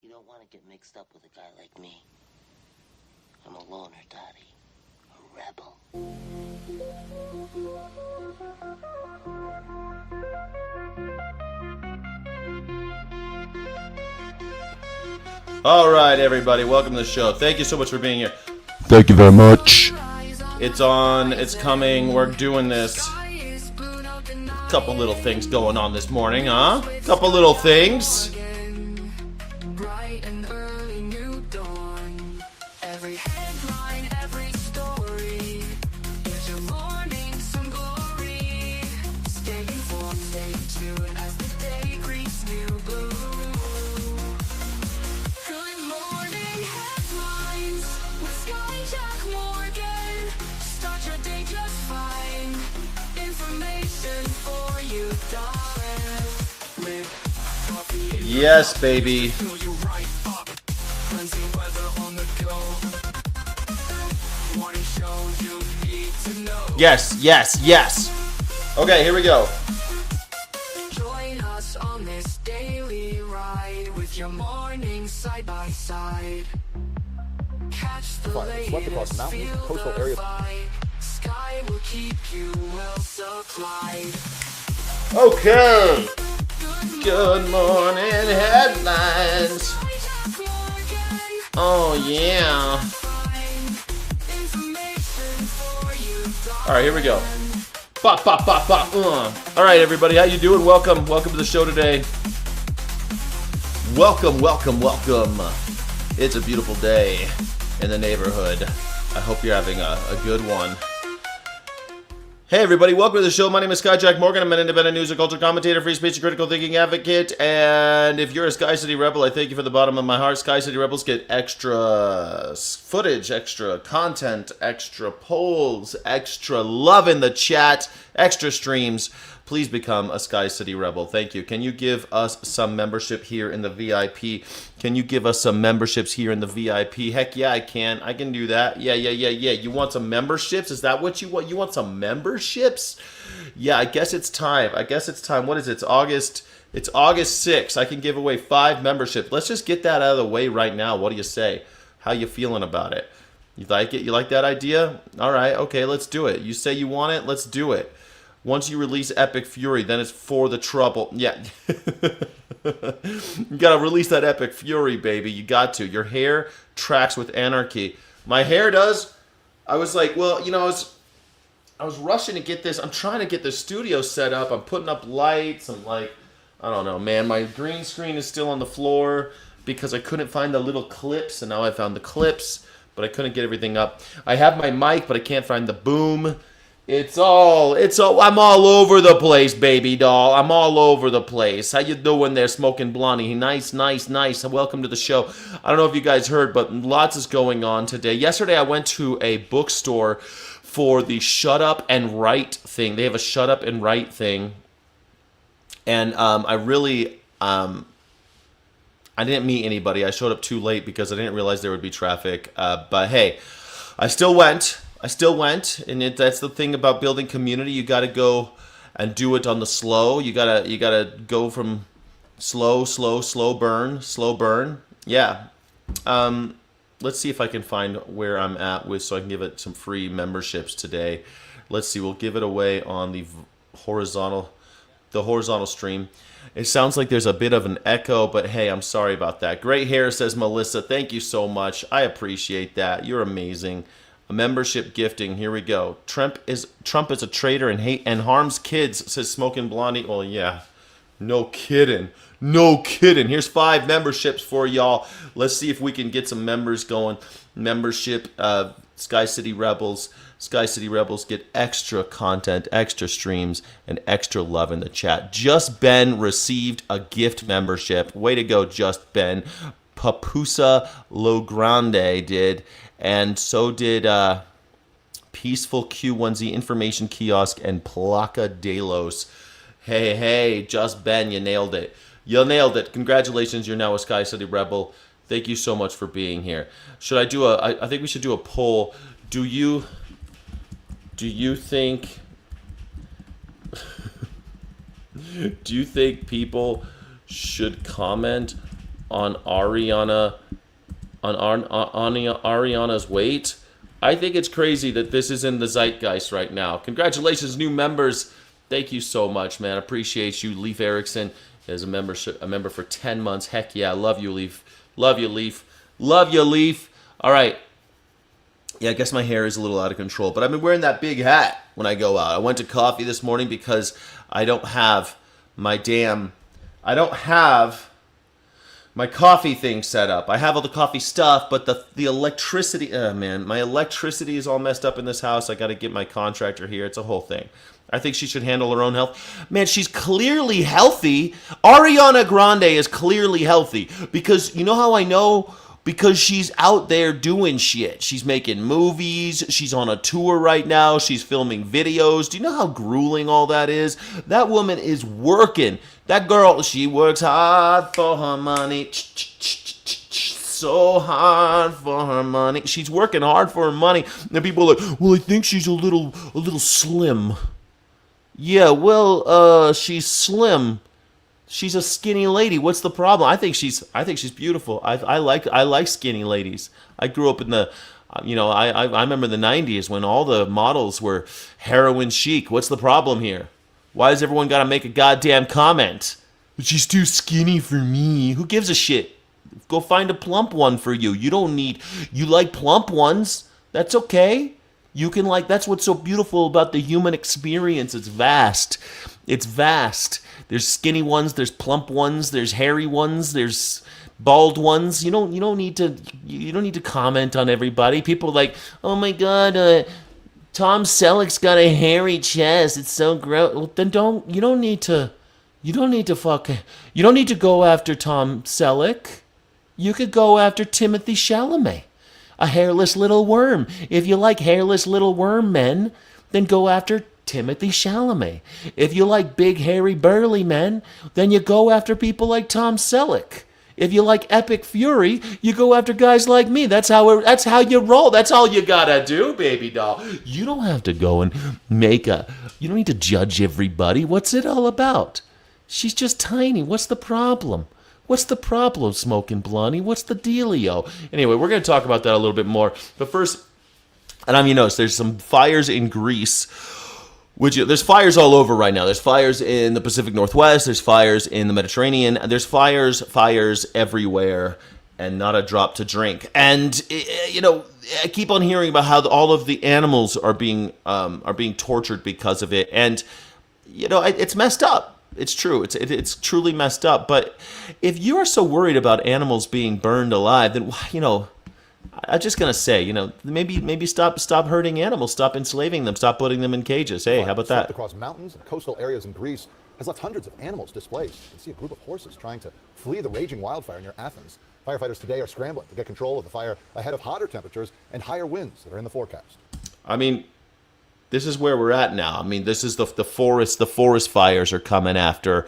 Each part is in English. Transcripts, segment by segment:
You don't want to get mixed up with a guy like me. I'm a loner, Dottie. A rebel. All right, everybody, welcome to the show. Thank you so much for being here. Thank you very much. It's on, it's coming, we're doing this. Couple little things going on this morning, huh? Couple little things. Yes, baby. Yes, yes, yes. Okay, here we go. Join us on this daily ride with your morning side by side. Catch the latest, feel the vibe. Sky will keep you well supplied. Okay. Good morning headlines. Oh yeah. All right, here we go. Bop, bop, bop, bop. All right, everybody, how you doing? Welcome to the show today. Welcome. It's a beautiful day in the neighborhood. I hope you're having a good one. Hey everybody, welcome to the show. My name is Skyjack Morgan. I'm an independent news and culture commentator, free speech and critical thinking advocate. And if you're a Sky City Rebel, I thank you from the bottom of my heart. Sky City Rebels get extra footage, extra content, extra polls, extra love in the chat, extra streams. Please become a Sky City Rebel. Thank you. Can you give us some membership here in the VIP? Can you give us some memberships here in the VIP? Heck yeah, I can. I can do that. Yeah. You want some memberships? Is that what you want? You want some memberships? Yeah, I guess it's time. What is it? It's August 6th. I can give away 5 memberships. Let's just get that out of the way right now. What do you say? How you feeling about it? You like it? You like that idea? All right. Okay, let's do it. You say you want it? Let's do it. Once you release Epic Fury, then it's for the trouble. Yeah. You got to release that Epic Fury, baby. You got to. Your hair tracks with anarchy. My hair does. I was like, well, you know, I was rushing to get this. I'm trying to get the studio set up. I'm putting up lights. I'm like, I don't know, man. My green screen is still on the floor because I couldn't find the little clips, and now I found the clips, but I couldn't get everything up. I have my mic, but I can't find the boom. It's all, I'm all over the place, baby doll. I'm all over the place. How you doing there, Smoking Blondie? Nice. Welcome to the show. I don't know if you guys heard, but lots is going on today. Yesterday, I went to a bookstore for the Shut Up and Write thing. They have a Shut Up and Write thing. And I didn't meet anybody. I showed up too late because I didn't realize there would be traffic. But hey, I still went, and that's the thing about building community. You got to go and do it on the slow. You gotta go from slow burn. Yeah. Let's see if I can find where I'm at with, so I can give it some free memberships today. Let's see. We'll give it away on the horizontal stream. It sounds like there's a bit of an echo, but hey, I'm sorry about that. Great hair, says Melissa. Thank you so much. I appreciate that. You're amazing. A membership gifting. Here we go. Trump is a traitor and harms kids, says Smoking Blondie. Well, yeah. No kidding. Here's 5 memberships for y'all. Let's see if we can get some members going. Membership, Sky City Rebels. Sky City Rebels get extra content, extra streams, and extra love in the chat. Just Ben received a gift membership. Way to go, Just Ben. Papusa Logrande did. And so did Peaceful Q1Z Information Kiosk and Placa Delos. Hey, Just Ben, you nailed it. Congratulations, you're now a Sky City Rebel. Thank you so much for being here. I think we should do a poll. Do you think people should comment on Ariana's weight. I think it's crazy that this is in the zeitgeist right now. Congratulations, new members. Thank you so much, man. Appreciate you. Leaf Erickson is a member for 10 months. Heck yeah, love you, Leaf. Love you, Leaf. Love you, Leaf. All right. Yeah, I guess my hair is a little out of control, but I've been wearing that big hat when I go out. I went to coffee this morning because I don't have my coffee thing set up. I have all the coffee stuff, but the electricity, man, my electricity is all messed up in this house. I got to get my contractor here. It's a whole thing. I think she should handle her own health. Man, she's clearly healthy. Ariana Grande is clearly healthy because you know how I know? Because she's out there doing shit. She's making movies. She's on a tour right now. She's filming videos. Do you know how grueling all that is? That woman is working. That girl, she works hard for her money. So hard for her money. She's working hard for her money. And people are like, well, I think she's a little slim. Yeah, well, she's slim. She's a skinny lady. What's the problem? I think she's beautiful. I like skinny ladies. I grew up in the, I remember the 90s when all the models were heroin chic. What's the problem here? Why does everyone got to make a goddamn comment? But she's too skinny for me. Who gives a shit? Go find a plump one for you. You like plump ones. That's okay. You can that's what's so beautiful about the human experience. It's vast. It's vast. There's skinny ones, there's plump ones, there's hairy ones, there's bald ones. You don't need to comment on everybody. People are like, oh my god, Tom Selleck's got a hairy chest. It's so gross. Well, then you don't need to go after Tom Selleck. You could go after Timothy Chalamet, a hairless little worm. If you like hairless little worm men, then go after Timothy Chalamet. If you like big, hairy, burly men, then you go after people like Tom Selleck. If you like epic fury, you go after guys like me. That's how you roll. That's all you gotta do, baby doll. You don't have to go and you don't need to judge everybody. What's it all about? She's just tiny. What's the problem? What's the problem, Smoking Blondie? What's the dealio? Anyway, we're going to talk about that a little bit more. But first, and you notice there's some fires in Greece. There's fires all over right now. There's fires in the Pacific Northwest. There's fires in the Mediterranean. There's fires everywhere, and not a drop to drink. And I keep on hearing about how all of the animals are being tortured because of it. And it's messed up. It's true. It's truly messed up. But if you are so worried about animals being burned alive, then I'm just gonna say, maybe stop hurting animals, stop enslaving them, stop putting them in cages. Hey, how about that? Across mountains and coastal areas in Greece has left hundreds of animals displaced. You can see a group of horses trying to flee the raging wildfire near Athens. Firefighters today are scrambling to get control of the fire ahead of hotter temperatures and higher winds that are in the forecast. This is where we're at now. This is the forest. The forest fires are coming after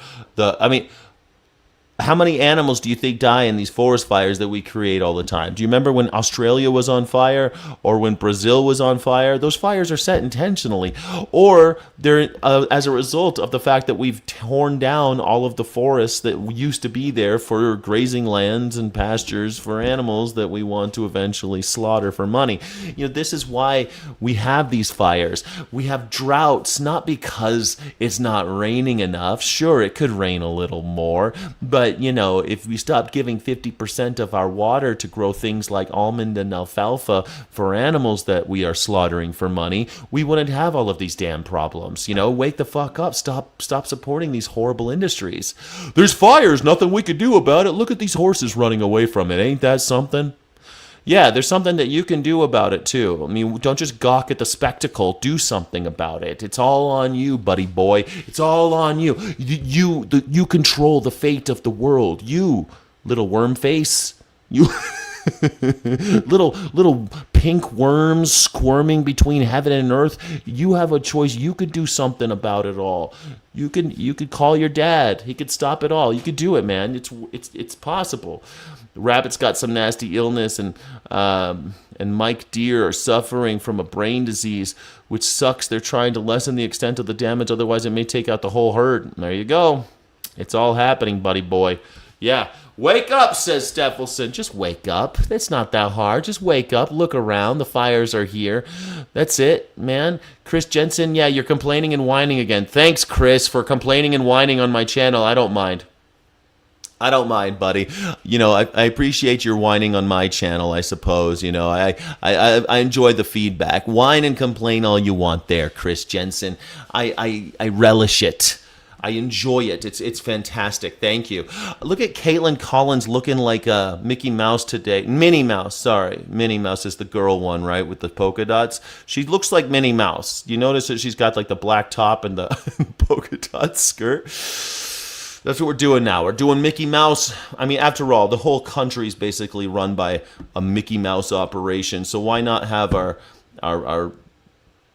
how many animals do you think die in these forest fires that we create all the time? Do you remember when Australia was on fire or when Brazil was on fire? Those fires are set intentionally, or they're as a result of the fact that we've torn down all of the forests that used to be there for grazing lands and pastures for animals that we want to eventually slaughter for money. This is why we have these fires. We have droughts, not because it's not raining enough. Sure, it could rain a little more, but if we stopped giving 50% of our water to grow things like almond and alfalfa for animals that we are slaughtering for money, we wouldn't have all of these damn problems. Wake the fuck up. Stop supporting these horrible industries. There's fires, nothing we could do about it. Look at these horses running away from it. Ain't that something? Yeah, there's something that you can do about it, too. Don't just gawk at the spectacle. Do something about it. It's all on you, buddy boy. It's all on you. You control the fate of the world. You, little worm face. You little pink worms squirming between heaven and earth. You have a choice. You could do something about it all. You could call your dad. He could stop it all. You could do it, man. It's possible. The rabbit's got some nasty illness, and Mike Deer are suffering from a brain disease, which sucks. They're trying to lessen the extent of the damage, otherwise it may take out the whole herd. There you go. It's all happening, buddy boy. Yeah, Wake up, says Stephelson. Just wake up. It's not that hard. Just wake up. Look around. The fires are here. That's it, man. Chris Jensen, yeah, you're complaining and whining again. Thanks, Chris, for complaining and whining on my channel. I don't mind. I don't mind, buddy. You know, I appreciate your whining on my channel, I suppose. You know, I enjoy the feedback. Whine and complain all you want there, Chris Jensen. I relish it. I enjoy it. It's fantastic. Thank you. Look at Caitlin Collins looking like Mickey Mouse today. Minnie Mouse, sorry. Minnie Mouse is the girl one, right, with the polka dots. She looks like Minnie Mouse. You notice that she's got like the black top and the polka dot skirt? That's what we're doing now. We're doing Mickey Mouse. I mean, after all, the whole country is basically run by a Mickey Mouse operation. So why not have our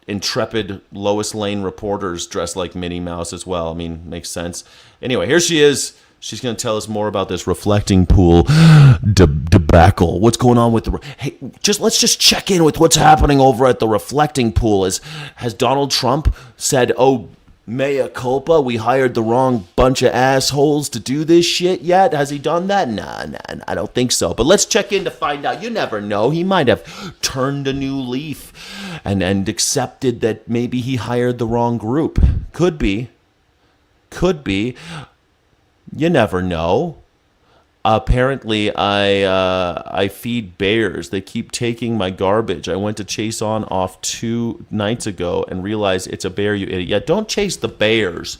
intrepid Lois Lane reporters dressed like Minnie Mouse as well? I mean, makes sense. Anyway, here she is. She's going to tell us more about this reflecting pool debacle. What's going on with the... Hey, let's just check in with what's happening over at the reflecting pool. Has Donald Trump said, oh, mea culpa, we hired the wrong bunch of assholes to do this shit yet? Has he done that? Nah, I don't think so. But let's check in to find out. You never know. He might have turned a new leaf and accepted that maybe he hired the wrong group. Could be. You never know. Apparently, I feed bears. They keep taking my garbage. I went to chase on off 2 nights ago and realized it's a bear, you idiot. Yeah, don't chase the bears.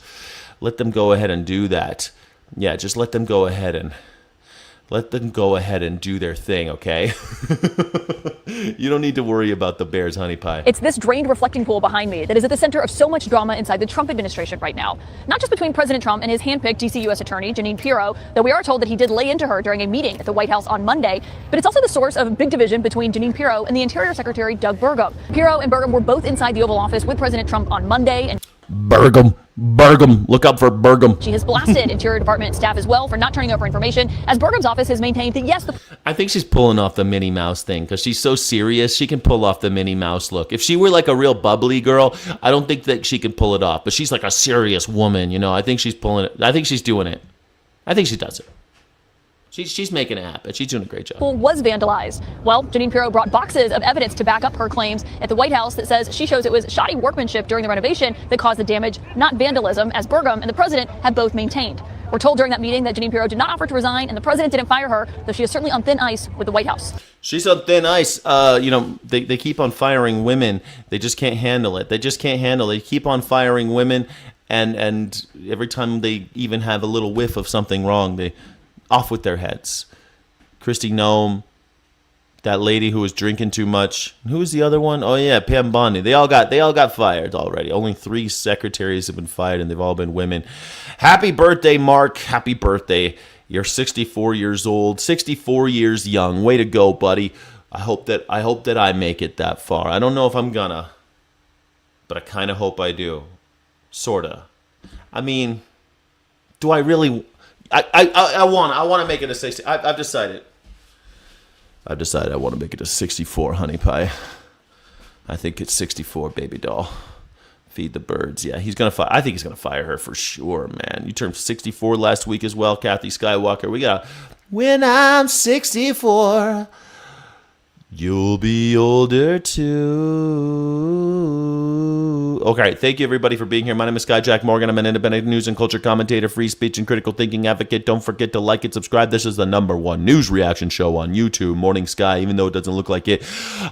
Let them go ahead and do that. Yeah, just let them go ahead and do their thing, okay? You don't need to worry about the bears, honey pie. It's this drained reflecting pool behind me that is at the center of so much drama inside the Trump administration right now. Not just between President Trump and his handpicked D.C. U.S. Attorney, Jeanine Pirro, though we are told that he did lay into her during a meeting at the White House on Monday, but it's also the source of big division between Jeanine Pirro and the Interior Secretary Doug Burgum. Pirro and Burgum were both inside the Oval Office with President Trump on Monday, and Burgum, look up for Burgum. She has blasted Interior Department staff as well for not turning over information, as Burgum's office has maintained that yes, I think she's pulling off the Minnie Mouse thing because she's so serious. She can pull off the Minnie Mouse look. If she were like a real bubbly girl, I don't think that she can pull it off. But she's like a serious woman, you know. I think she's pulling it. I think she's doing it. I think she does it. She's making it happen. She's doing a great job. Pool was vandalized. Well, Jeanine Pirro brought boxes of evidence to back up her claims at the White House that says she shows it was shoddy workmanship during the renovation that caused the damage, not vandalism, as Burgum and the president have both maintained. We're told during that meeting that Jeanine Pirro did not offer to resign, and the president didn't fire her, though she is certainly on thin ice with the White House. She's on thin ice. You know, they keep on firing women. They just can't handle it. They keep on firing women, and every time they even have a little whiff of something wrong, they off with their heads. Kristi Noem, that lady who was drinking too much. Who was the other one? Oh yeah, Pam Bondi. They all got fired already. Only 3 secretaries have been fired, and they've all been women. Happy birthday, Mark. Happy birthday. You're 64 years old, 64 years young. Way to go, buddy. I hope that I make it that far. I don't know if I'm gonna, but I kind of hope I do. Sorta. I mean, do I really? I want to make it a 60. I've decided I want to make it a 64, honey pie. I think it's 64, baby doll. Feed the birds. Yeah, I think he's gonna fire her for sure, man. You turned 64 last week as well, Kathy Skywalker. We got when I'm 64. You'll be older too. Okay, thank you everybody for being here. My name is Jack Morgan. I'm an independent news and culture commentator, free speech and critical thinking advocate. Don't forget to like and subscribe. This is the #1 news reaction show on YouTube, Morning Sky, even though it doesn't look like it.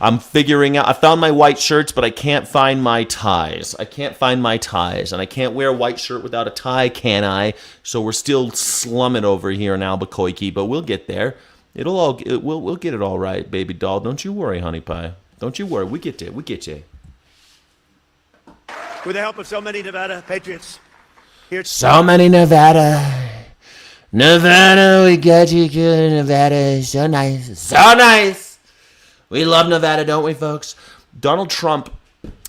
I'm figuring out, I found my white shirts, but I can't find my ties. And I can't wear a white shirt without a tie, can I? So we're still slumming over here in Albuquerque, but we'll get there. We'll get it all right, baby doll. Don't you worry, honey pie. Don't you worry. We get you. With the help of so many Nevada patriots here. So many Nevada, we got you good, Nevada. So nice. We love Nevada, don't we, folks? Donald Trump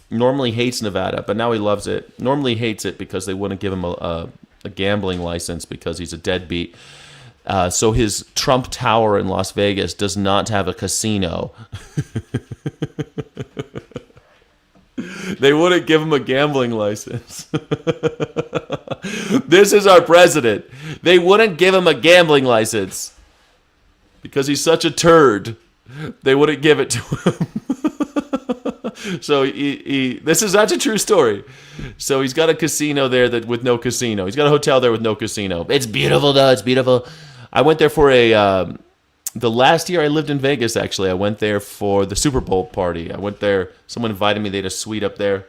normally hates Nevada, but now he loves it. Normally hates it because they wouldn't give him a gambling license because he's a deadbeat. So his Trump Tower in Las Vegas does not have a casino. They wouldn't give him a gambling license. This is our president. They wouldn't give him a gambling license because he's such a turd. They wouldn't give it to him. So this is such a true story. So he's got a casino there with no casino. He's got a hotel there with no casino. It's beautiful though. It's beautiful. I went there for the last year I lived in Vegas, actually. I went there for the Super Bowl party. I went there. Someone invited me. They had a suite up there.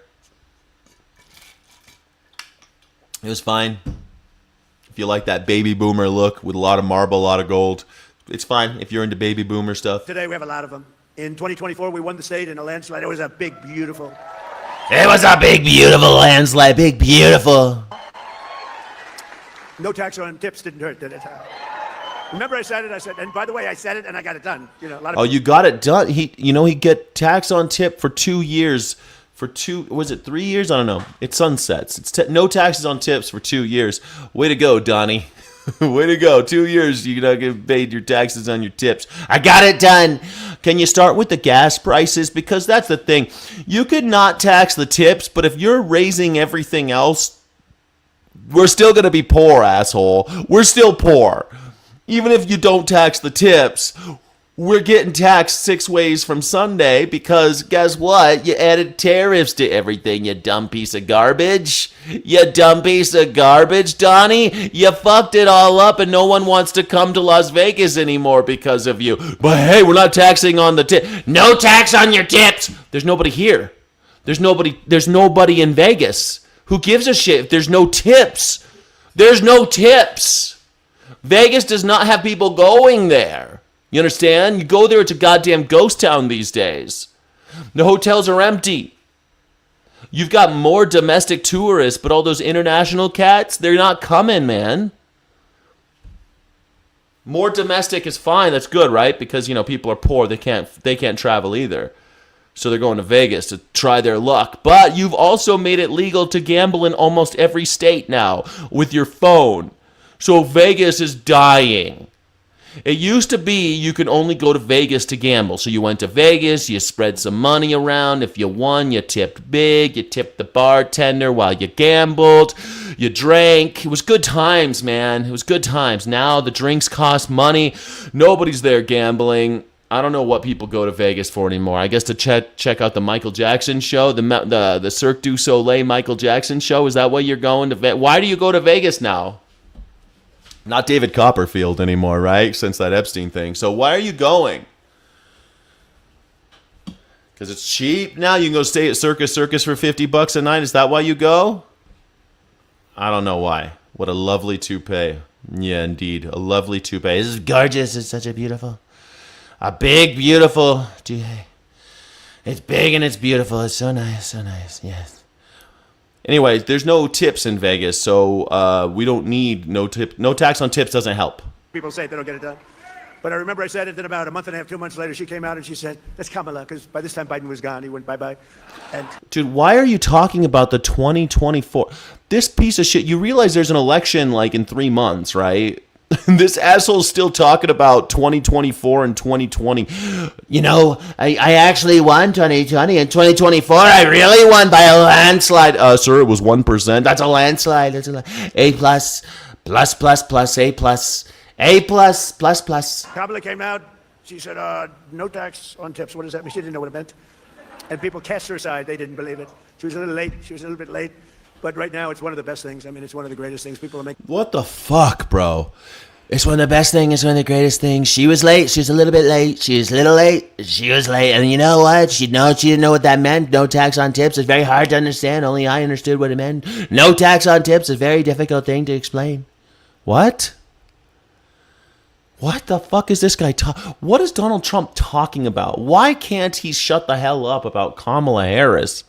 It was fine. If you like that baby boomer look with a lot of marble, a lot of gold, it's fine if you're into baby boomer stuff. Today we have a lot of them. In 2024, we won the state in a landslide. It was a big, beautiful. It was a big, beautiful landslide. Big, beautiful. No tax on tips didn't hurt, did it? Remember I said it? I said, and by the way, I said it and I got it done. You know, a lot of you got it done. He get tax on tip for 2 years. Was it 3 years? I don't know. It sunsets. It's no taxes on tips for 2 years. Way to go, Donnie. Way to go. 2 years you don't get paid your taxes on your tips. I got it done. Can you start with the gas prices? Because that's the thing. You could not tax the tips, but if you're raising everything else, we're still going to be poor, asshole. We're still poor. Even if you don't tax the tips, we're getting taxed 6 ways from Sunday because guess what? You added tariffs to everything, you dumb piece of garbage. You dumb piece of garbage, Donnie. You fucked it all up and no one wants to come to Las Vegas anymore because of you. But hey, we're not taxing on the tip. No tax on your tips. There's nobody here. There's nobody in Vegas. Who gives a shit if there's no tips? There's no tips. Vegas does not have people going there. You understand? You go there, it's a goddamn ghost town these days. The hotels are empty. You've got more domestic tourists, but all those international cats, they're not coming, man. More domestic is fine. That's good, right? Because, people are poor. They can't travel either. So they're going to Vegas to try their luck. But you've also made it legal to gamble in almost every state now with your phone. So Vegas is dying. It used to be you could only go to Vegas to gamble. So you went to Vegas, you spread some money around. If you won, you tipped big. You tipped the bartender while you gambled. You drank. It was good times, man. It was good times. Now the drinks cost money. Nobody's there gambling. I don't know what people go to Vegas for anymore. I guess to check out the Michael Jackson show, the Cirque du Soleil Michael Jackson show. Is that why you're going to Vegas? Why do you go to Vegas now? Not David Copperfield anymore, right? Since that Epstein thing. So why are you going? Because it's cheap now? You can go stay at Circus for $50 a night? Is that why you go? I don't know why. What a lovely toupee. Yeah, indeed. A lovely toupee. This is gorgeous. It's such a beautiful... A big, beautiful toupee. It's big and it's beautiful. It's so nice, yes. Anyway, there's no tips in Vegas, so we don't need no tip. No tax on tips doesn't help. people say they don't get it done. But I remember I said it, then about a month and a half, 2 months later, she came out and she said, that's Kamala, because by this time Biden was gone. He went bye-bye. And dude, why are you talking about the 2024? This piece of shit, you realize there's an election like in 3 months, right? This asshole's still talking about 2024 and 2020. You know, I actually won 2020 and 2024. I really won by a landslide. Sir, it was 1%. That's a landslide. That's A plus, plus, plus, plus, A plus, A plus, plus, plus. Kamala came out. She said, no tax on tips. What does that mean? She didn't know what it meant. And people cast her aside. They didn't believe it. She was a little late. She was a little bit late. But right now, it's one of the best things. I mean, it's one of the greatest things people are making. What the fuck, bro? It's one of the best things. It's one of the greatest things. She was late. She was a little bit late. She was a little late. She was late. And you know what? She didn't know what that meant. No tax on tips. It's very hard to understand. Only I understood what it meant. No tax on tips is a very difficult thing to explain. What? What the fuck is this guy What is Donald Trump talking about? Why can't he shut the hell up about Kamala Harris?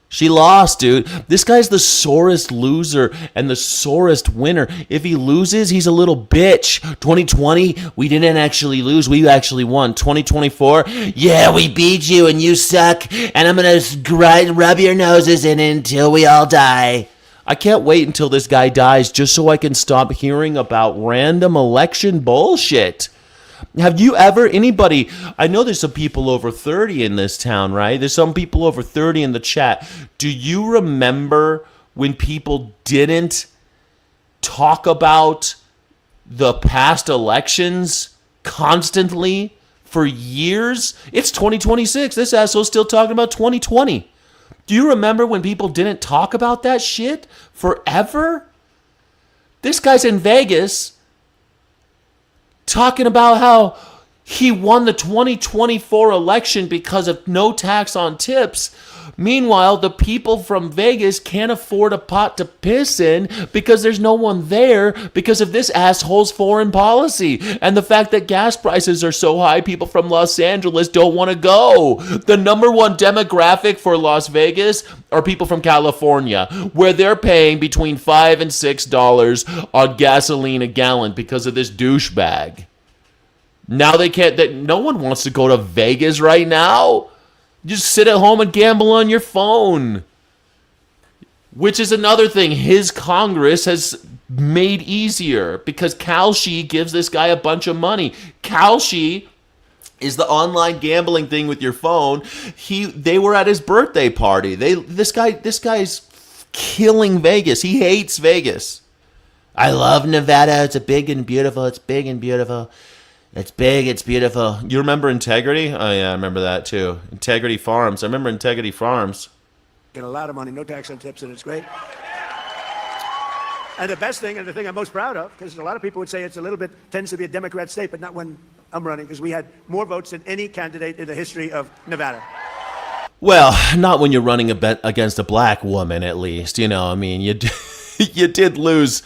She lost, dude. This guy's the sorest loser and the sorest winner. If he loses, he's a little bitch. 2020, we didn't actually lose. We actually won. 2024, yeah, we beat you and you suck. And I'm going to rub your noses in until we all die. I can't wait until this guy dies just so I can stop hearing about random election bullshit. Have you ever, anybody, I know there's some people over 30 in this town, right? There's some people over 30 in the chat. Do you remember when people didn't talk about the past elections constantly for years. It's 2026. This asshole's still talking about 2020. Do you remember when people didn't talk about that shit forever? This guy's in Vegas talking about how he won the 2024 election because of no tax on tips. Meanwhile, the people from Vegas can't afford a pot to piss in because there's no one there because of this asshole's foreign policy. And the fact that gas prices are so high, people from Los Angeles don't want to go. The number one demographic for Las Vegas are people from California, where they're paying between $5 and $6 on gasoline a gallon because of this douchebag. Now they can't, no one wants to go to Vegas right now. Just sit at home and gamble on your phone. Which is another thing his Congress has made easier because Kalshi gives this guy a bunch of money. Kalshi is the online gambling thing with your phone. They were at his birthday party. This guy's killing Vegas. He hates Vegas. I love Nevada. It's big and beautiful. It's big and beautiful. It's big, it's beautiful. You remember Integrity? Oh, yeah, I remember that, too. Integrity Farms. I remember Integrity Farms. Get a lot of money, no tax on tips, and it's great. And the best thing, and the thing I'm most proud of, because a lot of people would say it's a little bit, tends to be a Democrat state, but not when I'm running, because we had more votes than any candidate in the history of Nevada. Well, not when you're running against a black woman, at least. You know, I mean, you did lose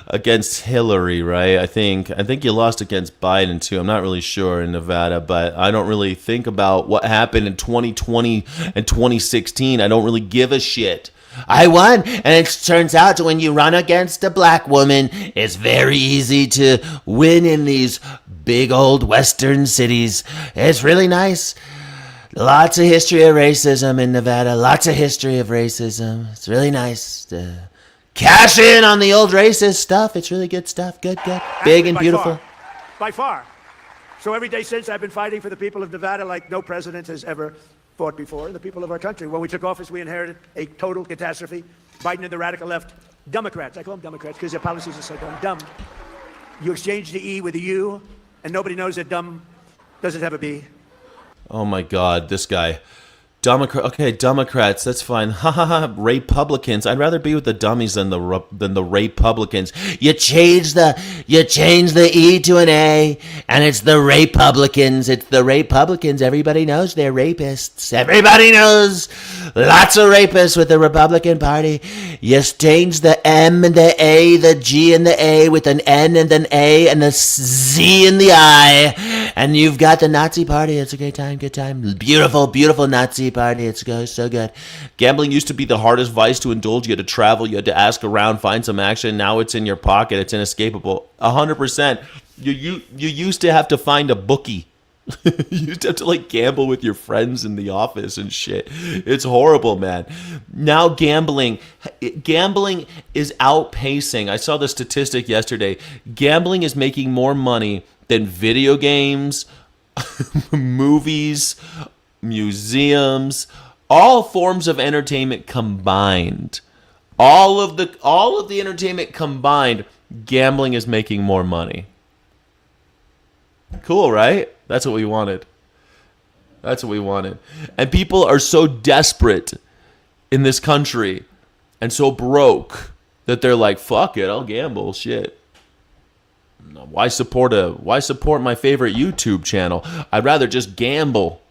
against Hillary, right? I think you lost against Biden, too. I'm not really sure in Nevada, but I don't really think about what happened in 2020 and 2016. I don't really give a shit. I won, and it turns out when you run against a black woman, it's very easy to win in these big old western cities. It's really nice. Lots of history of racism in Nevada. Lots of history of racism. It's really nice to cash in on the old racist stuff. It's really good stuff. Good. Big and beautiful. By far. So every day since, I've been fighting for the people of Nevada like no president has ever fought before, the people of our country. When we took office, we inherited a total catastrophe. Biden and the radical left, Democrats. I call them Democrats because their policies are so dumb. You exchange the E with a U, and nobody knows that dumb doesn't have a B. Oh my God, this guy. Democrats, that's fine. Ha ha ha. Republicans, I'd rather be with the dummies than the Republicans. You change the E to an A, and it's the Republicans. It's the Republicans. Everybody knows they're rapists. Everybody knows lots of rapists with the Republican Party. You change the M and the A, the G and the A with an N and an A and a Z in the I, and you've got the Nazi Party. It's a great time, good time. Beautiful, beautiful Nazi Party. It's so good. Gambling used to be the hardest vice to indulge. You had to travel. You had to ask around, find some action. Now it's in your pocket. It's inescapable. 100%. You used to have to find a bookie. You used to have to gamble with your friends in the office and shit. It's horrible, man. Now gambling is outpacing. I saw the statistic yesterday. Gambling is making more money than video games, movies, museums, all forms of entertainment combined. All of the entertainment combined, gambling is making more money. Cool, right? That's what we wanted. And people are so desperate in this country and so broke that they're like, fuck it, I'll gamble, shit. Why support my favorite YouTube channel? I'd rather just gamble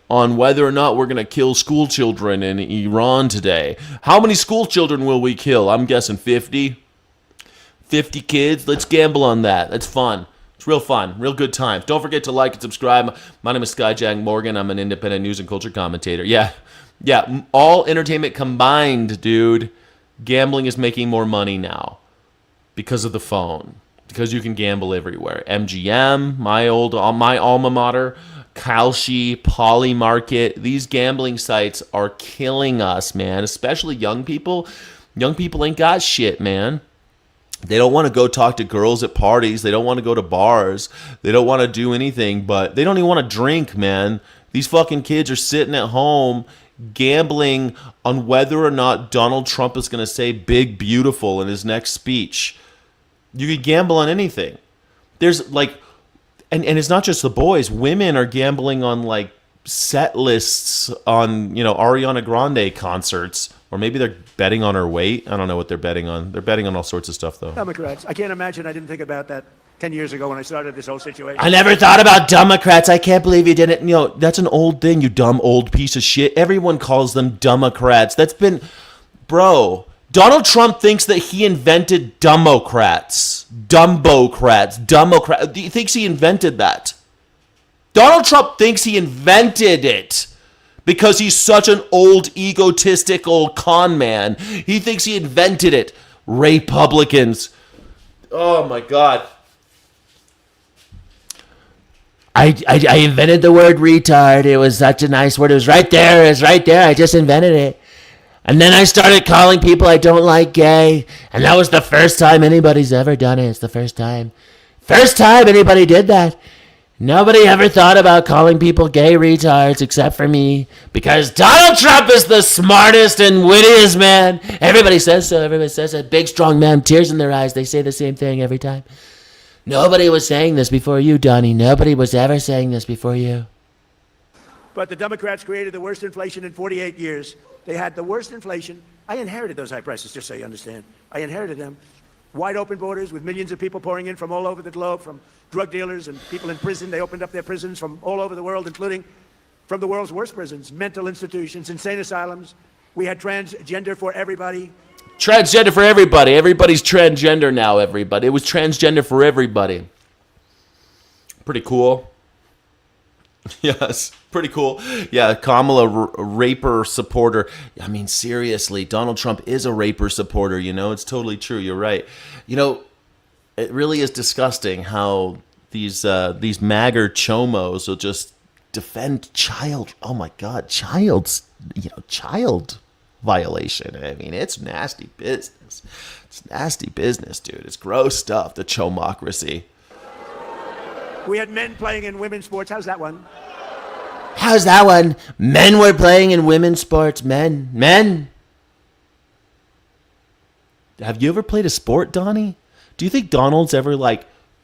on whether or not we're going to kill school children in Iran today. How many school children will we kill? I'm guessing 50. 50 kids. Let's gamble on that. That's fun. It's real fun. Real good times. Don't forget to like and subscribe. My name is Skyjack Morgan. I'm an independent news and culture commentator. Yeah. All entertainment combined, dude. Gambling is making more money now because of the phone. Because you can gamble everywhere. MGM, my alma mater, Kalshi, Poly Market. These gambling sites are killing us, man. Especially young people. Young people ain't got shit, man. They don't want to go talk to girls at parties. They don't want to go to bars. They don't want to do anything, but they don't even want to drink, man. These fucking kids are sitting at home gambling on whether or not Donald Trump is going to say big, beautiful in his next speech. You could gamble on anything. There's like, and it's not just the boys. Women are gambling on like set lists on, Ariana Grande concerts, or maybe they're betting on her weight. I don't know what they're betting on. They're betting on all sorts of stuff, though. Democrats. I can't imagine. I didn't think about that 10 years ago when I started this whole situation. I never thought about Democrats. I can't believe you didn't. That's an old thing, you dumb old piece of shit. Everyone calls them Democrats. That's been, bro. Donald Trump thinks that he invented Democrats. Democrats. He thinks he invented that. Donald Trump thinks he invented it because he's such an old, egotistical con man. He thinks he invented it. Republicans. Oh, my God. I invented the word retard. It was such a nice word. It was right there. It was right there. I just invented it. And then I started calling people I don't like gay. And that was the first time anybody's ever done it. It's the first time. First time anybody did that. Nobody ever thought about calling people gay retards except for me. Because Donald Trump is the smartest and wittiest man. Everybody says so. Everybody says that. Big, strong man, tears in their eyes. They say the same thing every time. Nobody was saying this before you, Donnie. Nobody was ever saying this before you. But the Democrats created the worst inflation in 48 years. They had the worst inflation. I inherited those high prices, just so you understand. I inherited them. Wide open borders with millions of people pouring in from all over the globe, from drug dealers and people in prison. They opened up their prisons from all over the world, including from the world's worst prisons, mental institutions, insane asylums. We had transgender for everybody. Transgender for everybody. Everybody's transgender now, everybody. It was transgender for everybody. Pretty cool. Yes, pretty cool. Yeah, Kamala, raper supporter. I mean, seriously, Donald Trump is a raper supporter, It's totally true. You're right. It really is disgusting how these magger chomos will just defend child. Oh, my God, child violation. I mean, it's nasty business. It's nasty business, dude. It's gross stuff, the chomocracy. We had men playing in women's sports. How's that one? How's that one? Men were playing in women's sports. Men. Have you ever played a sport, Donnie? Do you think Donald's ever,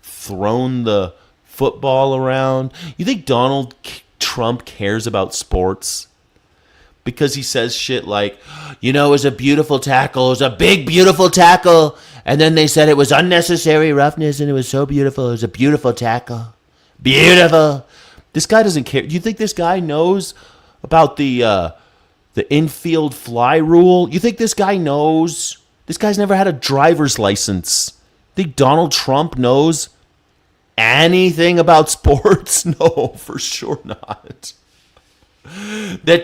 thrown the football around? You think Donald Trump cares about sports? Because he says shit like, it was a beautiful tackle. It was a big, beautiful tackle. And then they said it was unnecessary roughness and it was so beautiful. It was a beautiful tackle. Beautiful. This guy doesn't care. Do you think this guy knows about the infield fly rule? You think this guy knows? This guy's never had a driver's license. Think Donald Trump knows anything about sports? No, for sure not. The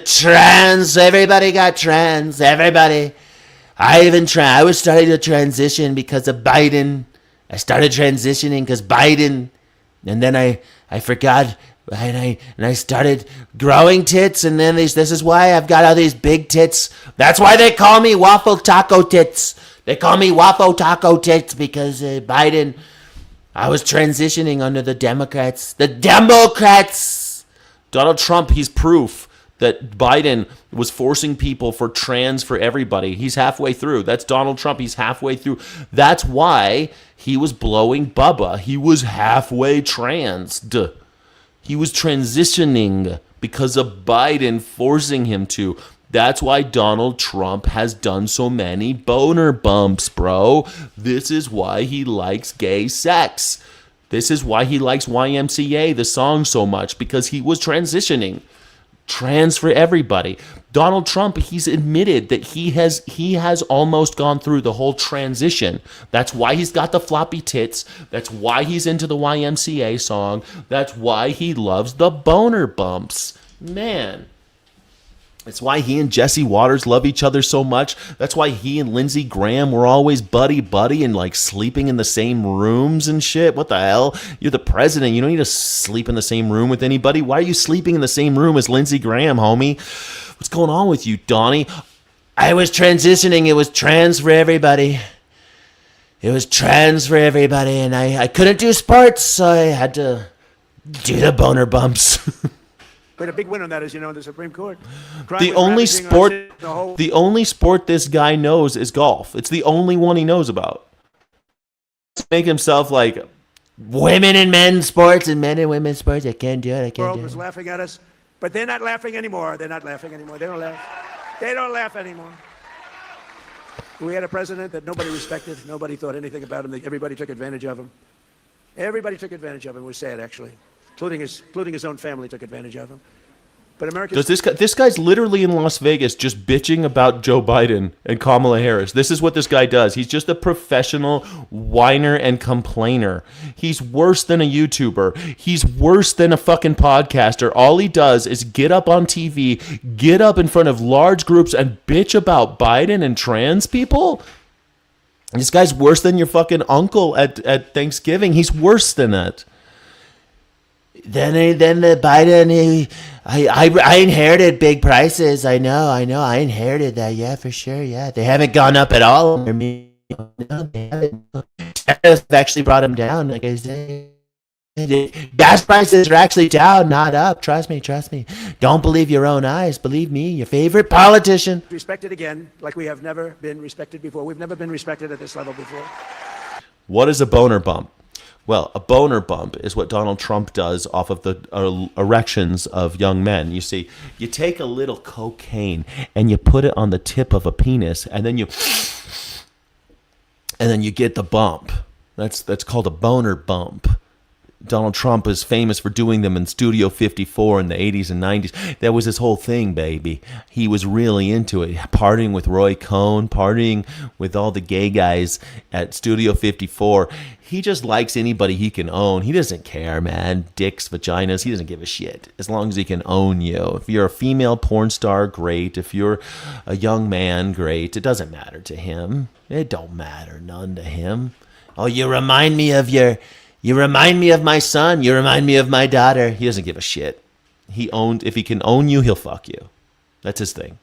trans, everybody got trans, everybody. I was starting to transition because of Biden. I started transitioning because Biden, and then I forgot, and I started growing tits, and then this is why I've got all these big tits. That's why they call me waffle taco tits. They call me waffle taco tits because Biden. I was transitioning under the Democrats. The Democrats. Donald Trump, he's proof that Biden was forcing people for trans for everybody. He's halfway through. That's Donald Trump. He's halfway through. That's why he was blowing Bubba. He was halfway trans. He was transitioning because of Biden forcing him to. That's why Donald Trump has done so many boner bumps, bro. This is why he likes gay sex. This is why he likes YMCA, the song, so much, because he was transitioning. Trans for everybody. Donald Trump, he's admitted that he has almost gone through the whole transition. That's why he's got the floppy tits. That's why he's into the YMCA song. That's why he loves the boner bumps. Man. It's why he and Jesse Waters love each other so much. That's why he and Lindsey Graham were always buddy and sleeping in the same rooms and shit. What the hell? You're the president. You don't need to sleep in the same room with anybody. Why are you sleeping in the same room as Lindsey Graham, homie? What's going on with you, Donnie? I was transitioning. It was trans for everybody. It was trans for everybody, and I couldn't do sports, so I had to do the boner bumps. We had a big win on that, as you know, in the Supreme Court. The only sport this guy knows is golf. It's the only one he knows about. Make himself like women and men's sports and men and women's sports. I can't do it. I can't The world do was it. laughing at us, but they're not laughing anymore. They're not laughing anymore. They don't laugh. They don't laugh anymore. We had a president that nobody respected. Nobody thought anything about him. Everybody took advantage of him. Everybody took advantage of him. It was sad, actually, including his own family took advantage of him. But Americans. Does this guy's literally in Las Vegas just bitching about Joe Biden and Kamala Harris. This is what this guy does. He's just a professional whiner and complainer. He's worse than a YouTuber. He's worse than a fucking podcaster. All he does is get up on TV, get up in front of large groups and bitch about Biden and trans people. This guy's worse than your fucking uncle at Thanksgiving. He's worse than that. Then the Biden, I inherited big prices. I know. I inherited that. Yeah, for sure. Yeah, they haven't gone up at all under me. No, they haven't. Tariffs have actually brought them down. Like I say, gas prices are actually down, not up. Trust me. Don't believe your own eyes. Believe me, your favorite politician. Respected again, like we have never been respected before. We've never been respected at this level before. What is a boner bump? Well, a boner bump is what Donald Trump does off of the erections of young men. You see, you take a little cocaine and you put it on the tip of a penis, and then you get the bump. That's called a boner bump. Donald Trump is famous for doing them in Studio 54 in the 80s and 90s. That was his whole thing, baby. He was really into it. Partying with Roy Cohn, partying with all the gay guys at Studio 54. He just likes anybody he can own. He doesn't care, man. Dicks, vaginas, he doesn't give a shit. As long as he can own you. If you're a female porn star, great. If you're a young man, great. It doesn't matter to him. It don't matter none to him. Oh, you remind me of my son. You remind me of my daughter. He doesn't give a shit. If he can own you, he'll fuck you. That's his thing.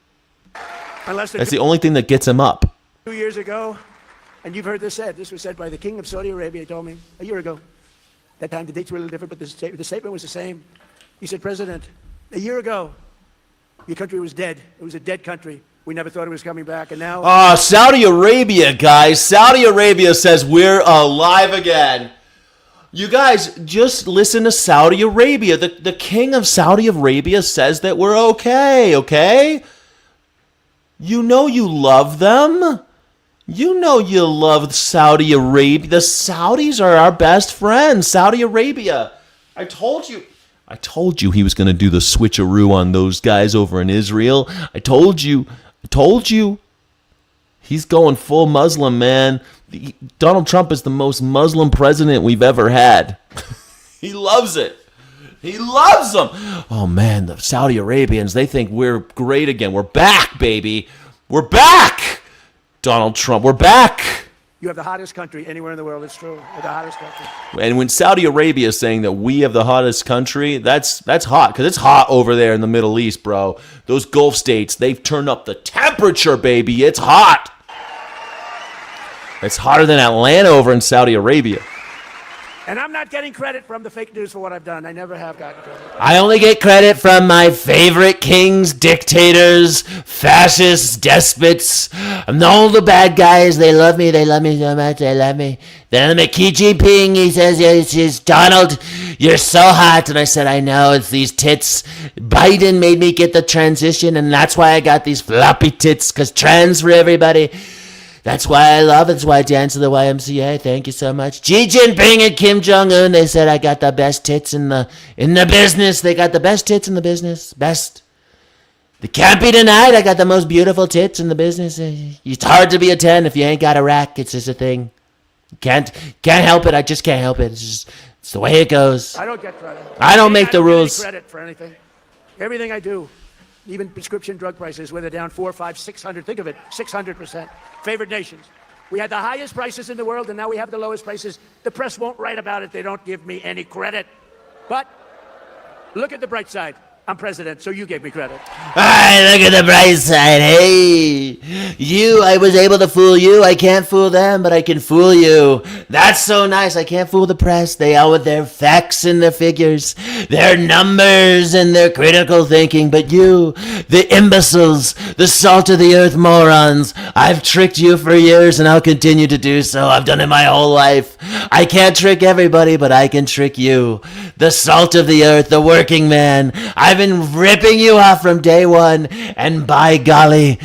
That's the only thing that gets him up. 2 years ago, and you've heard this said. This was said by the King of Saudi Arabia. He told me a year ago. That time the dates were a little different, but the statement was the same. He said, President, a year ago, your country was dead. It was a dead country. We never thought it was coming back, and now... Saudi Arabia, guys. Saudi Arabia says we're alive again. You guys, just listen to Saudi Arabia. The king of Saudi Arabia says that we're okay? You know you love them. You know you love Saudi Arabia. The Saudis are our best friends. Saudi Arabia. I told you he was going to do the switcheroo on those guys over in Israel. I told you. He's going full Muslim, man. Donald Trump is the most Muslim president we've ever had. He loves it. He loves them. Oh, man, the Saudi Arabians, they think we're great again. We're back, baby. We're back. Donald Trump, we're back. You have the hottest country anywhere in the world. It's true. You're the hottest country. And when Saudi Arabia is saying that we have the hottest country, that's hot, because it's hot over there in the Middle East, bro. Those Gulf states, they've turned up the temperature, baby. It's hot. It's hotter than Atlanta over in Saudi Arabia. And I'm not getting credit from the fake news for what I've done. I never have gotten credit. I only get credit from my favorite kings, dictators, fascists, despots. All the bad guys, they love me so much, they love me. Then Xi Jinping, he says, yes, Donald, you're so hot. And I said, I know, it's these tits. Biden made me get the transition, and that's why I got these floppy tits, because trans for everybody. That's why I love it. That's why I dance to the YMCA. Thank you so much. Xi Jinping and Kim Jong-un, they said I got the best tits in the business. They got the best tits in the business. Best. They can't be denied. I got the most beautiful tits in the business. It's hard to be a 10 if you ain't got a rack. It's just a thing. Can't help it. I just can't help it. It's the way it goes. I don't get credit. I don't make the rules. I don't get credit for anything. Everything I do, even prescription drug prices, where they're down 400, 500, 600. Think of it, 600%. Favored nations. We had the highest prices in the world, and now we have the lowest prices. The press won't write about it. They don't give me any credit. But look at the bright side. I'm president, so you gave me credit. Alright, look at the bright side. Hey, I was able to fool you. I can't fool them, but I can fool you. That's so nice. I can't fool the press. They all with their facts and their figures, their numbers and their critical thinking. But you, the imbeciles, the salt of the earth morons, I've tricked you for years and I'll continue to do so. I've done it my whole life. I can't trick everybody, but I can trick you. The salt of the earth, the working man. I've been ripping you off from day one, and by golly,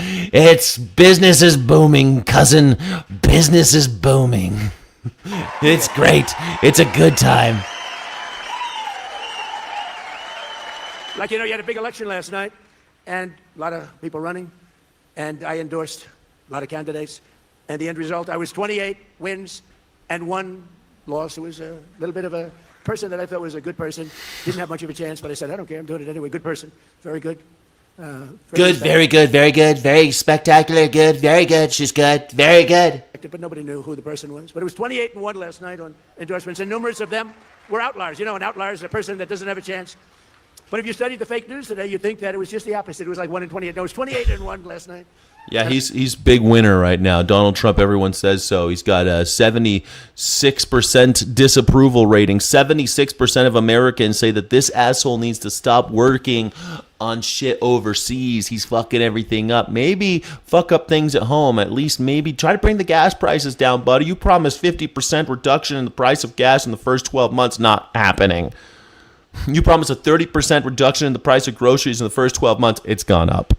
business is booming, cousin. Business is booming. It's great. It's a good time. Like, you had a big election last night, and a lot of people running, and I endorsed a lot of candidates, and the end result, I was 28 wins and 1 loss. It was a little bit of a person that I thought was a good person. Didn't have much of a chance, but I said, I don't care, I'm doing it anyway. Good person. Very good. Good, very good, very good, very spectacular, good, very good, she's good, very good. But nobody knew who the person was. But it was 28 and 1 last night on endorsements, and numerous of them were outliers. An outlier is a person that doesn't have a chance. But if you studied the fake news today, you'd think that it was just the opposite. It was like 1 in 28. No, it was 28 and 1 last night. Yeah, he's big winner right now. Donald Trump, everyone says so. He's got a 76% disapproval rating. 76% of Americans say that this asshole needs to stop working on shit overseas. He's fucking everything up. Maybe fuck up things at home. At least maybe try to bring the gas prices down, buddy. You promised 50% reduction in the price of gas in the first 12 months. Not happening. You promised a 30% reduction in the price of groceries in the first 12 months. It's gone up.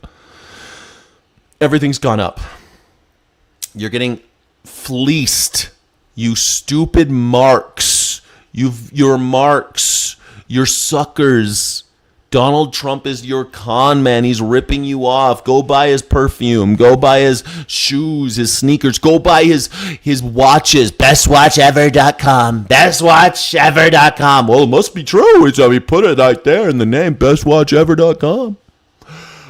Everything's gone up. You're getting fleeced. You stupid marks. You're marks. You're suckers. Donald Trump is your con man. He's ripping you off. Go buy his perfume. Go buy his shoes, his sneakers. Go buy his watches. Bestwatchever.com. Bestwatchever.com. Well, it must be true. We put it right there in the name, bestwatchever.com.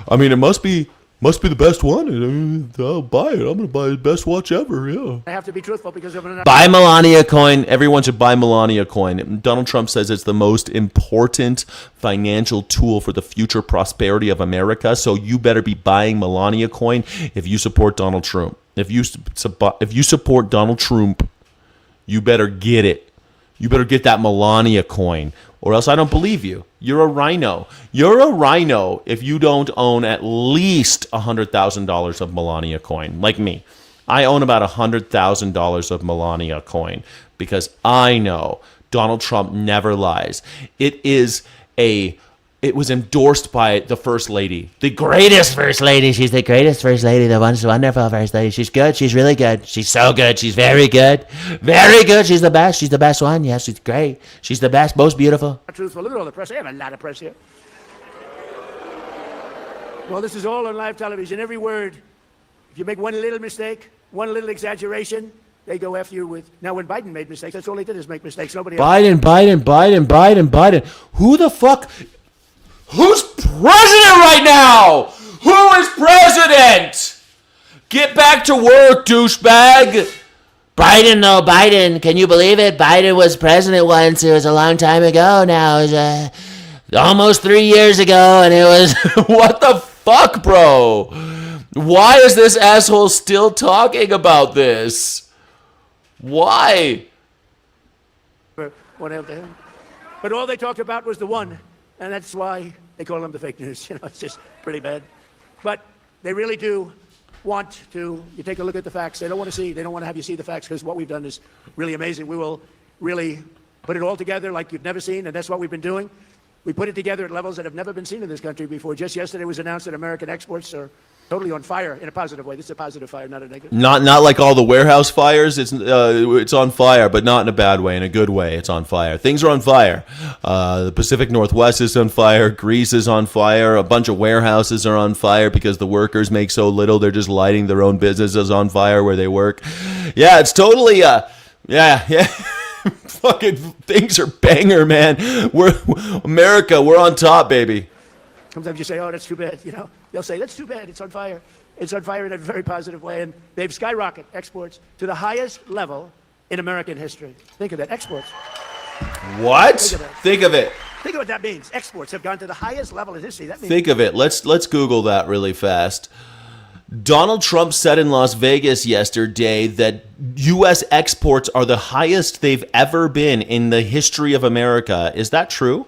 I mean, it must be the best one. I'll buy it. I'm going to buy the best watch ever, yeah. I have to be truthful because of an... Buy Melania coin. Everyone should buy Melania coin. Donald Trump says it's the most important financial tool for the future prosperity of America, so you better be buying Melania coin if you support Donald Trump. If you support Donald Trump, you better get it. You better get that Melania coin, or else I don't believe you. You're a rhino. You're a rhino if you don't own at least $100,000 of Melania coin, like me. I own about $100,000 of Melania coin because I know Donald Trump never lies. It was endorsed by the First Lady. The greatest First Lady. She's the greatest First Lady, the wonderful First Lady. She's good. She's really good. She's so good. She's very good. Very good. She's the best. She's the best one. Yes, she's great. She's the best, most beautiful. Truthful. Look at all the press. I have a lot of press here. Well, this is all on live television. Every word. If you make one little mistake, one little exaggeration, they go after you with... Now, when Biden made mistakes, that's all he did is make mistakes. Nobody else. Biden. Who the fuck... Who's president right now? Who is president? Get back to work, douchebag. Biden. Can you believe it? Biden was president once. It was a long time ago now. It was almost 3 years ago, and it was... What the fuck, bro? Why is this asshole still talking about this? Why? One after him. But all they talked about was the one. And that's why they call them the fake news. It's just pretty bad. But they really do want to, you take a look at the facts. They don't want to have you see the facts because what we've done is really amazing. We will really put it all together like you've never seen, and that's what we've been doing. We put it together at levels that have never been seen in this country before. Just yesterday it was announced that American exports are totally on fire in a positive way. This is a positive fire, not a negative. Not like all the warehouse fires. It's on fire, but not in a bad way. In a good way, it's on fire. Things are on fire. The Pacific Northwest is on fire. Greece is on fire. A bunch of warehouses are on fire because the workers make so little. They're just lighting their own businesses on fire where they work. Yeah, it's totally. Yeah. Fucking things are banger, man. America. We're on top, baby. Sometimes you say, oh, that's too bad. They'll say, that's too bad. It's on fire. It's on fire in a very positive way. And they've skyrocketed exports to the highest level in American history. Think of that. Exports. What? Think of it. Think of what that means. Exports have gone to the highest level in history. That means Think of it. Let's Google that really fast. Donald Trump said in Las Vegas yesterday that U.S. exports are the highest they've ever been in the history of America. Is that true?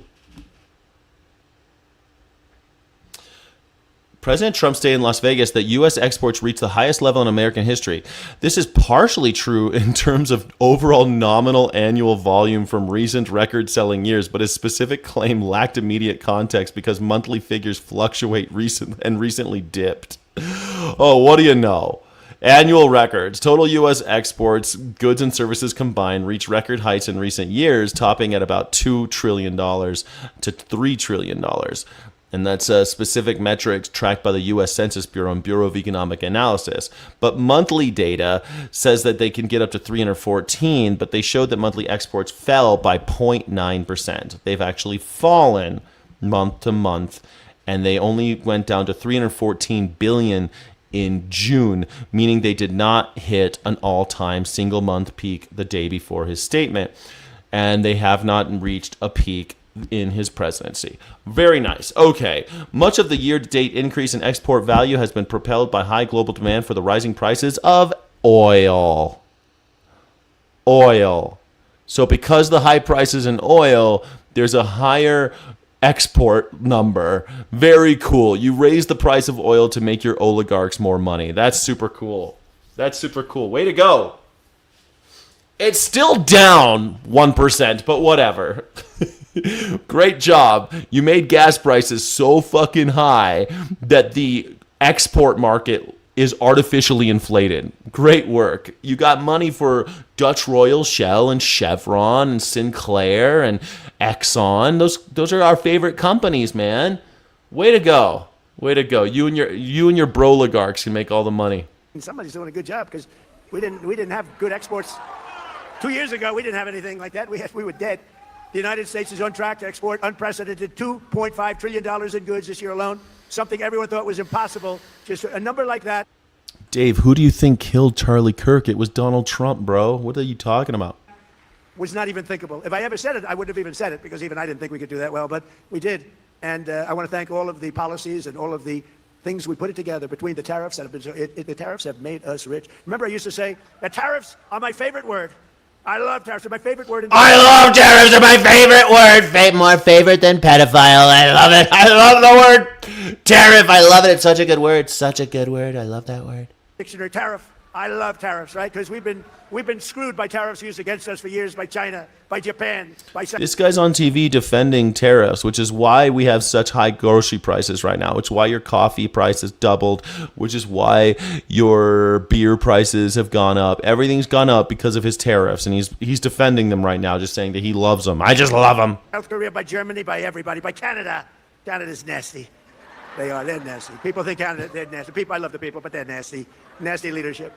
President Trump stated in Las Vegas that U.S. exports reached the highest level in American history. This is partially true in terms of overall nominal annual volume from recent record-selling years, but his specific claim lacked immediate context because monthly figures fluctuate recently dipped. Oh, what do you know? Annual records. Total U.S. exports, goods and services combined, reached record heights in recent years, topping at about $2 trillion to $3 trillion. And that's specific metrics tracked by the U.S. Census Bureau and Bureau of Economic Analysis. But monthly data says that they can get up to 314, but they showed that monthly exports fell by 0.9%. They've actually fallen month to month, and they only went down to 314 billion in June, meaning they did not hit an all-time single-month peak the day before his statement, and they have not reached a peak in his presidency. Very nice. Okay. Much of the year-to-date increase in export value has been propelled by high global demand for the rising prices of oil. Oil. So because the high prices in oil, there's a higher export number. Very cool. You raise the price of oil to make your oligarchs more money. That's super cool. That's super cool. Way to go. It's still down 1%, but whatever. Great job. You made gas prices so fucking high that the export market is artificially inflated. Great work. You got money for Dutch Royal, Shell, and Chevron, and Sinclair, and Exxon. Those are our favorite companies, man. Way to go. Way to go. You and your broligarchs can make all the money. somebody's doing a good job because we didn't have good exports. 2 years ago, we didn't have anything like that. We were dead. The United States is on track to export unprecedented $2.5 trillion in goods this year alone, something everyone thought was impossible. Just a number like that. Dave, who do you think killed Charlie Kirk? It was Donald Trump, bro. What are you talking about? Was not even thinkable. If I ever said it, I wouldn't have even said it because even I didn't think we could do that well, but we did. And I want to thank all of the policies and all of the things we put it together between the tariffs that have been, the tariffs have made us rich. Remember, I used to say that tariffs are my favorite word. I love tariffs. They're my favorite word. I love tariffs. They're my favorite word. More favorite than pedophile. I love it. I love the word tariff. I love it. It's such a good word. Such a good word. I love that word. Dictionary tariff. I love tariffs, right? Because we've been screwed by tariffs used against us for years by China, by Japan, by. This guy's on TV defending tariffs, which is why we have such high grocery prices right now. Which is why your coffee price has doubled. Which is why your beer prices have gone up. Everything's gone up because of his tariffs, and he's defending them right now, just saying that he loves them. I just love them. South Korea, by Germany, by everybody, by Canada. Canada's nasty. They are. They're nasty. People think Canada, they're nasty. People, I love the people, but they're nasty. Nasty leadership.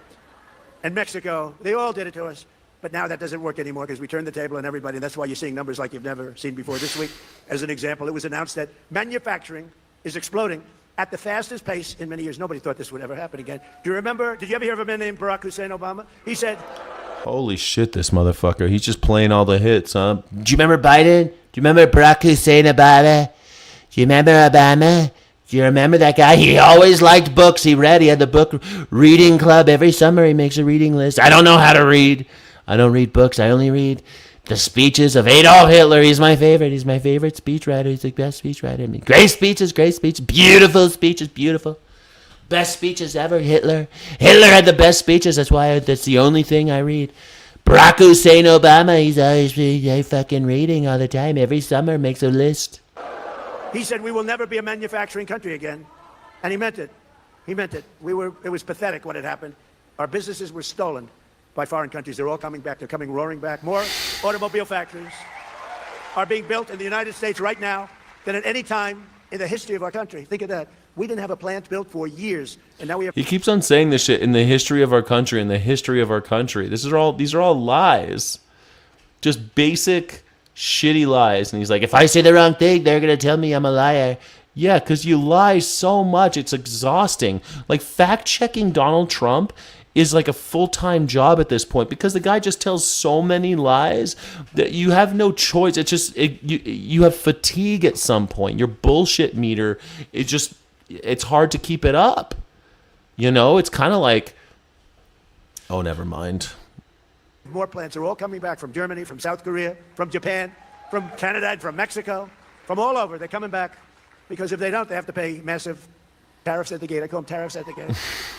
And Mexico, they all did it to us. But now that doesn't work anymore because we turned the table on everybody. And that's why you're seeing numbers like you've never seen before. This week, as an example, it was announced that manufacturing is exploding at the fastest pace in many years. Nobody thought this would ever happen again. Do you remember, did you ever hear of a man named Barack Hussein Obama? He said, holy shit, this motherfucker. He's just playing all the hits, huh? Do you remember Biden? Do you remember Barack Hussein Obama? Do you remember Obama? Do you remember that guy? He always liked books. He read. He had the book reading club. Every summer he makes a reading list. I don't know how to read. I don't read books. I only read the speeches of Adolf Hitler. He's my favorite. He's my favorite speechwriter. He's the best speechwriter. I mean, great speeches, beautiful speeches, beautiful. Best speeches ever, Hitler. Hitler had the best speeches. That's why that's the only thing I read. Barack Hussein Obama, he's always fucking reading all the time. Every summer makes a list. He said, we will never be a manufacturing country again. And he meant it. He meant it. It was pathetic what had happened. Our businesses were stolen by foreign countries. They're all coming back. They're coming roaring back. More automobile factories are being built in the United States right now than at any time in the history of our country. Think of that. We didn't have a plant built for years, and now we have. He keeps on saying this shit in the history of our country, in the history of our country. These are all lies. Just basic shitty lies. And he's like, if I say the wrong thing, they're going to tell me I'm a liar. Yeah, because you lie so much, it's exhausting. Like, fact-checking Donald Trump is like a full-time job at this point because the guy just tells so many lies that you have no choice. It's just you have fatigue at some point. Your bullshit meter, it's hard to keep it up. You know, it's kind of like, oh, never mind. More plants are all coming back from Germany, from South Korea, from Japan, from Canada, and from Mexico, from all over. They're coming back because if they don't, they have to pay massive tariffs at the gate. I call them tariffs at the gate.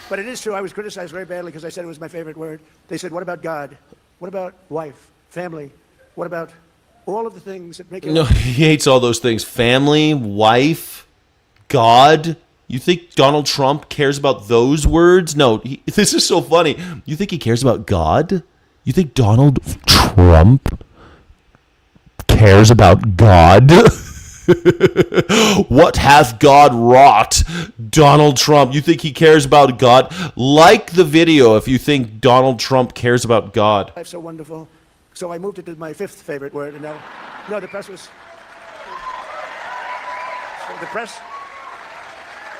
But it is true. I was criticized very badly because I said it was my favorite word. They said, what about God? What about wife, family? What about all of the things that make you... No, he hates all those things. Family, wife, God. You think Donald Trump cares about those words? No, this is so funny. You think he cares about God? You think Donald Trump cares about God? What hath God wrought? Donald Trump. You think he cares about God? Like the video if you think Donald Trump cares about God. Life's so wonderful. So I moved it to my fifth favorite word, and now, no, the press was...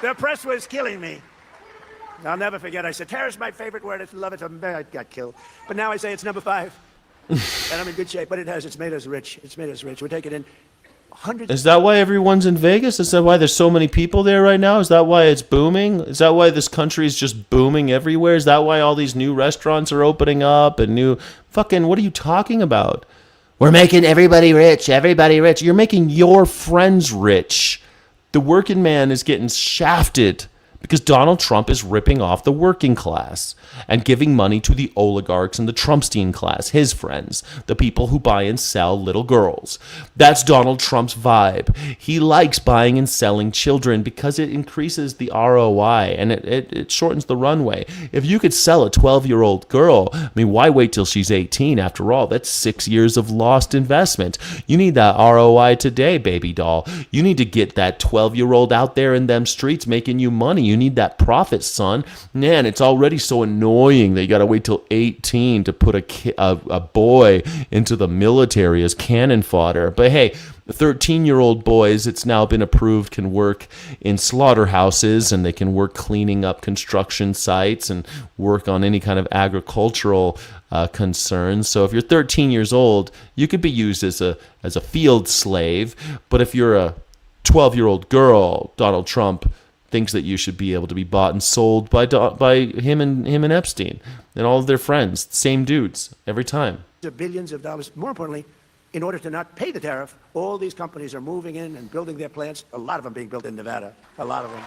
The press was killing me. I'll never forget. I said, terror's my favorite word. I love it. I got killed. But now I say it's number 5. And I'm in good shape. But it's made us rich. It's made us rich. We're taking in hundreds. Is that why everyone's in Vegas? Is that why there's so many people there right now? Is that why it's booming? Is that why this country is just booming everywhere? Is that why all these new restaurants are opening up and new fucking, what are you talking about? We're making everybody rich. Everybody rich. You're making your friends rich. The working man is getting shafted because Donald Trump is ripping off the working class and giving money to the oligarchs and the Trumpstein class, his friends, the people who buy and sell little girls. That's Donald Trump's vibe. He likes buying and selling children because it increases the ROI and it shortens the runway. If you could sell a 12-year-old girl, I mean, why wait till she's 18? After all, that's 6 years of lost investment. You need that ROI today, baby doll. You need to get that 12-year-old out there in them streets making you money. You need that profit, son. Man, it's already so annoying that you got to wait till 18 to put a boy into the military as cannon fodder. But hey, 13-year-old boys, it's now been approved, can work in slaughterhouses and they can work cleaning up construction sites and work on any kind of agricultural concerns. So if you're 13 years old, you could be used as a field slave. But if you're a 12-year-old girl, Donald Trump thinks that you should be able to be bought and sold by him and Epstein and all of their friends, same dudes every time. Billions of dollars. More importantly, in order to not pay the tariff, all these companies are moving in and building their plants. A lot of them being built in Nevada. A lot of them.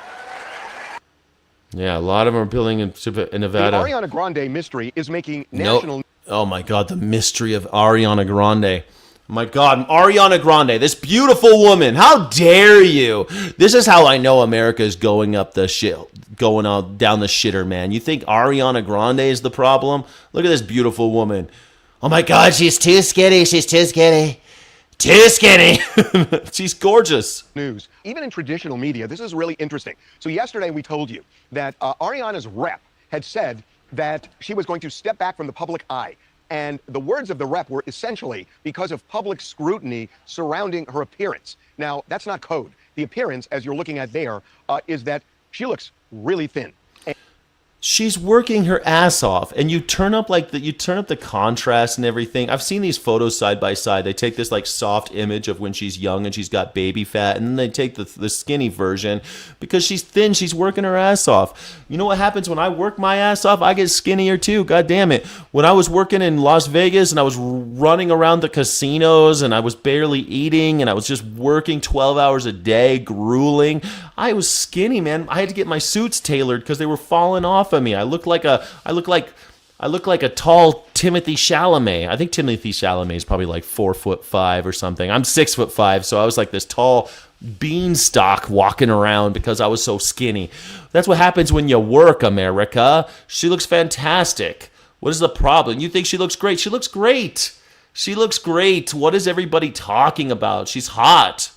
Yeah, a lot of them are building in Nevada. The Ariana Grande mystery is making national... Oh my God, the mystery of Ariana Grande. My God, Ariana Grande, this beautiful woman. How dare you? This is how I know America is going up the shit, going on down the shitter, man. You think Ariana Grande is the problem? Look at this beautiful woman. Oh my God, she's too skinny. She's too skinny. Too skinny. She's gorgeous. News. Even in traditional media, this is really interesting. So yesterday we told you that Ariana's rep had said that she was going to step back from the public eye. And the words of the rep were essentially because of public scrutiny surrounding her appearance. Now, that's not code. The appearance, as you're looking at there, is that she looks really thin. She's working her ass off, and you turn up the contrast and everything. I've seen these photos side by side. They take this like soft image of when she's young and she's got baby fat, and then they take the skinny version because she's thin. She's working her ass off. You know what happens when I work my ass off? I get skinnier too. God damn it! When I was working in Las Vegas and I was running around the casinos and I was barely eating and I was just working 12 hours a day, grueling, I was skinny, man. I had to get my suits tailored because they were falling off of me. I look like a tall Timothy Chalamet. I think Timothy Chalamet is probably like 4'5" or something. I'm 6'5", so I was like this tall beanstalk walking around because I was so skinny. That's what happens when you work, America. She looks fantastic. What is the problem? You think she looks great? She looks great. She looks great. What is everybody talking about? She's hot.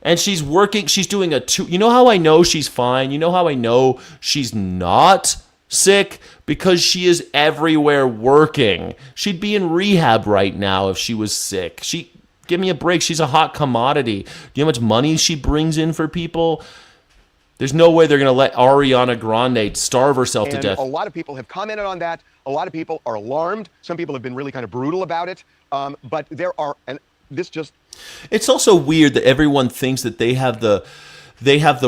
And she's working, she's doing you know how I know she's fine? You know how I know she's not sick? Because she is everywhere working. She'd be in rehab right now if she was sick. Give me a break. She's a hot commodity. Do you know how much money she brings in for people? There's no way they're going to let Ariana Grande starve herself to And death. a lot of people have commented on that. A lot of people are alarmed. Some people have been really kind of brutal about it. But there are, and this just... It's also weird that everyone thinks that they have the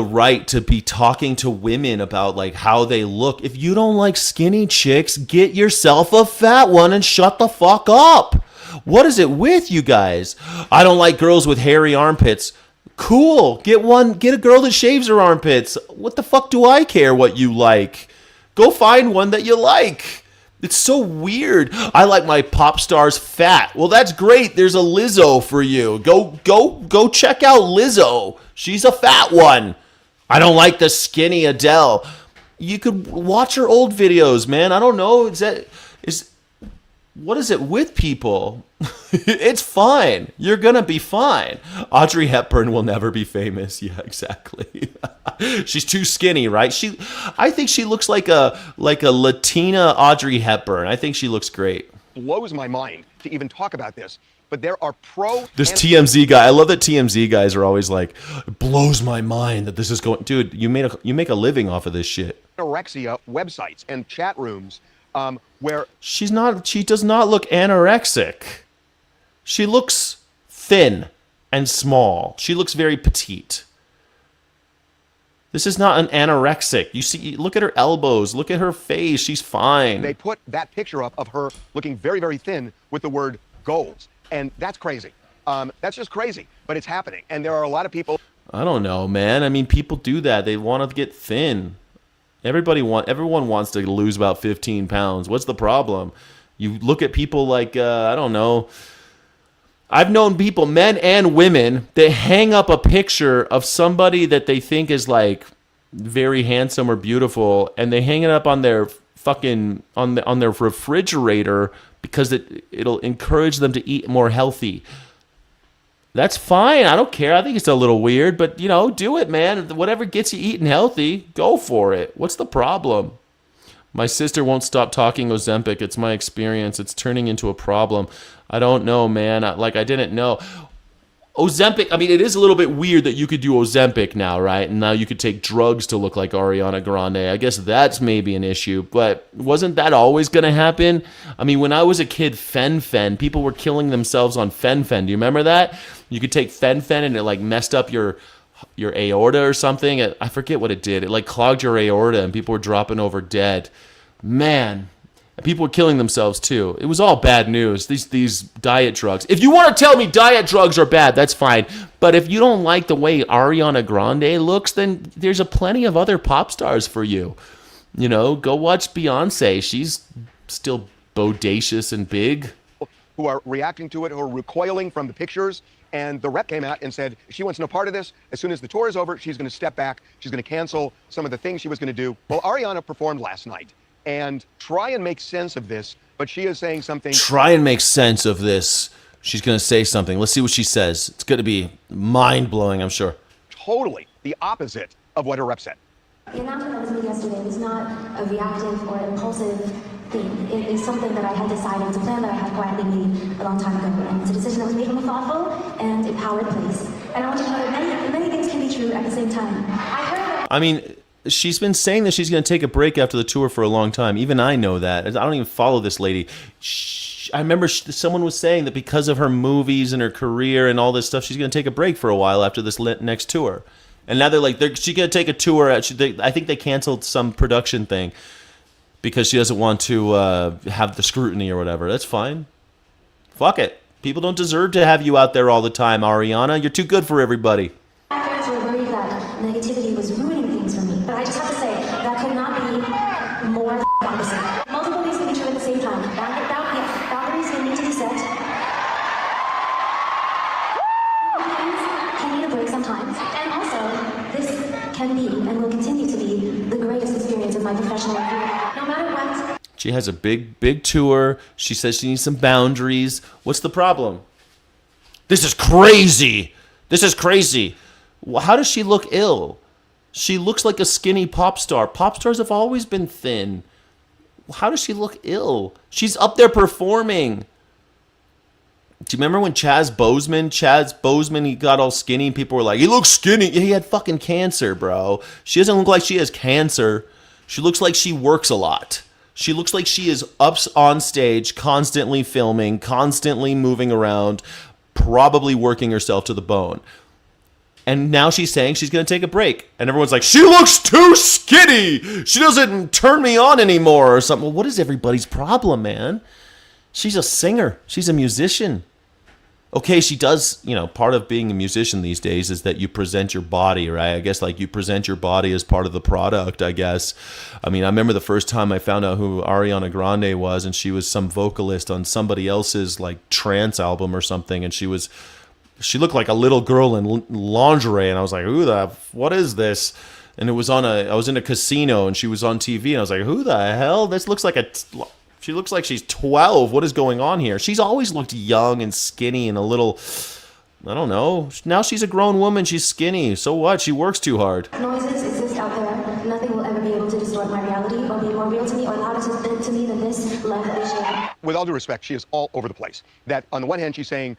right to be talking to women about like how they look. If you don't like skinny chicks, get yourself a fat one and shut the fuck up. What is it with you guys? I don't like girls with hairy armpits. Cool. Get a girl that shaves her armpits. What the fuck do I care what you like? Go find one that you like. It's so weird. I like my pop stars fat. Well, that's great. There's a Lizzo for you. Go check out Lizzo. She's a fat one. I don't like the skinny Adele. You could watch her old videos, man. I don't know. What is it with people? It's fine. You're gonna be fine. Audrey Hepburn will never be famous. Yeah, exactly. She's too skinny, right? I think she looks like a Latina Audrey Hepburn. I think she looks great. blows my mind to even talk about this. But there are This TMZ guy. I love that TMZ guys are always like, it blows my mind that this is going. Dude, you make a living off of this shit. Anorexia websites and chat rooms where she does not look anorexic. She looks thin and small. She looks very petite. This is not an anorexic. Look at her elbows. Look at her face. She's fine. they put that picture up of her looking very, very thin with the word goals. And that's crazy. That's just crazy, but it's happening. And there are a lot of people. I don't know, man. I mean, people do that. They want to get thin. Everyone wants to lose about 15 pounds. What's the problem? You look at people like, I don't know. I've known people, men and women, that hang up a picture of somebody that they think is like very handsome or beautiful, and they hang it up on their fucking on their refrigerator because it'll encourage them to eat more healthy. That's fine. I don't care. I think it's a little weird, but do it, man. Whatever gets you eating healthy, go for it. What's the problem? My sister won't stop talking Ozempic. It's my experience. It's turning into a problem. I don't know, man. I didn't know. Ozempic, I mean, it is a little bit weird that you could do Ozempic now, right? And now you could take drugs to look like Ariana Grande. I guess that's maybe an issue, but wasn't that always going to happen? I mean, when I was a kid, Fen-Phen, people were killing themselves on Fen-Phen. Do you remember that? You could take Fen-Phen and it like messed up your aorta or something. I forget what it did. It like clogged your aorta and people were dropping over dead. Man. And people were killing themselves too. It was all bad news. These diet drugs. If you want to tell me diet drugs are bad, that's fine. But if you don't like the way Ariana Grande looks, then there's plenty of other pop stars for you. Go watch Beyonce. She's still bodacious and big. Who are reacting to it, who are recoiling from the pictures. And the rep came out and said she wants no part of this. As soon as the tour is over, she's going to step back. She's going to cancel some of the things she was going to do. Well, Ariana performed last night. And try and make sense of this, but she is saying something. Try and make sense of this. She's going to say something. Let's see what she says. It's going to be mind-blowing, I'm sure. Totally the opposite of what her rep said. The announcement that was made yesterday was not a reactive or impulsive thing. It is something that I had decided. It's a plan that I had quietly made a long time ago. And it's a decision that was made from a thoughtful and empowered place. And I want you to know that many things can be true at the same time. I mean, she's been saying that she's going to take a break after the tour for a long time. Even I know that. I don't even follow this lady. I remember someone was saying that because of her movies and her career and all this stuff, she's going to take a break for a while after this next tour. And now they're like, she's going to take a tour. I think they canceled some production thing because she doesn't want to have the scrutiny or whatever. That's fine. Fuck it. People don't deserve to have you out there all the time, Ariana. You're too good for everybody. My parents were worried that negativity was ruining things for me. But I just have to say, that could not be more opposite. Multiple things can be true at the same time. Boundaries can need to be set. Things can need a break sometimes. And also, this can be and will continue to be the greatest experience of my professional career. No matter what. She has a big tour. She says she needs some boundaries. What's the problem? This is crazy. This is crazy. How does she look ill? She looks like a skinny pop star. Pop stars have always been thin. How does she look ill? She's up there performing. Do you remember when Chaz Boseman, he got all skinny and people were like, he looks skinny. He had fucking cancer, bro. She doesn't look like she has cancer. She looks like she works a lot. She looks like she is up on stage, constantly filming, constantly moving around, probably working herself to the bone. And now she's saying she's going to take a break. And everyone's like, she looks too skinny. She doesn't turn me on anymore or something. Well, what is everybody's problem, man? She's a singer. She's a musician. Okay, she does, part of being a musician these days is that you present your body, right? I guess like you present your body as part of the product, I guess. I mean, I remember the first time I found out who Ariana Grande was, and she was some vocalist on somebody else's like trance album or something, and she looked like a little girl in lingerie, and I was like, what is this? And I was in a casino, and she was on TV, and I was like, who the hell? This looks like she looks like she's 12. What is going on here? She's always looked young and skinny and a little, I don't know. Now she's a grown woman. She's skinny. So what? She works too hard. Noises exist out there. Nothing will ever be able to distort my reality or be more real to me or louder to me than this life that we share. With all due respect, she is all over the place. That on the one hand, she's saying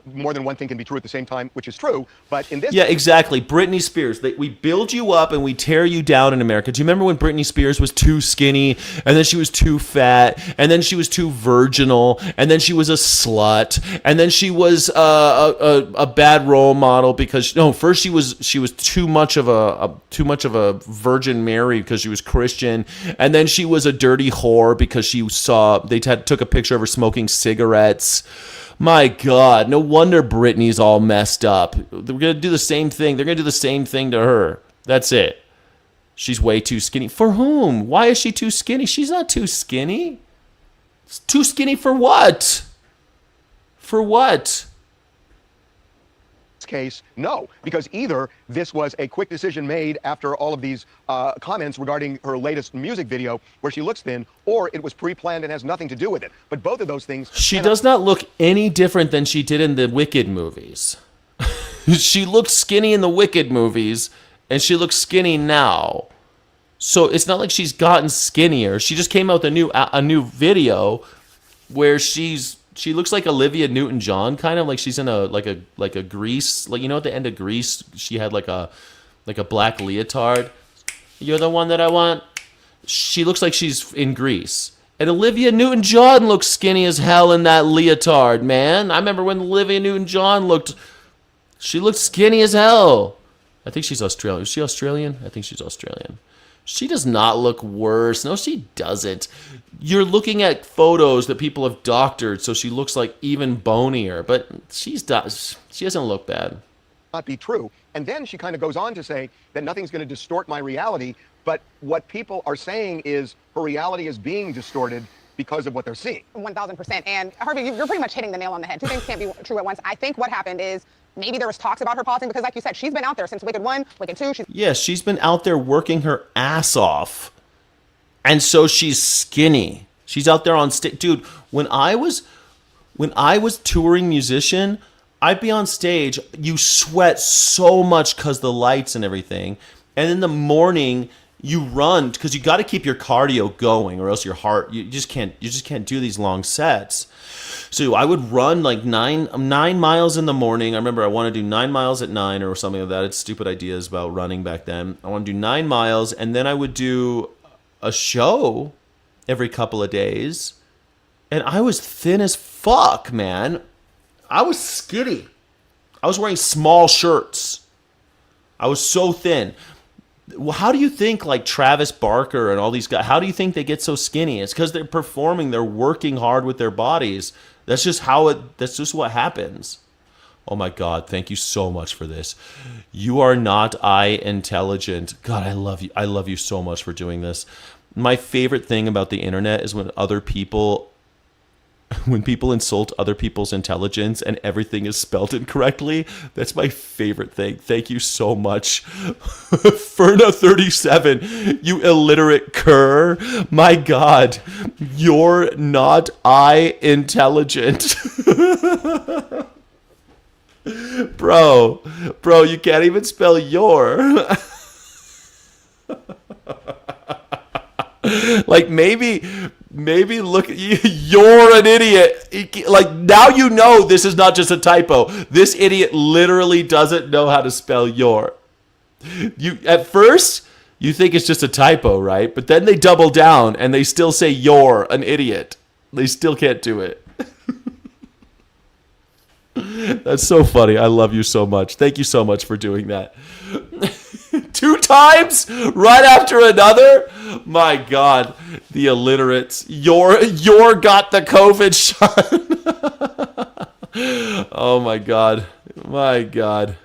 more than one thing can be true at the same time, which is true. But in this... Yeah, exactly. Britney Spears. We build you up and we tear you down in America. Do you remember when Britney Spears was too skinny, and then she was too fat, and then she was too virginal, and then she was a slut, and then she was a bad role model because first she was too much of a Virgin Mary because she was Christian, and then she was a dirty whore because they took a picture of her smoking cigarettes. My God, no wonder Britney's all messed up. They're gonna do the same thing. They're gonna do the same thing to her. That's it. She's way too skinny. For whom? Why is she too skinny? She's not too skinny. Too skinny for what? For what? Case, no, because either this was a quick decision made after all of these comments regarding her latest music video where she looks thin, or it was pre-planned and has nothing to do with it. But both of those things... She does not look any different than she did in the Wicked movies. She looked skinny in the Wicked movies, and she looks skinny now. So it's not like she's gotten skinnier. She just came out with a new video where she looks like Olivia Newton-John, kind of like she's in a Grease, like at the end of Grease, she had like a black leotard. You're the one that I want. She looks like she's in Grease. And Olivia Newton-John looks skinny as hell in that leotard, man. I remember when Olivia Newton-John looked skinny as hell. I think she's Australian. Is she Australian? I think she's Australian. She does not look worse. No, she doesn't. You're looking at photos that people have doctored, so she looks like even bonier. But she doesn't look bad. Not be true. And then she kind of goes on to say that nothing's going to distort my reality. But what people are saying is her reality is being distorted because of what they're seeing. 1,000%. And Harvey, you're pretty much hitting the nail on the head. Two things can't be true at once. I think what happened is maybe there was talks about her pausing because, like you said, she's been out there since Wicked 1, Wicked 2. She's been out there working her ass off. And so she's skinny. She's out there on stage. Dude, when I was touring musician, I'd be on stage. You sweat so much because the lights and everything. And in the morning, you run because you got to keep your cardio going, or else your heart, you just can't do these long sets. So I would run like 9 miles in the morning. I remember I wanted to do 9 miles at 9 or something like that. It's stupid ideas about running back then. I want to do 9 miles, and then I would do a show every couple of days. And I was thin as fuck, man. I was skinny. I was wearing small shirts. I was so thin. How do you think like Travis Barker and all these guys, how do you think they get so skinny? It's because they're performing, they're working hard with their bodies. That's just what happens. Oh my God, thank you so much for this. You are not intelligent. God, I love you. I love you so much for doing this. My favorite thing about the internet is when people insult other people's intelligence and everything is spelled incorrectly. That's my favorite thing. Thank you so much. Ferna37, you illiterate cur. My God, you're not intelligent. Bro, you can't even spell your. Like maybe maybe look at you. You're an idiot. Like, now you know this is not just a typo. This idiot literally doesn't know how to spell your. You at first you think it's just a typo, right? But then they double down and they still say you're an idiot. They still can't do it. That's so funny. I love you so much. Thank you so much for doing that. 2 times right after another. My God, the illiterates. You're got the COVID shot. Oh my God. My God.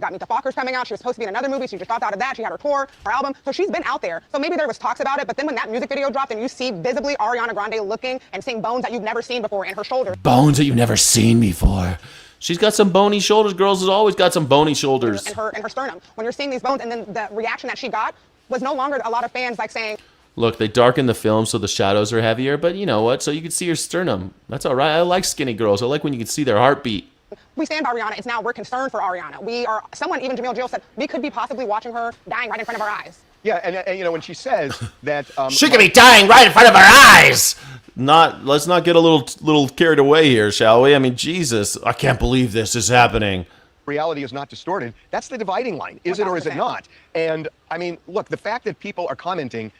Got Meet the Fockers coming out. She was supposed to be in another movie. She just dropped out of that. She had her tour, her album. So she's been out there. So maybe there was talks about it. But then when that music video dropped and you see visibly Ariana Grande looking and seeing bones that you've never seen before in her shoulders. Bones that you've never seen before. She's got some bony shoulders. Girls has always got some bony shoulders. And her sternum. When you're seeing these bones, and then the reaction that she got was no longer a lot of fans like saying, look, they darken the film so the shadows are heavier. But you know what? So you can see her sternum. That's all right. I like skinny girls. I like when you can see their heartbeat. we stand by Ariana. It's now we're concerned for Ariana. We are, someone, even Jamil Jill said, we could be possibly watching her dying right in front of our eyes. Yeah, and you know, when she says that... she could be dying right in front of our eyes! Let's not get a little carried away here, shall we? I mean, Jesus, I can't believe this is happening. Reality is not distorted. That's the dividing line. Is it or is it not? And, I mean, look, the fact that people are commenting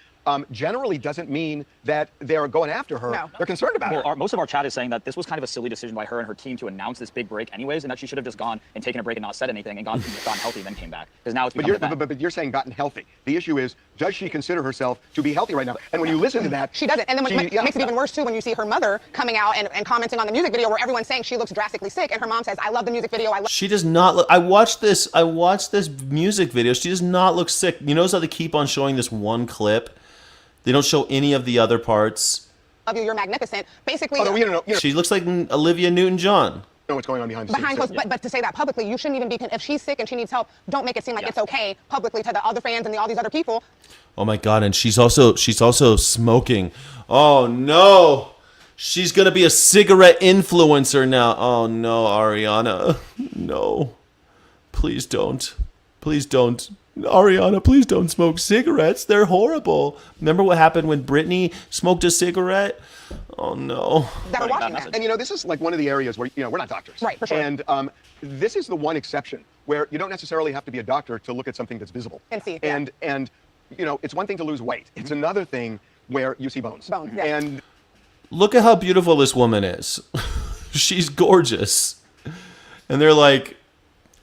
generally doesn't mean that they're going after her. No. They're concerned about her. Most of our chat is saying that this was kind of a silly decision by her and her team to announce this big break anyways, and that she should have just gone and taken a break and not said anything and gotten healthy, then came back. Because now it's but you're saying gotten healthy. The issue is, does she consider herself to be healthy right now? And when you listen to that... She doesn't. And then what makes it even worse, too, when you see her mother coming out and commenting on the music video where everyone's saying she looks drastically sick, and her mom says, I love the music video. She does not look... I watched this music video. She does not look sick. You notice how they keep on showing this one clip? They don't show any of the other parts. Love you, you're magnificent. Basically, she looks like Olivia Newton-John. Know what's going on behind the scenes. But to say that publicly, you shouldn't even be. If she's sick and she needs help, don't make it seem like it's okay publicly to the other fans and all these other people. Oh my God! And she's also smoking. Oh no! She's gonna be a cigarette influencer now. Oh no, Ariana! No, please don't. Please don't. Ariana, please don't smoke cigarettes. They're horrible. Remember what happened when Britney smoked a cigarette? Oh, no. And, you know, this is like one of the areas where, you know, we're not doctors. Right, for sure. And this is the one exception where you don't necessarily have to be a doctor to look at something that's visible. And see. And you know, it's one thing to lose weight. It's another thing where you see bones. Bones, yeah. And look at how beautiful this woman is. She's gorgeous. And they're like,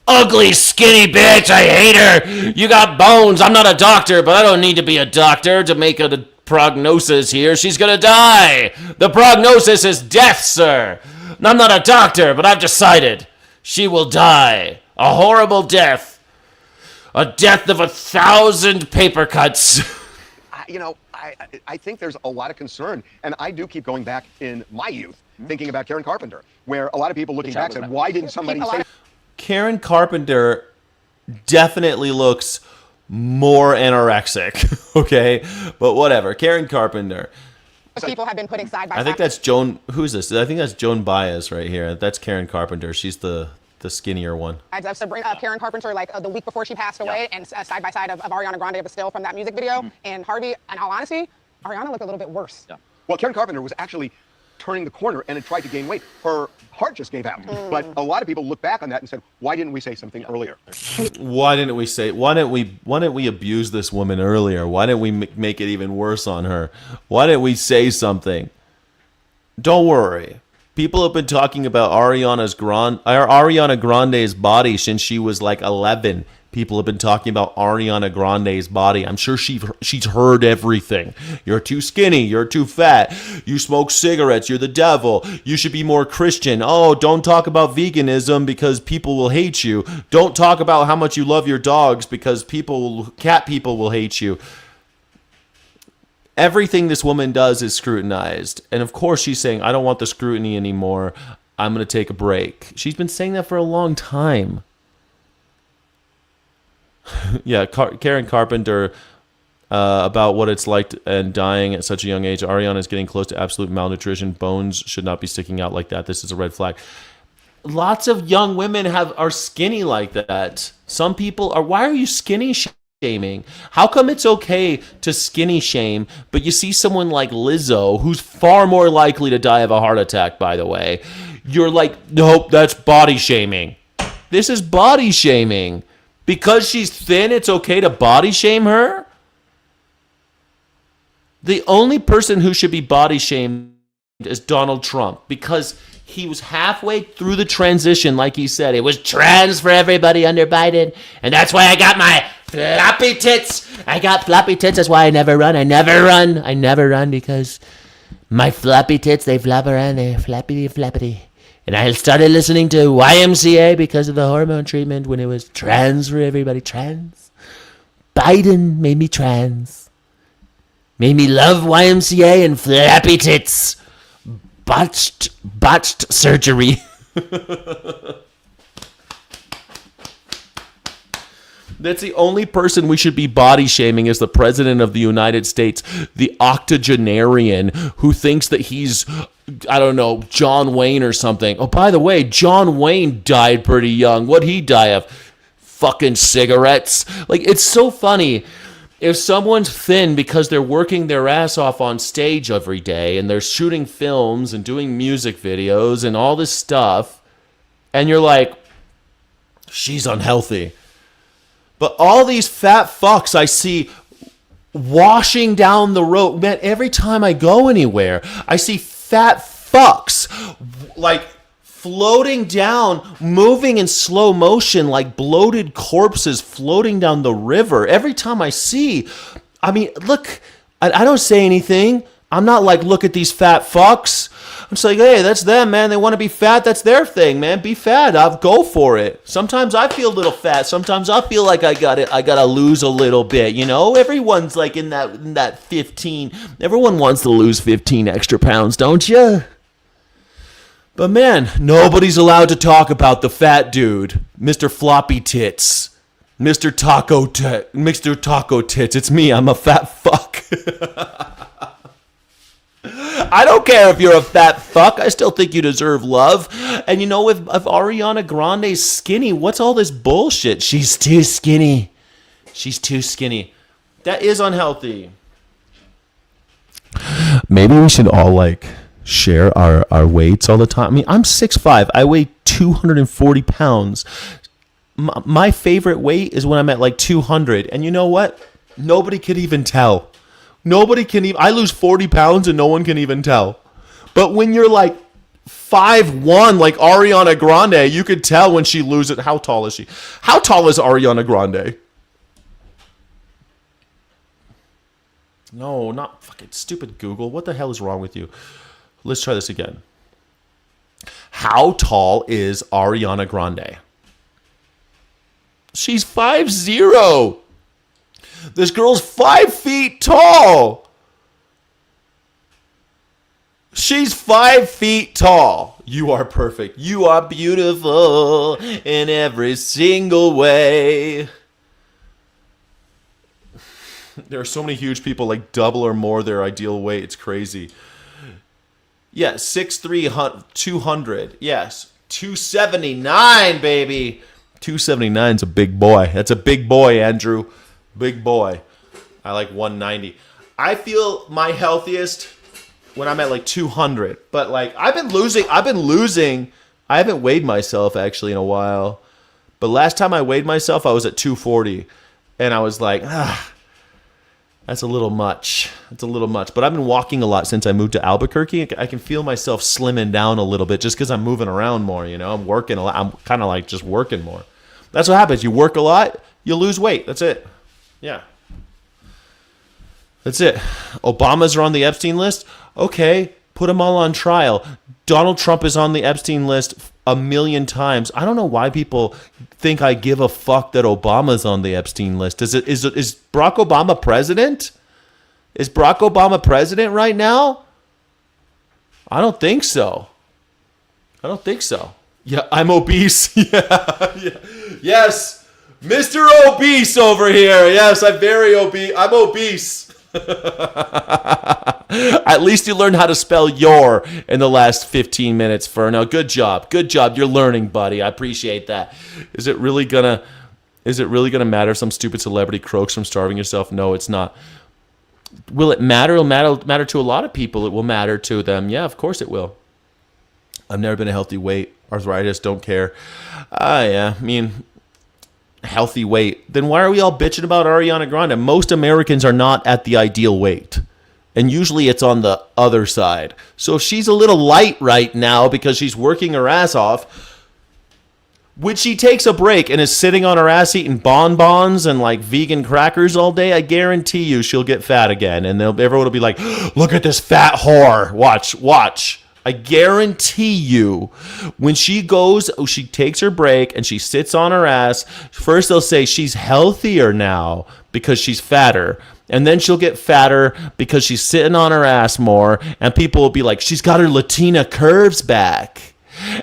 ugly, skinny bitch, I hate her. You got bones. I'm not a doctor, but I don't need to be a doctor to make a prognosis here. She's gonna die. The prognosis is death, sir. I'm not a doctor, but I've decided she will die. A horrible death. A death of 1,000 paper cuts. You know, I think there's a lot of concern, and I do keep going back in my youth thinking about Karen Carpenter, where a lot of people looking back said, why didn't somebody say... Karen Carpenter definitely looks more anorexic, okay? But whatever. Karen Carpenter. People have been putting side by side. I think that's Joan. Who's this? I think that's Joan Baez right here. That's Karen Carpenter. She's the skinnier one. I've Sabrina, Karen Carpenter, like the week before she passed away, and side by side of Ariana Grande of a still from that music video. And Harvey, in all honesty, Ariana looked a little bit worse. Yeah. Well, Karen Carpenter was actually turning the corner and had tried to gain weight. Her heart just gave out. But a lot of people look back on that and said, why didn't we say something earlier? Why didn't we abuse this woman earlier? Why didn't we make it even worse on her? Why didn't we say something? Don't worry. People have been talking about Ariana Grande's body since she was like 11. People have been talking about Ariana Grande's body. I'm sure she's heard everything. You're too skinny. You're too fat. You smoke cigarettes. You're the devil. You should be more Christian. Oh, don't talk about veganism because people will hate you. Don't talk about how much you love your dogs because cat people will hate you. Everything this woman does is scrutinized. And of course she's saying, I don't want the scrutiny anymore. I'm going to take a break. She's been saying that for a long time. Yeah, Karen Carpenter about what it's like and dying at such a young age. Ariana is getting close to absolute malnutrition. Bones should not be sticking out like that. This is a red flag. Lots of young women are skinny like that. Some people are, why are you skinny, shaming? How come it's okay to skinny shame, but you see someone like Lizzo, who's far more likely to die of a heart attack, by the way, you're like, nope, that's body shaming. This is body shaming. Because she's thin, it's okay to body shame her? The only person who should be body shamed is Donald Trump, because he was halfway through the transition, like he said. It was trans for everybody under Biden, and that's why I got my floppy tits. I got floppy tits. That's why I never run. I never run because my floppy tits, they flap around. They're flappity. And I started listening to YMCA because of the hormone treatment when it was trans for everybody. Trans. Biden made me trans. Made me love YMCA and flappy tits. Botched surgery. That's the only person we should be body shaming is the president of the United States, the octogenarian who thinks that he's, I don't know, John Wayne or something. Oh, by the way, John Wayne died pretty young. What'd he die of? Fucking cigarettes. Like, it's so funny. If someone's thin because they're working their ass off on stage every day and they're shooting films and doing music videos and all this stuff, and you're like, she's unhealthy. But all these fat fucks I see washing down the road, man, every time I go anywhere, I see fat fucks like floating down, moving in slow motion like bloated corpses floating down the river. Every time I see, I mean, look, I don't say anything. I'm not like, look at these fat fucks. I'm just like, hey, that's them, man. They want to be fat. That's their thing, man. Be fat. I'll go for it. Sometimes I feel a little fat. Sometimes I feel like I gotta lose a little bit. You know, everyone's like in that 15. Everyone wants to lose 15 extra pounds, don't you? But man, nobody's allowed to talk about the fat dude, Mr. Floppy Tits, Mr. Taco Tits. It's me. I'm a fat fuck. I don't care if you're a fat fuck. I still think you deserve love. And you know, if Ariana Grande's skinny, what's all this bullshit? She's too skinny. She's too skinny. That is unhealthy. Maybe we should all like share our weights all the time. I mean, I'm 6'5". I weigh 240 pounds. My favorite weight is when I'm at like 200. And you know what? Nobody could even tell. Nobody can even, I lose 40 pounds and no one can even tell. But when you're like 5'1", like Ariana Grande, you could tell when she loses. How tall is she? How tall is Ariana Grande? No, not fucking stupid Google. What the hell is wrong with you? Let's try this again. How tall is Ariana Grande? She's 5'0". This girl's 5 feet tall. She's 5 feet tall. You are perfect. You are beautiful in every single way. There are so many huge people, like double or more their ideal weight. It's crazy. Yeah, 6'3", 200. Yes, 279, baby. 279's a big boy. That's a big boy, Andrew. Big boy. I like 190. I feel my healthiest when I'm at like 200. But like I've been losing. I haven't weighed myself actually in a while. But last time I weighed myself, I was at 240. And I was like, that's a little much. It's a little much. But I've been walking a lot since I moved to Albuquerque. I can feel myself slimming down a little bit just because I'm moving around more, you know. I'm working a lot. I'm kind of like just working more. That's what happens. You work a lot, you lose weight. That's it. Yeah. That's it. Obamas are on the Epstein list. Okay, put them all on trial. Donald Trump is on the Epstein list a million times. I don't know why people think I give a fuck that Obama's on the Epstein list. Is Barack Obama president? Is Barack Obama president right now? I don't think so. Yeah, I'm obese. Yeah. Yes. Mr. Obese over here. Yes, I'm very obese. I'm obese. At least you learned how to spell your in the last 15 minutes, Ferno. Good job. Good job. You're learning, buddy. I appreciate that. Is it really gonna Is it really going to matter if some stupid celebrity croaks from starving yourself? No, it's not. Will it matter? It'll matter to a lot of people. It will matter to them. Yeah, of course it will. I've never been a healthy weight. Arthritis, don't care. Yeah, I mean, healthy weight. Then why are we all bitching about Ariana Grande? Most Americans are not at the ideal weight. And usually it's on the other side. So if she's a little light right now because she's working her ass off, when she takes a break and is sitting on her ass eating bonbons and like vegan crackers all day, I guarantee you she'll get fat again. And everyone will be like, look at this fat whore. Watch. I guarantee you when she takes her break and she sits on her ass, first they'll say she's healthier now because she's fatter. And then she'll get fatter because she's sitting on her ass more. And people will be like, she's got her Latina curves back.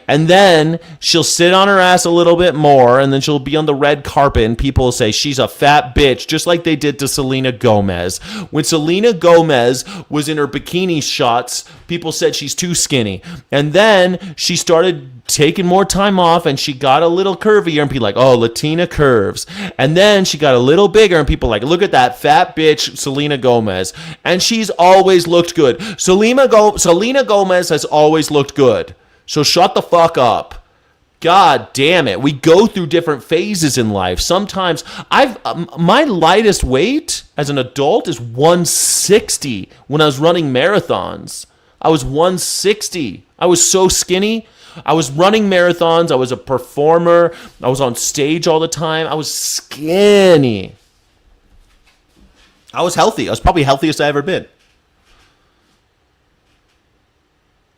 And then she'll sit on her ass a little bit more, and then she'll be on the red carpet, and people will say she's a fat bitch, just like they did to Selena Gomez. When Selena Gomez was in her bikini shots, people said she's too skinny. And then she started taking more time off, and she got a little curvier, and people like, oh, Latina curves. And then she got a little bigger, and people like, look at that fat bitch Selena Gomez. And she's always looked good. Selena Gomez has always looked good. So shut the fuck up. God damn it. We go through different phases in life. Sometimes my lightest weight as an adult is 160 when I was running marathons. I was 160. I was so skinny. I was running marathons. I was a performer. I was on stage all the time. I was skinny. I was healthy. I was probably healthiest I ever been.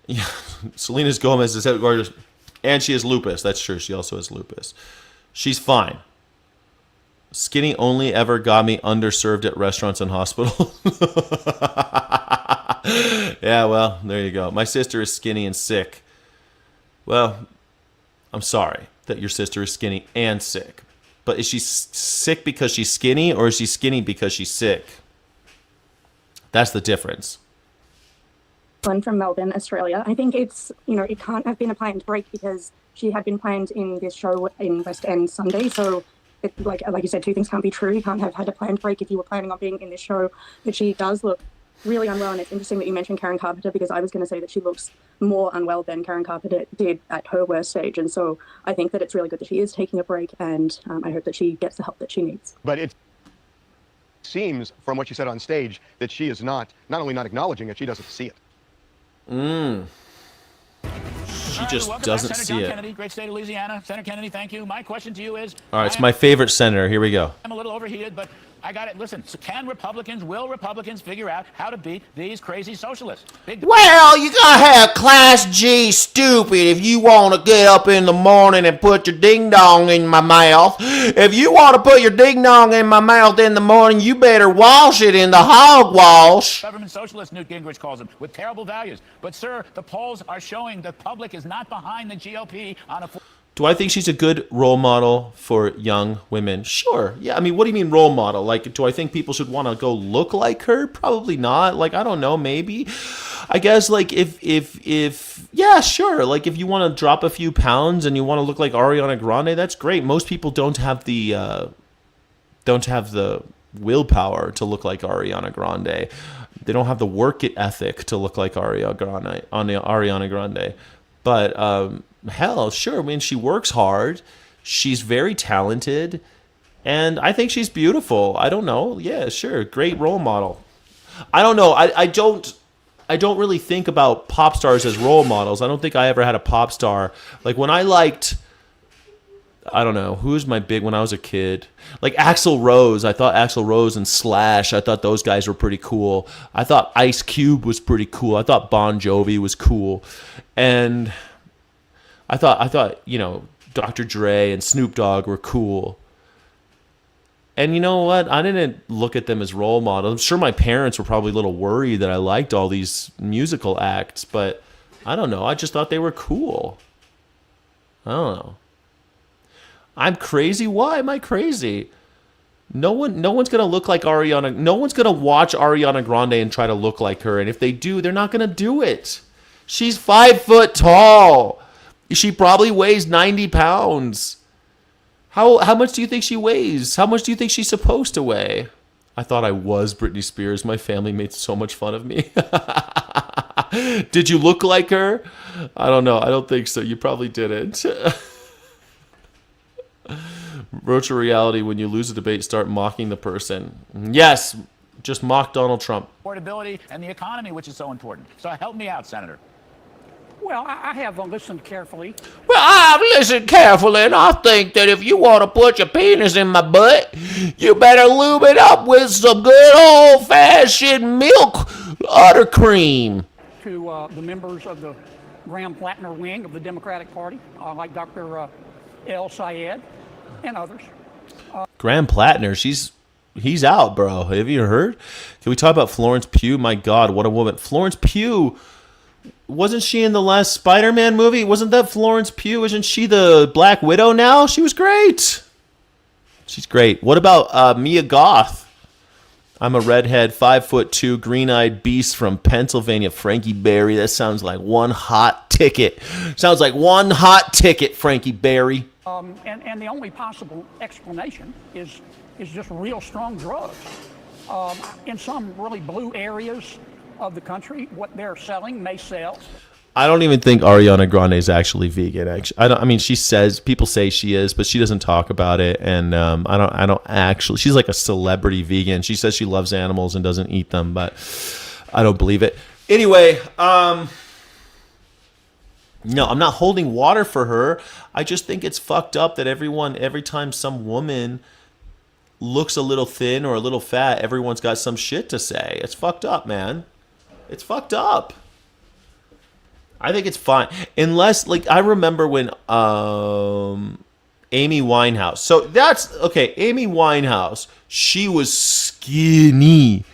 Yeah. Selena Gomez is gorgeous, and she has lupus. That's true. She also has lupus. She's fine. Skinny only ever got me underserved at restaurants and hospitals. Yeah, well, there you go. My sister is skinny and sick. Well, I'm sorry that your sister is skinny and sick. But is she sick because she's skinny, or is she skinny because she's sick? That's the difference. From Melbourne, Australia. I think it's, it can't have been a planned break because she had been planned in this show in West End Sunday. So, like you said, two things can't be true. You can't have had a planned break if you were planning on being in this show. But she does look really unwell, and it's interesting that you mentioned Karen Carpenter because I was going to say that she looks more unwell than Karen Carpenter did at her worst stage. And so I think that it's really good that she is taking a break, and I hope that she gets the help that she needs. But it seems, from what she said on stage, that she is not only not acknowledging it, she doesn't see it. She just doesn't see it. Kennedy, great state of Louisiana. Senator Kennedy, thank you. My question to you is... All right, it's my favorite senator. Here we go. I'm a little overheated, but I got it. Listen, so will Republicans figure out how to beat these crazy socialists? Well, you gotta have Class G stupid if you want to get up in the morning and put your ding-dong in my mouth. If you want to put your ding-dong in my mouth in the morning, you better wash it in the hogwash. Government socialist, Newt Gingrich calls them, with terrible values. But, sir, the polls are showing the public is not behind the GOP on a... Do I think she's a good role model for young women? Sure. Yeah, I mean, what do you mean role model? Like, do I think people should want to go look like her? Probably not. Like, I don't know, maybe. I guess, like, if yeah, sure. Like, if you want to drop a few pounds and you want to look like Ariana Grande, that's great. Most people don't have the willpower to look like Ariana Grande. They don't have the work ethic to look like Ariana Grande. But, hell, sure. I mean, she works hard. She's very talented. And I think she's beautiful. I don't know. Yeah, sure. Great role model. I don't know. I don't really think about pop stars as role models. I don't think I ever had a pop star. Like, when I liked... I don't know. Who was my big when I was a kid? Like Axl Rose. I thought Axl Rose and Slash. I thought those guys were pretty cool. I thought Ice Cube was pretty cool. I thought Bon Jovi was cool. And I thought, Dr. Dre and Snoop Dogg were cool. And you know what? I didn't look at them as role models. I'm sure my parents were probably a little worried that I liked all these musical acts, but I don't know. I just thought they were cool. I don't know. I'm crazy? Why am I crazy? No one's gonna look like Ariana. No one's gonna watch Ariana Grande and try to look like her. And if they do, they're not gonna do it. She's 5 foot tall. She probably weighs 90 pounds. How much do you think she weighs? How much do you think she's supposed to weigh? I thought I was Britney Spears. My family made so much fun of me. Did you look like her? I don't know. I don't think so. You probably didn't. Virtual reality, when you lose a debate, start mocking the person. Yes, just mock Donald Trump. Affordability and the economy, which is so important. So help me out, Senator. Well, I have listened carefully. Well, I've listened carefully, and I think that if you want to put your penis in my butt, you better lube it up with some good old-fashioned milk udder cream. To the members of the Graham Plattner wing of the Democratic Party, like Dr. El Sayed and others. Graham Plattner, he's out, bro. Have you heard? Can we talk about Florence Pugh? My God, what a woman. Florence Pugh, wasn't she in the last Spider-Man movie? Wasn't that Florence Pugh? Isn't she the Black Widow now? She was great. She's great. What about Mia Goth? I'm a redhead, 5'2", green-eyed beast from Pennsylvania. Frankie Berry. That sounds like one hot ticket. Sounds like one hot ticket, Frankie Berry. And the only possible explanation is just real strong drugs. In some really blue areas of the country, what they're selling may sell. I don't even think Ariana Grande is actually vegan. Actually, she says, people say she is, but she doesn't talk about it. And I don't actually. She's like a celebrity vegan. She says she loves animals and doesn't eat them, but I don't believe it. Anyway, no, I'm not holding water for her. I just think it's fucked up that every time some woman looks a little thin or a little fat, everyone's got some shit to say. It's fucked up, man. It's fucked up. I think it's fine. Unless, like, I remember when Amy Winehouse. So that's, okay, Amy Winehouse, she was skinny.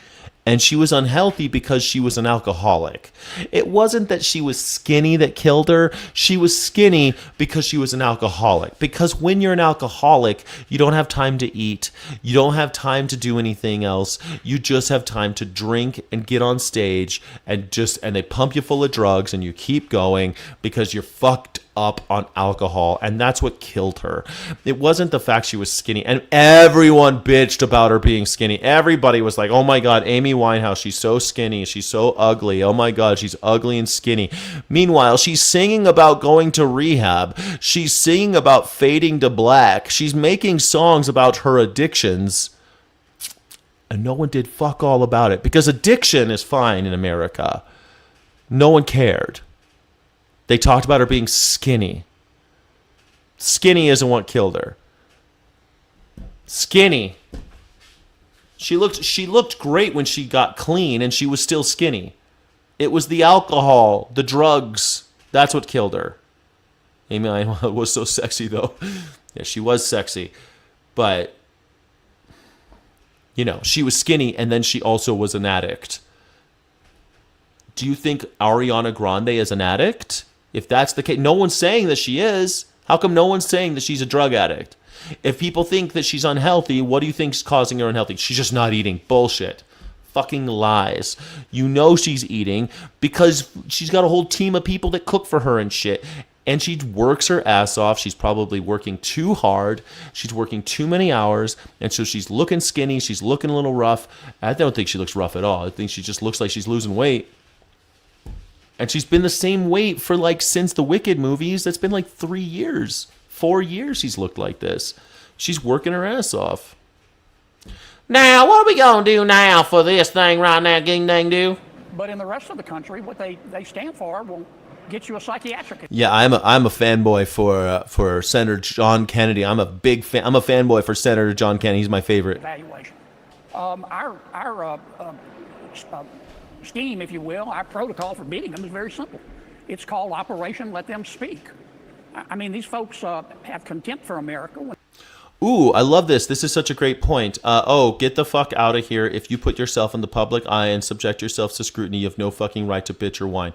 And she was unhealthy because she was an alcoholic. It wasn't that she was skinny that killed her. She was skinny because she was an alcoholic. Because when you're an alcoholic, you don't have time to eat. You don't have time to do anything else. You just have time to drink and get on stage and they pump you full of drugs and you keep going because you're fucked up on alcohol, and that's what killed her. It wasn't the fact she was skinny, and everyone bitched about her being skinny. Everybody was like, oh my God, Amy Winehouse, she's so skinny, she's so ugly, oh my God, she's ugly and skinny. Meanwhile, she's singing about going to rehab. She's singing about fading to black. She's making songs about her addictions, and no one did fuck all about it, because addiction is fine in America. No one cared. They talked about her being skinny. Skinny isn't what killed her. Skinny. She looked great when she got clean, and she was still skinny. It was the alcohol, the drugs. That's what killed her. Amy was so sexy, though. Yeah, she was sexy. But, she was skinny, and then she also was an addict. Do you think Ariana Grande is an addict? If that's the case, no one's saying that she is. How come no one's saying that she's a drug addict? If people think that she's unhealthy, what do you think's causing her unhealthy? She's just not eating. Bullshit. Fucking lies. You know she's eating because she's got a whole team of people that cook for her and shit. And she works her ass off. She's probably working too hard. She's working too many hours. And so she's looking skinny. She's looking a little rough. I don't think she looks rough at all. I think she just looks like she's losing weight. And she's been the same weight for since the Wicked movies. That's been 3 years. 4 years she's looked like this. She's working her ass off. Now, what are we going to do now for this thing right now, Ging Dang Do? But in the rest of the country, what they stand for will get you a psychiatric. Yeah, I'm a fanboy for Senator John Kennedy. I'm a big fan. I'm a fanboy for Senator John Kennedy. He's my favorite. Evaluation. Our scheme, if you will, our protocol for beating them is very simple. It's called Operation Let Them Speak. I mean, these folks have contempt for America. Ooh, I love this. This is such a great point. Get the fuck out of here. If you put yourself in the public eye and subject yourself to scrutiny, you have no fucking right to bitch or whine.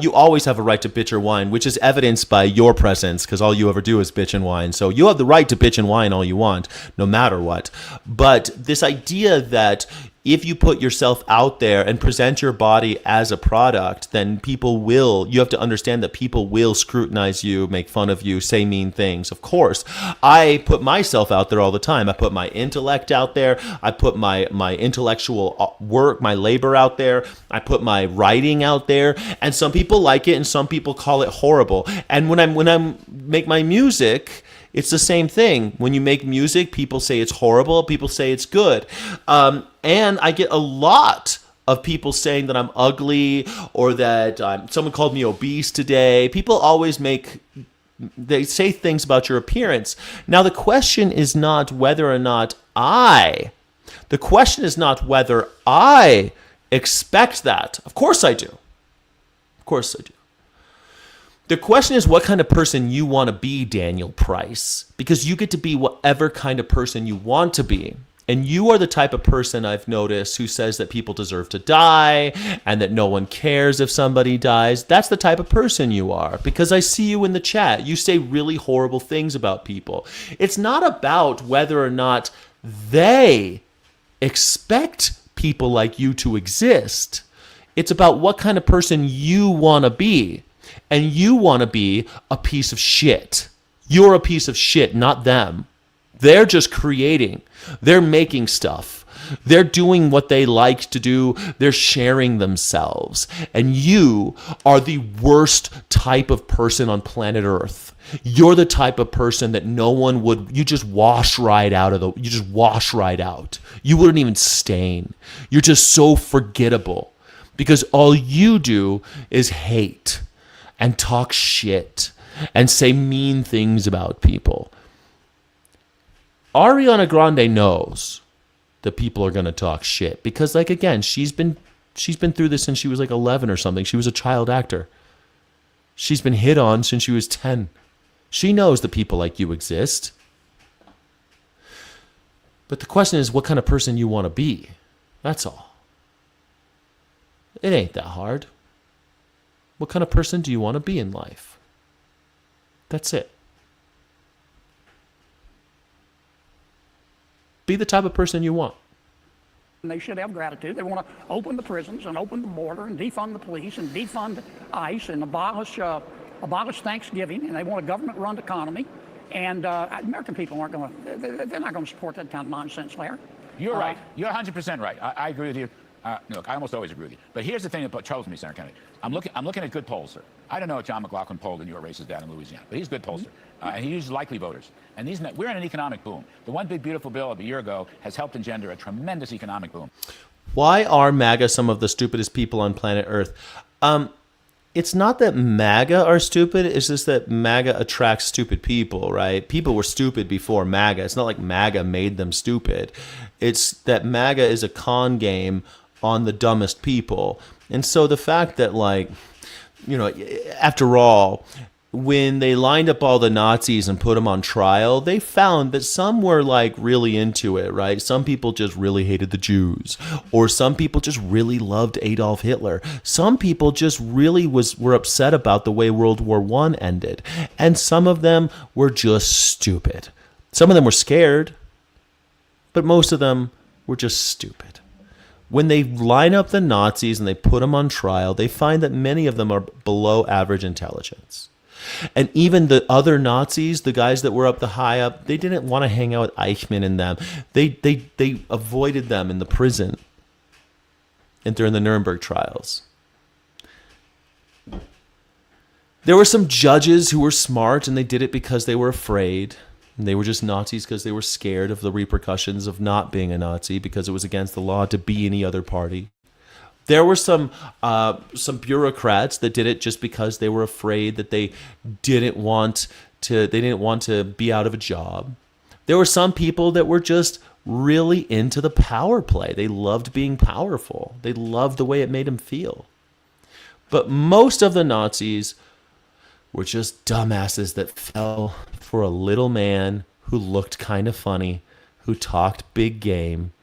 You always have a right to bitch or whine, which is evidenced by your presence, because all you ever do is bitch and whine. So you have the right to bitch and whine all you want, no matter what. But this idea that if you put yourself out there and present your body as a product, then you have to understand that people will scrutinize you, make fun of you, say mean things. Of course, I put myself out there all the time. I put my intellect out there. I put my intellectual work, my labor out there. I put my writing out there, and some people like it and some people call it horrible. And when I make my music, it's the same thing. When you make music, people say it's horrible. People say it's good. And I get a lot of people saying that I'm ugly or that someone called me obese today. People always they say things about your appearance. Now, the question is not whether or not the question is not whether I expect that. Of course I do. Of course I do. The question is what kind of person you want to be, Daniel Price, because you get to be whatever kind of person you want to be. And you are the type of person I've noticed who says that people deserve to die and that no one cares if somebody dies. That's the type of person you are, because I see you in the chat. You say really horrible things about people. It's not about whether or not they expect people like you to exist. It's about what kind of person you want to be. And you want to be a piece of shit. You're a piece of shit, not them. They're just creating. They're making stuff. They're doing what they like to do. They're sharing themselves. And you are the worst type of person on planet Earth. You're the type of person that no one would, you just wash right out. You wouldn't even stain. You're just so forgettable because all you do is hate and talk shit and say mean things about people. Ariana Grande knows that people are going to talk shit because, like, again, she's been through this since she was like 11 or something. She was a child actor. She's been hit on since she was 10. She knows that people like you exist. But the question is what kind of person you want to be. That's all. It ain't that hard. What kind of person do you want to be in life? That's it. Be the type of person you want. And they should have gratitude. They want to open the prisons and open the border and defund the police and defund ICE and abolish Thanksgiving, and they want a government-run economy. And American people aren't going to, they're not going to support that kind of nonsense there. You're right. You're 100% right. I agree with you. Look, I almost always agree with you. But here's the thing that troubles me, Senator Kennedy. I'm looking at good polls, sir. I don't know if John McLaughlin polled in your races down in Louisiana, but he's a good pollster. And he uses likely voters. And we're in an economic boom. The one big beautiful bill of a year ago has helped engender a tremendous economic boom. Why are MAGA some of the stupidest people on planet Earth? It's not that MAGA are stupid. It's just that MAGA attracts stupid people, right? People were stupid before MAGA. It's not like MAGA made them stupid. It's that MAGA is a con game on the dumbest people. And so the fact that, like, you know, after all, when they lined up all the Nazis and put them on trial, they found that some were like really into it, right? Some people just really hated the Jews, or some people just really loved Adolf Hitler. Some people just really were upset about the way World War I ended. And some of them were just stupid. Some of them were scared, but most of them were just stupid. When they line up the Nazis and they put them on trial, they find that many of them are below average intelligence. And even the other Nazis, the guys that were up the high up, they didn't want to hang out with Eichmann and them. They avoided them in the prison and during the Nuremberg trials. There were some judges who were smart and they did it because they were afraid. And they were just Nazis because they were scared of the repercussions of not being a Nazi because it was against the law to be any other party. There were some bureaucrats that did it just because they were afraid that they didn't want to be out of a job. There were some people that were just really into the power play. They loved being powerful. They loved the way it made them feel. But most of the Nazis were just dumbasses that fell for a little man who looked kind of funny, who talked big game,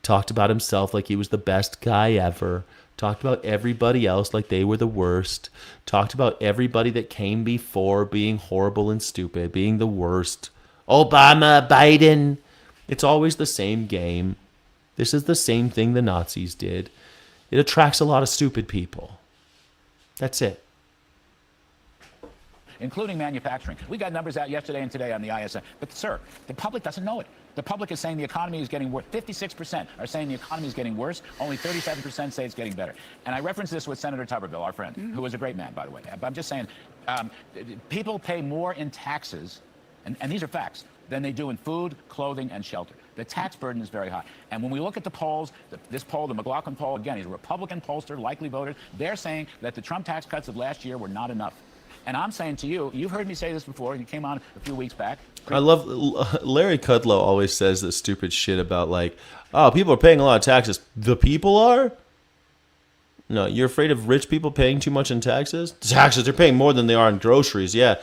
talked about himself like he was the best guy ever, talked about everybody else like they were the worst, talked about everybody that came before being horrible and stupid, being the worst. Obama, Biden. It's always the same game. This is the same thing the Nazis did. It attracts a lot of stupid people. That's it. Including manufacturing. We got numbers out yesterday and today on the ISM. But, sir, the public doesn't know it. The public is saying the economy is getting worse. 56% are saying the economy is getting worse. Only 37% say it's getting better. And I referenced this with Senator Tuberville, our friend, who was a great man, by the way. But I'm just saying, people pay more in taxes, and these are facts, than they do in food, clothing, and shelter. The tax burden is very high. And when we look at the polls, this poll, the McLaughlin poll, again, he's a Republican pollster, likely voters, they're saying that the Trump tax cuts of last year were not enough. And I'm saying to you, you've heard me say this before, you came on a few weeks back. I love Larry Kudlow always says this stupid shit about like, oh, people are paying a lot of taxes. The people are? No, you're afraid of rich people paying too much in taxes? Taxes, they're paying more than they are in groceries. Yeah.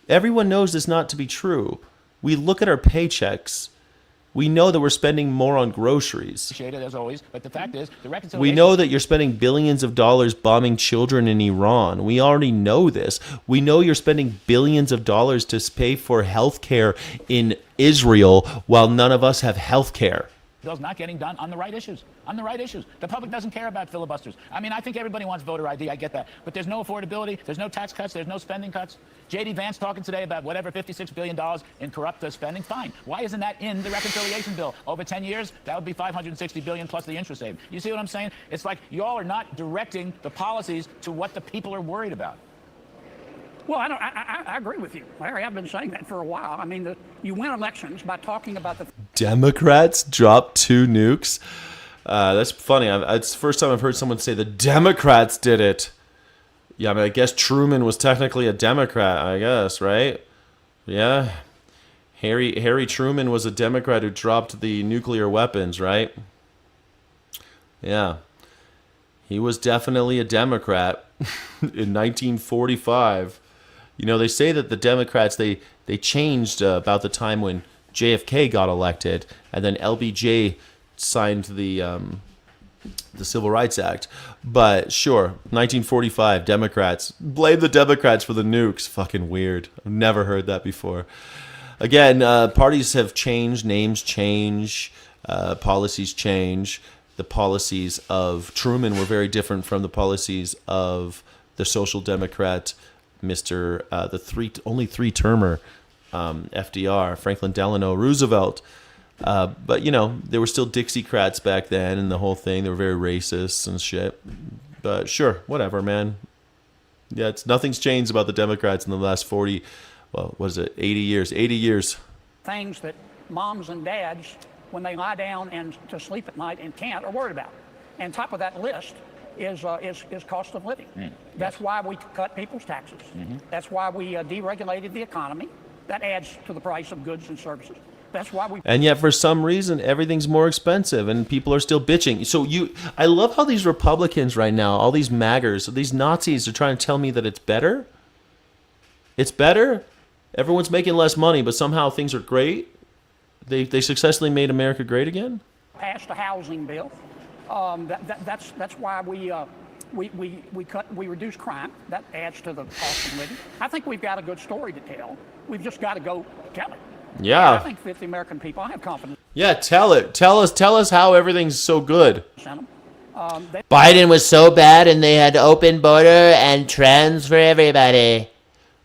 Everyone knows this not to be true. We look at our paychecks. We know that we're spending more on groceries. Appreciate it, as always, but the fact is, the reconciliation... We know that you're spending billions of dollars bombing children in Iran. We already know this. We know you're spending billions of dollars to pay for health care in Israel while none of us have health care. Bill's not getting done on the right issues. On the right issues. The public doesn't care about filibusters. I mean, I think everybody wants voter ID. I get that. But there's no affordability. There's no tax cuts. There's no spending cuts. J.D. Vance talking today about whatever, $56 billion in corrupt spending. Fine. Why isn't that in the reconciliation bill? Over 10 years, that would be $560 billion plus the interest saved. You see what I'm saying? It's like y'all are not directing the policies to what the people are worried about. Well, I agree with you, Larry. I've been saying that for a while. I mean, you win elections by talking about the... Democrats dropped 2 nukes? That's funny. It's the first time I've heard someone say the Democrats did it. Yeah, I mean, I guess Truman was technically a Democrat, I guess, right? Yeah. Harry Truman was a Democrat who dropped the nuclear weapons, right? Yeah. He was definitely a Democrat in 1945. You know, they say that the Democrats, they changed about the time when JFK got elected, and then LBJ signed the Civil Rights Act. But sure, 1945, Democrats. Blame the Democrats for the nukes. Fucking weird. I've never heard that before. Again, parties have changed, names change, policies change. The policies of Truman were very different from the policies of the Social Democrat, only three-termer FDR, Franklin Delano Roosevelt. But, you know, there were still Dixiecrats back then and the whole thing. They were very racist and shit. But sure, whatever, man. Yeah, nothing's changed about the Democrats in the last 80 years. 80 years. Things that moms and dads, when they lie down and to sleep at night and can't, are worried about. And top of that list is cost of living. That's why we cut people's taxes. That's why we deregulated the economy. That adds to the price of goods and services. That's why we... And yet, for some reason, everything's more expensive, and people are still bitching. So I love how these Republicans right now, all these MAGers, these Nazis, are trying to tell me that it's better. It's better. Everyone's making less money, but somehow things are great. They successfully made America great again. Passed a housing bill. That's why we reduce crime. That adds to the cost of living. I think we've got a good story to tell. We've just got to go tell it. Yeah. I think 50 American people, I have confidence. Yeah, tell it. Tell us how everything's so good. Biden was so bad and they had open border and trans for everybody.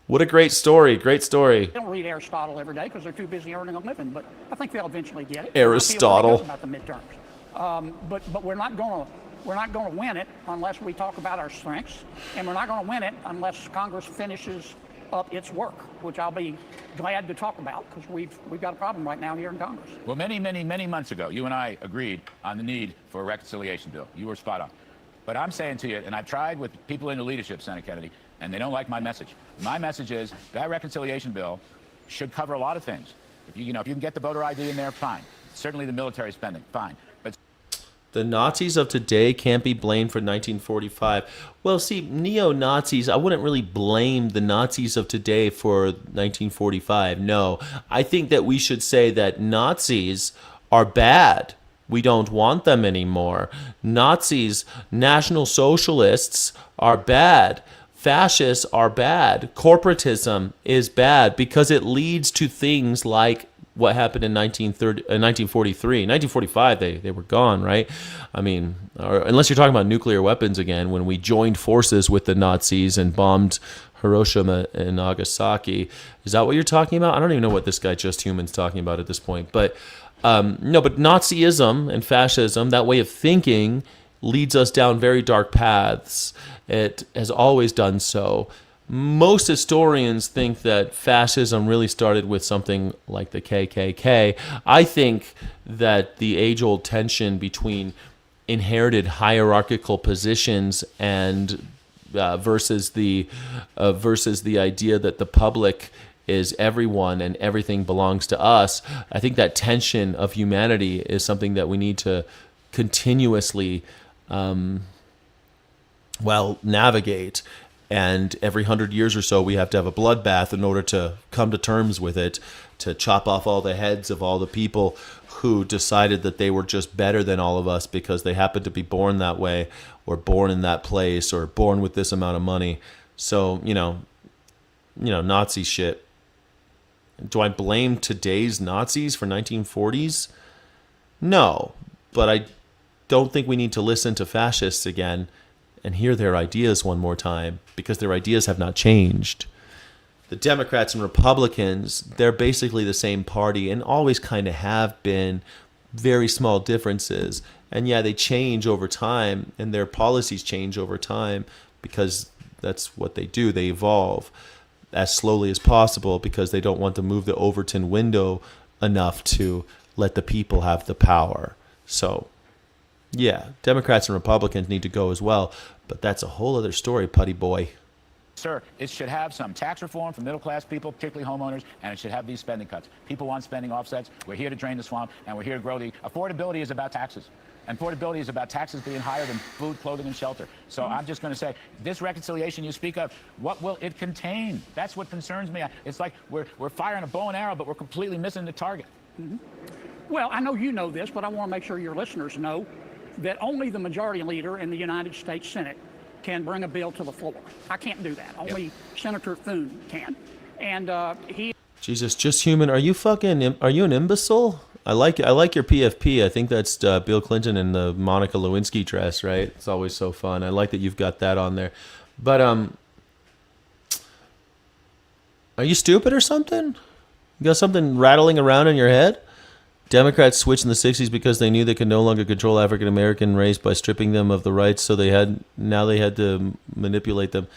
What a great story. Great story. They don't read Aristotle every day because they're too busy earning a living, but I think they'll eventually get it. Aristotle. About the midterms. But we're not going to win it unless we talk about our strengths, and we're not going to win it unless Congress finishes up its work, which I'll be glad to talk about because we've got a problem right now here in Congress. Well, many months ago, you and I agreed on the need for a reconciliation bill. You were spot on. But I'm saying to you, and I've tried with people in the leadership, Senator Kennedy, and they don't like my message. My message is that reconciliation bill should cover a lot of things. If you can get the voter ID in there, fine. Certainly the military spending, fine. But the Nazis of today can't be blamed for 1945. Well, see, neo-Nazis, I wouldn't really blame the Nazis of today for 1945. No, I think that we should say that Nazis are bad. We don't want them anymore. Nazis, National Socialists are bad. Fascists are bad. Corporatism is bad because it leads to things like what happened in 1943. 1945, they were gone, right? I mean, unless you're talking about nuclear weapons again, when we joined forces with the Nazis and bombed Hiroshima and Nagasaki. Is that what you're talking about? I don't even know what this guy Just Human's talking about at this point. But no, but Nazism and fascism, that way of thinking, leads us down very dark paths. It has always done so. Most historians think that fascism really started with something like the KKK. I think that the age-old tension between inherited hierarchical positions and versus the idea that the public is everyone and everything belongs to us. I think that tension of humanity is something that we need to continuously navigate. And every 100 years or so, we have to have a bloodbath in order to come to terms with it, to chop off all the heads of all the people who decided that they were just better than all of us because they happened to be born that way or born in that place or born with this amount of money. So, Nazi shit. Do I blame today's Nazis for 1940s? No, but I don't think we need to listen to fascists again and hear their ideas one more time, because their ideas have not changed. The Democrats and Republicans, they're basically the same party and always kind of have been. Very small differences. And yeah, they change over time and their policies change over time because that's what they do. They evolve as slowly as possible because they don't want to move the Overton window enough to let the people have the power. So yeah, Democrats and Republicans need to go as well, but that's a whole other story, putty boy. Sir, it should have some tax reform for middle-class people, particularly homeowners, and it should have these spending cuts. People want spending offsets. We're here to drain the swamp, and we're here to grow the... Affordability is about taxes. And affordability is about taxes being higher than food, clothing, and shelter. So I'm just going to say, this reconciliation you speak of, what will it contain? That's what concerns me. It's like we're firing a bow and arrow, but we're completely missing the target. Mm-hmm. Well, I know you know this, but I want to make sure your listeners know that only the majority leader in the United States Senate can bring a bill to the floor. I can't do that. Only Senator Thune can. And he... Jesus, Just Human, are you an imbecile? I like your PFP. I think that's Bill Clinton in the Monica Lewinsky dress, right? It's always so fun. I like that you've got that on there. But are you stupid or something? You got something rattling around in your head? Democrats switched in the 60s because they knew they could no longer control African American race by stripping them of the rights, so they had to manipulate them.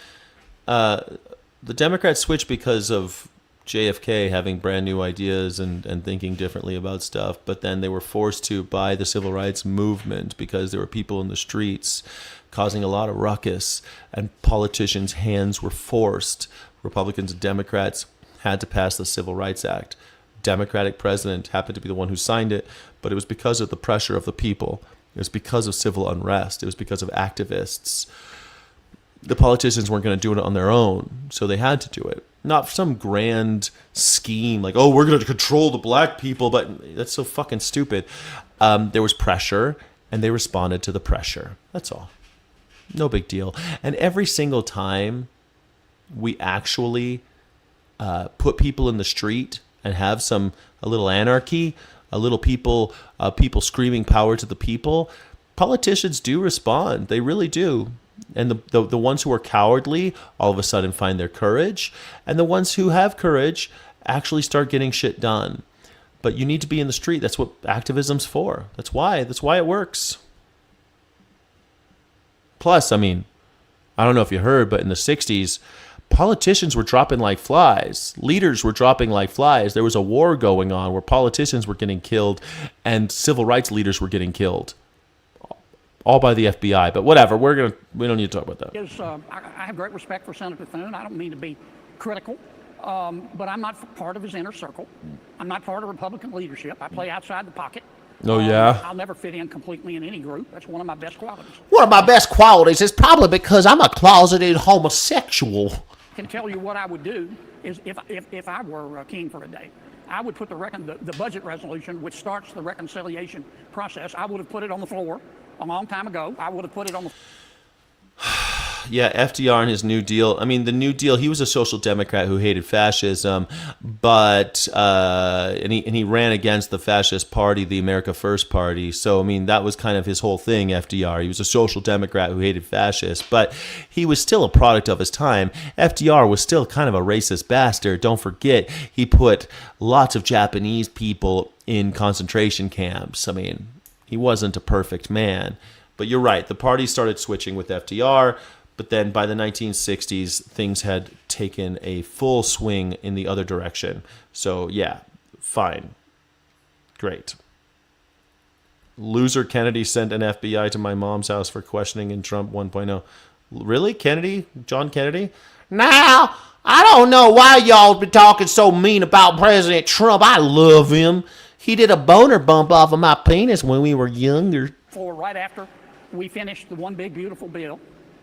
The Democrats switched because of JFK having brand new ideas and thinking differently about stuff, but then they were forced to by the civil rights movement because there were people in the streets causing a lot of ruckus, and politicians' hands were forced. Republicans and Democrats had to pass the Civil Rights Act. Democratic president happened to be the one who signed it, but it was because of the pressure of the people. It was because of civil unrest. It was because of activists. The politicians weren't going to do it on their own, so they had to do it. Not some grand scheme like, oh, we're going to control the black people, but that's so fucking stupid. There was pressure, and they responded to the pressure. That's all. No big deal. And every single time we actually put people in the street and have a little anarchy, a little people screaming power to the people, politicians do respond. They really do. And the ones who are cowardly all of a sudden find their courage, and the ones who have courage actually start getting shit done. But you need to be in the street. That's what activism's for. That's why it works. Plus, I mean, I don't know if you heard, but in the 60s, politicians were dropping like flies. Leaders were dropping like flies. There was a war going on where politicians were getting killed and civil rights leaders were getting killed. All by the FBI, but whatever. We don't need to talk about that. I have great respect for Senator Thune. I don't mean to be critical, but I'm not part of his inner circle. I'm not part of Republican leadership. I play outside the pocket. Oh, yeah? I'll never fit in completely in any group. That's one of my best qualities. One of my best qualities is probably because I'm a closeted homosexual. I can tell you what I would do is if I were king for a day, I would put the budget resolution, which starts the reconciliation process, I would have put it on the floor a long time ago. I would have put it on the... Yeah, FDR and his New Deal. I mean, the New Deal, he was a social democrat who hated fascism, but and he ran against the fascist party, the America First Party. So, I mean, that was kind of his whole thing, FDR. He was a social democrat who hated fascists, but he was still a product of his time. FDR was still kind of a racist bastard. Don't forget, he put lots of Japanese people in concentration camps. I mean, he wasn't a perfect man. But you're right, the party started switching with FDR, but then by the 1960s, things had taken a full swing in the other direction. So, yeah, fine. Great. Loser Kennedy sent an FBI to my mom's house for questioning in Trump 1.0. Really? Kennedy? John Kennedy? Now, I don't know why y'all been talking so mean about President Trump. I love him. He did a boner bump off of my penis when we were younger. Right after we finished the one big beautiful bill.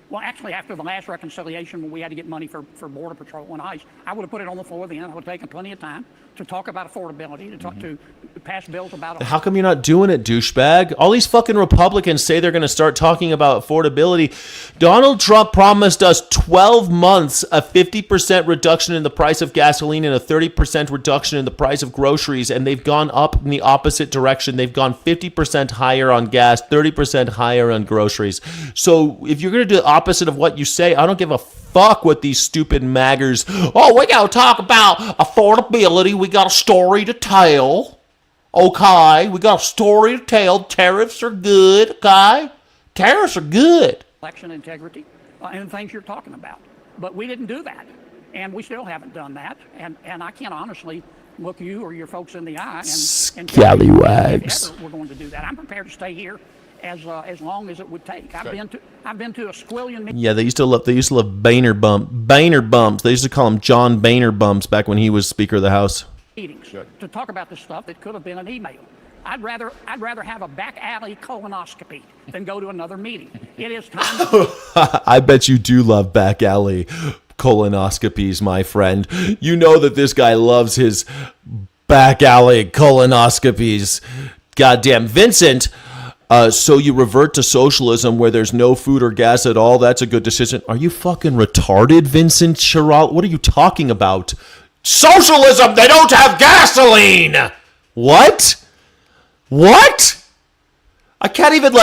Well, actually, after the last reconciliation when we had to get money for Border Patrol and ICE, I would have put it on the floor then. I would have taken plenty of time to talk about affordability, to talk to pass bills about. How come you're not doing it, douchebag? All these fucking Republicans say they're going to start talking about affordability. Donald Trump promised us 12 months, a 50% reduction in the price of gasoline and a 30% reduction in the price of groceries, and they've gone up in the opposite direction. They've gone 50% higher on gas, 30% higher on groceries. So if you're going to do the opposite of what you say, I don't give a fuck what these stupid maggers. Oh, we got to talk about affordability. We got a story to tell. Okay, we got a story to tell. Tariffs are good. Okay, tariffs are good. Election integrity and the things you're talking about, but we didn't do that, and we still haven't done that. And I can't honestly look you or your folks in the eye and Scallywags. if ever we're going to do that. I'm prepared to stay here as long as it would take. I've been to a squillion. Yeah, they used to love Boehner bumps. They used to call him John Boehner bumps back when he was Speaker of the House. Meetings to talk about this stuff that could have been an email. I'd rather have a back alley colonoscopy than go to another meeting. It is time. I bet you do love back alley colonoscopies, my friend. You know that this guy loves his back alley colonoscopies. Goddamn, Vincent. So you revert to socialism where there's no food or gas at all. That's a good decision. Are you fucking retarded, Vincent Chiral? What are you talking about? Socialism! They don't have gasoline! What? I can't even,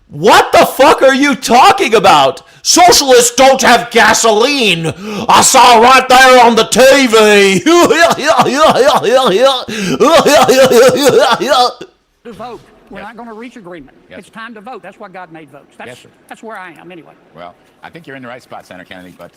what the fuck are you talking about? Socialists don't have gasoline. I saw right there on the TV. To vote. We're not going to reach agreement. It's time to vote. That's why God made votes. That's where I am anyway. Well, I think you're in the right spot, Senator Kennedy. But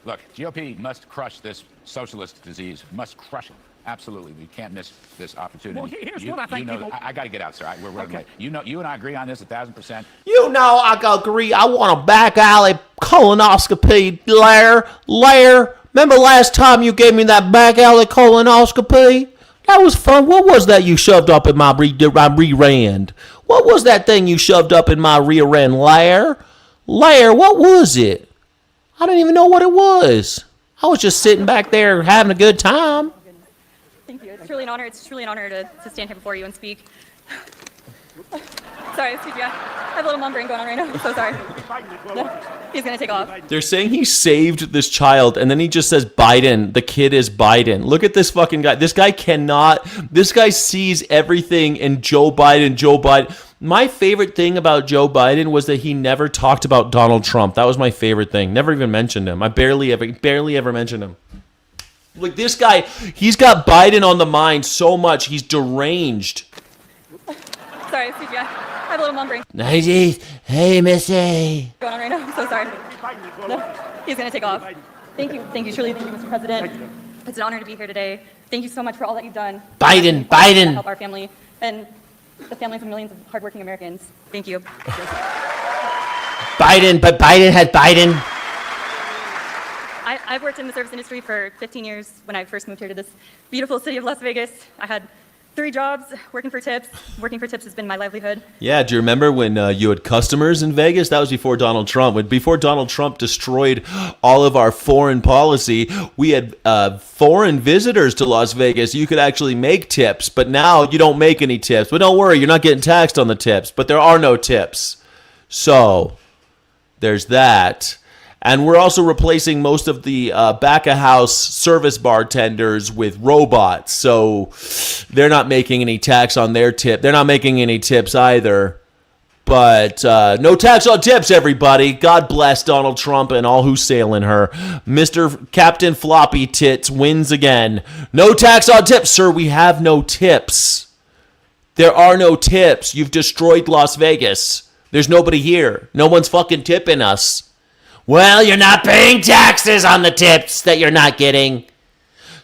look, GOP must crush this socialist disease. Must crush it. Absolutely. We can't miss this opportunity. Well, here's what I think people... I got to get out, sir. We're running late. You and I agree on this 1,000%. You know I agree. I want a back alley colonoscopy, Lair. Remember last time you gave me that back alley colonoscopy? That was fun. What was that you shoved up in my rear end? What was that thing you shoved up in my rear end, Lair, what was it? I didn't even know what it was. I was just sitting back there having a good time. Thank you. It's truly an honor. It's truly an honor to stand here before you and speak. Sorry, excuse me. I have a little mom brain going on right now. I'm so sorry. He's going to take off. They're saying he saved this child, and then he just says Biden. The kid is Biden. Look at this fucking guy. This guy sees everything in Joe Biden. My favorite thing about Joe Biden was that he never talked about Donald Trump. That was my favorite thing. Never even mentioned him. I barely ever mentioned him. Like this guy, he's got Biden on the mind so much. He's deranged. Sorry, excuse me. I have a little mom brain. Hey, Missy. Going on right now. I'm so sorry. He's going to take off. Thank you. Truly, thank you, Mr. President. It's an honor to be here today. Thank you so much for all that you've done. Biden. To help our family and the families of millions of hardworking Americans. Thank you. But Biden had Biden. I've worked in the service industry for 15 years. When I first moved here to this beautiful city of Las Vegas, I had 3 jobs working for tips. Working for tips has been my livelihood. Yeah, do you remember when you had customers in Vegas? That was before Donald Trump. Before Donald Trump destroyed all of our foreign policy, we had foreign visitors to Las Vegas. You could actually make tips, but now you don't make any tips. But don't worry, you're not getting taxed on the tips, but there are no tips. So, There's that. And we're also replacing most of the back-of-house service bartenders with robots. So they're not making any tax on their tip. They're not making any tips either. But no tax on tips, everybody. God bless Donald Trump and all who's sailing her. Mr. Captain Floppy Tits wins again. No tax on tips. Sir, we have no tips. There are no tips. You've destroyed Las Vegas. There's nobody here. No one's fucking tipping us. Well, you're not paying taxes on the tips that you're not getting.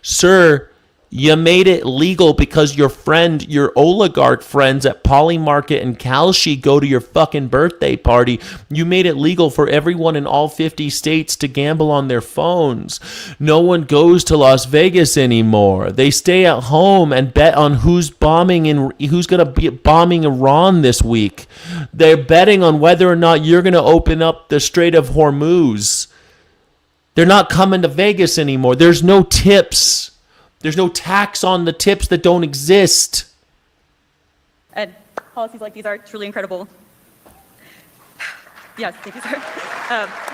Sir, you made it legal because your oligarch friends at Poly Market and Kalshi go to your fucking birthday party. You made it legal for everyone in all 50 states to gamble on their phones. No one goes to Las Vegas anymore. They stay at home and bet on who's going to be bombing Iran this week. They're betting on whether or not you're going to open up the Strait of Hormuz. They're not coming to Vegas anymore. There's no tips. There's no tax on the tips that don't exist. And policies like these are truly incredible. Yes, thank you, sir.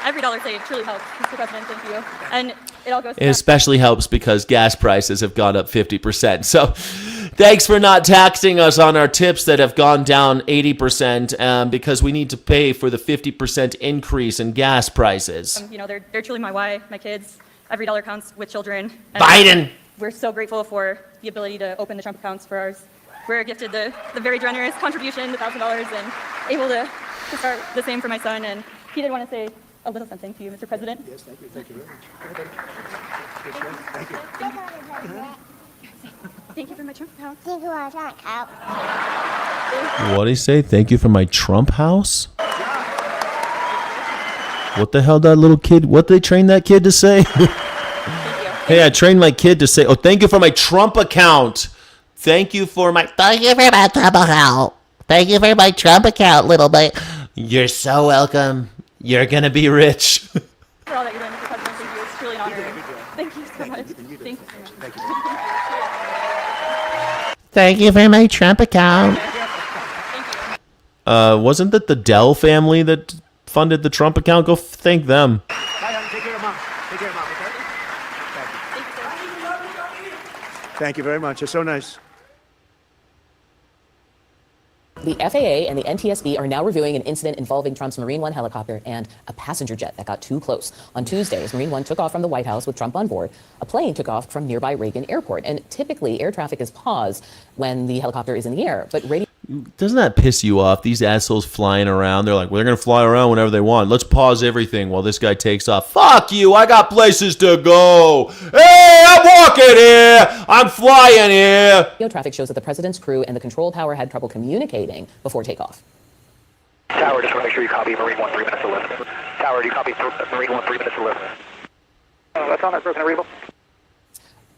Every dollar saved truly helps, Mr. President. Thank you. And it all goes. It especially helps because gas prices have gone up 50%. So thanks for not taxing us on our tips that have gone down 80% because we need to pay for the 50% increase in gas prices. They're truly my why, my kids. Every dollar counts with children. And Biden! We're so grateful for the ability to open the Trump accounts for ours. We're gifted the very generous contribution, the $1,000, and able to start the same for my son. And he did want to say a little something to you, Mr. President. Yes, thank you. Thank you very much. Thank you. Thank you for my Trump account. Thank you for my Trump account. What did he say? Thank you for my Trump house? What the hell that little kid, what did they train that kid to say? Hey, I trained my kid to say, thank you for my Trump account. Thank you for my Trump account. Thank you for my Trump account, little boy. You're so welcome. You're going to be rich. For all that you're doing, Mr. President, thank you. It's truly an honor. Thank you so much. Thank you so much. Thank you for my Trump account. Wasn't that the Dell family that funded the Trump account? Go thank them. Bye, honey. Take care of Mom. Take care of Mom, okay? Thank you very much. It's so nice. The FAA and the NTSB are now reviewing an incident involving Trump's Marine One helicopter and a passenger jet that got too close. On Tuesday, as Marine One took off from the White House with Trump on board, a plane took off from nearby Reagan Airport. And typically, air traffic is paused when the helicopter is in the air. But radio... Doesn't that piss you off? These assholes flying around. They're like, well, they're going to fly around whenever they want. Let's pause everything while this guy takes off. Fuck you. I got places to go. Hey, I'm walking here. I'm flying here. Radio traffic shows that the president's crew and the control tower had trouble communicating before takeoff. Tower, just want to make sure you copy Marine 1, 3 minutes 11. Tower, do you copy Marine 1, 3 minutes 11? That's on there, President Regal.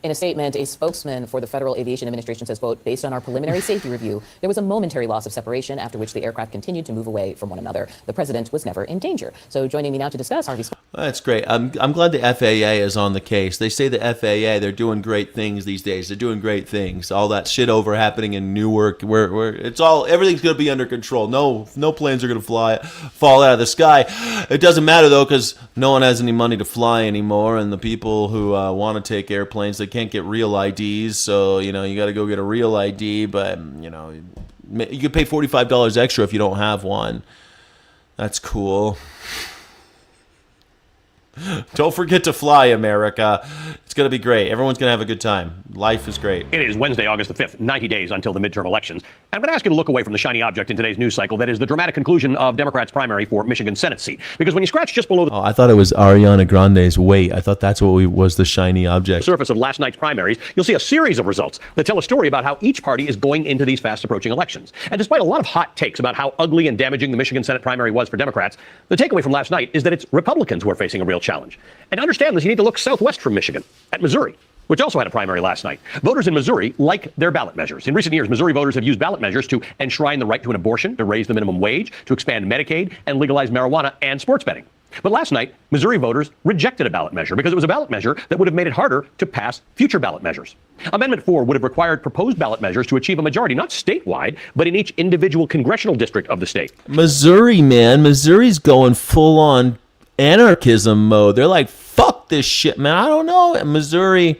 In a statement, a spokesman for the Federal Aviation Administration says, quote, based on our preliminary safety review, there was a momentary loss of separation after which the aircraft continued to move away from one another. The president was never in danger. So joining me now to discuss, Harvey. That's great. I'm glad the FAA is on the case. They say the FAA, they're doing great things these days. They're doing great things. All that shit over happening in Newark, where it's all, everything's going to be under control. No planes are going to fall out of the sky. It doesn't matter though, because no one has any money to fly anymore, and the people who want to take airplanes, they can't get real IDs, so you got to go get a real ID, but you could pay $45 extra if you don't have one. That's cool. Don't forget to fly, America. It's going to be great. Everyone's going to have a good time. Life is great. It is Wednesday, August the 5th, 90 days until the midterm elections. I'm going to ask you to look away from the shiny object in today's news cycle that is the dramatic conclusion of Democrats' primary for Michigan Senate seat. Because when you scratch just below the I thought it was Ariana Grande's weight. I thought that's what was the shiny object. surface of last night's primaries, you'll see a series of results that tell a story about how each party is going into these fast-approaching elections. And despite a lot of hot takes about how ugly and damaging the Michigan Senate primary was for Democrats, the takeaway from last night is that it's Republicans who are facing a real challenge. And to understand this, you need to look southwest from Michigan, at Missouri, which also had a primary last night. Voters in Missouri like their ballot measures. In recent years, Missouri voters have used ballot measures to enshrine the right to an abortion, to raise the minimum wage, to expand Medicaid, and legalize marijuana and sports betting. But last night, Missouri voters rejected a ballot measure because it was a ballot measure that would have made it harder to pass future ballot measures. Amendment 4 would have required proposed ballot measures to achieve a majority, not statewide, but in each individual congressional district of the state. Missouri, man. Missouri's going full on anarchism mode. They're like, fuck this shit, man. I don't know. Missouri,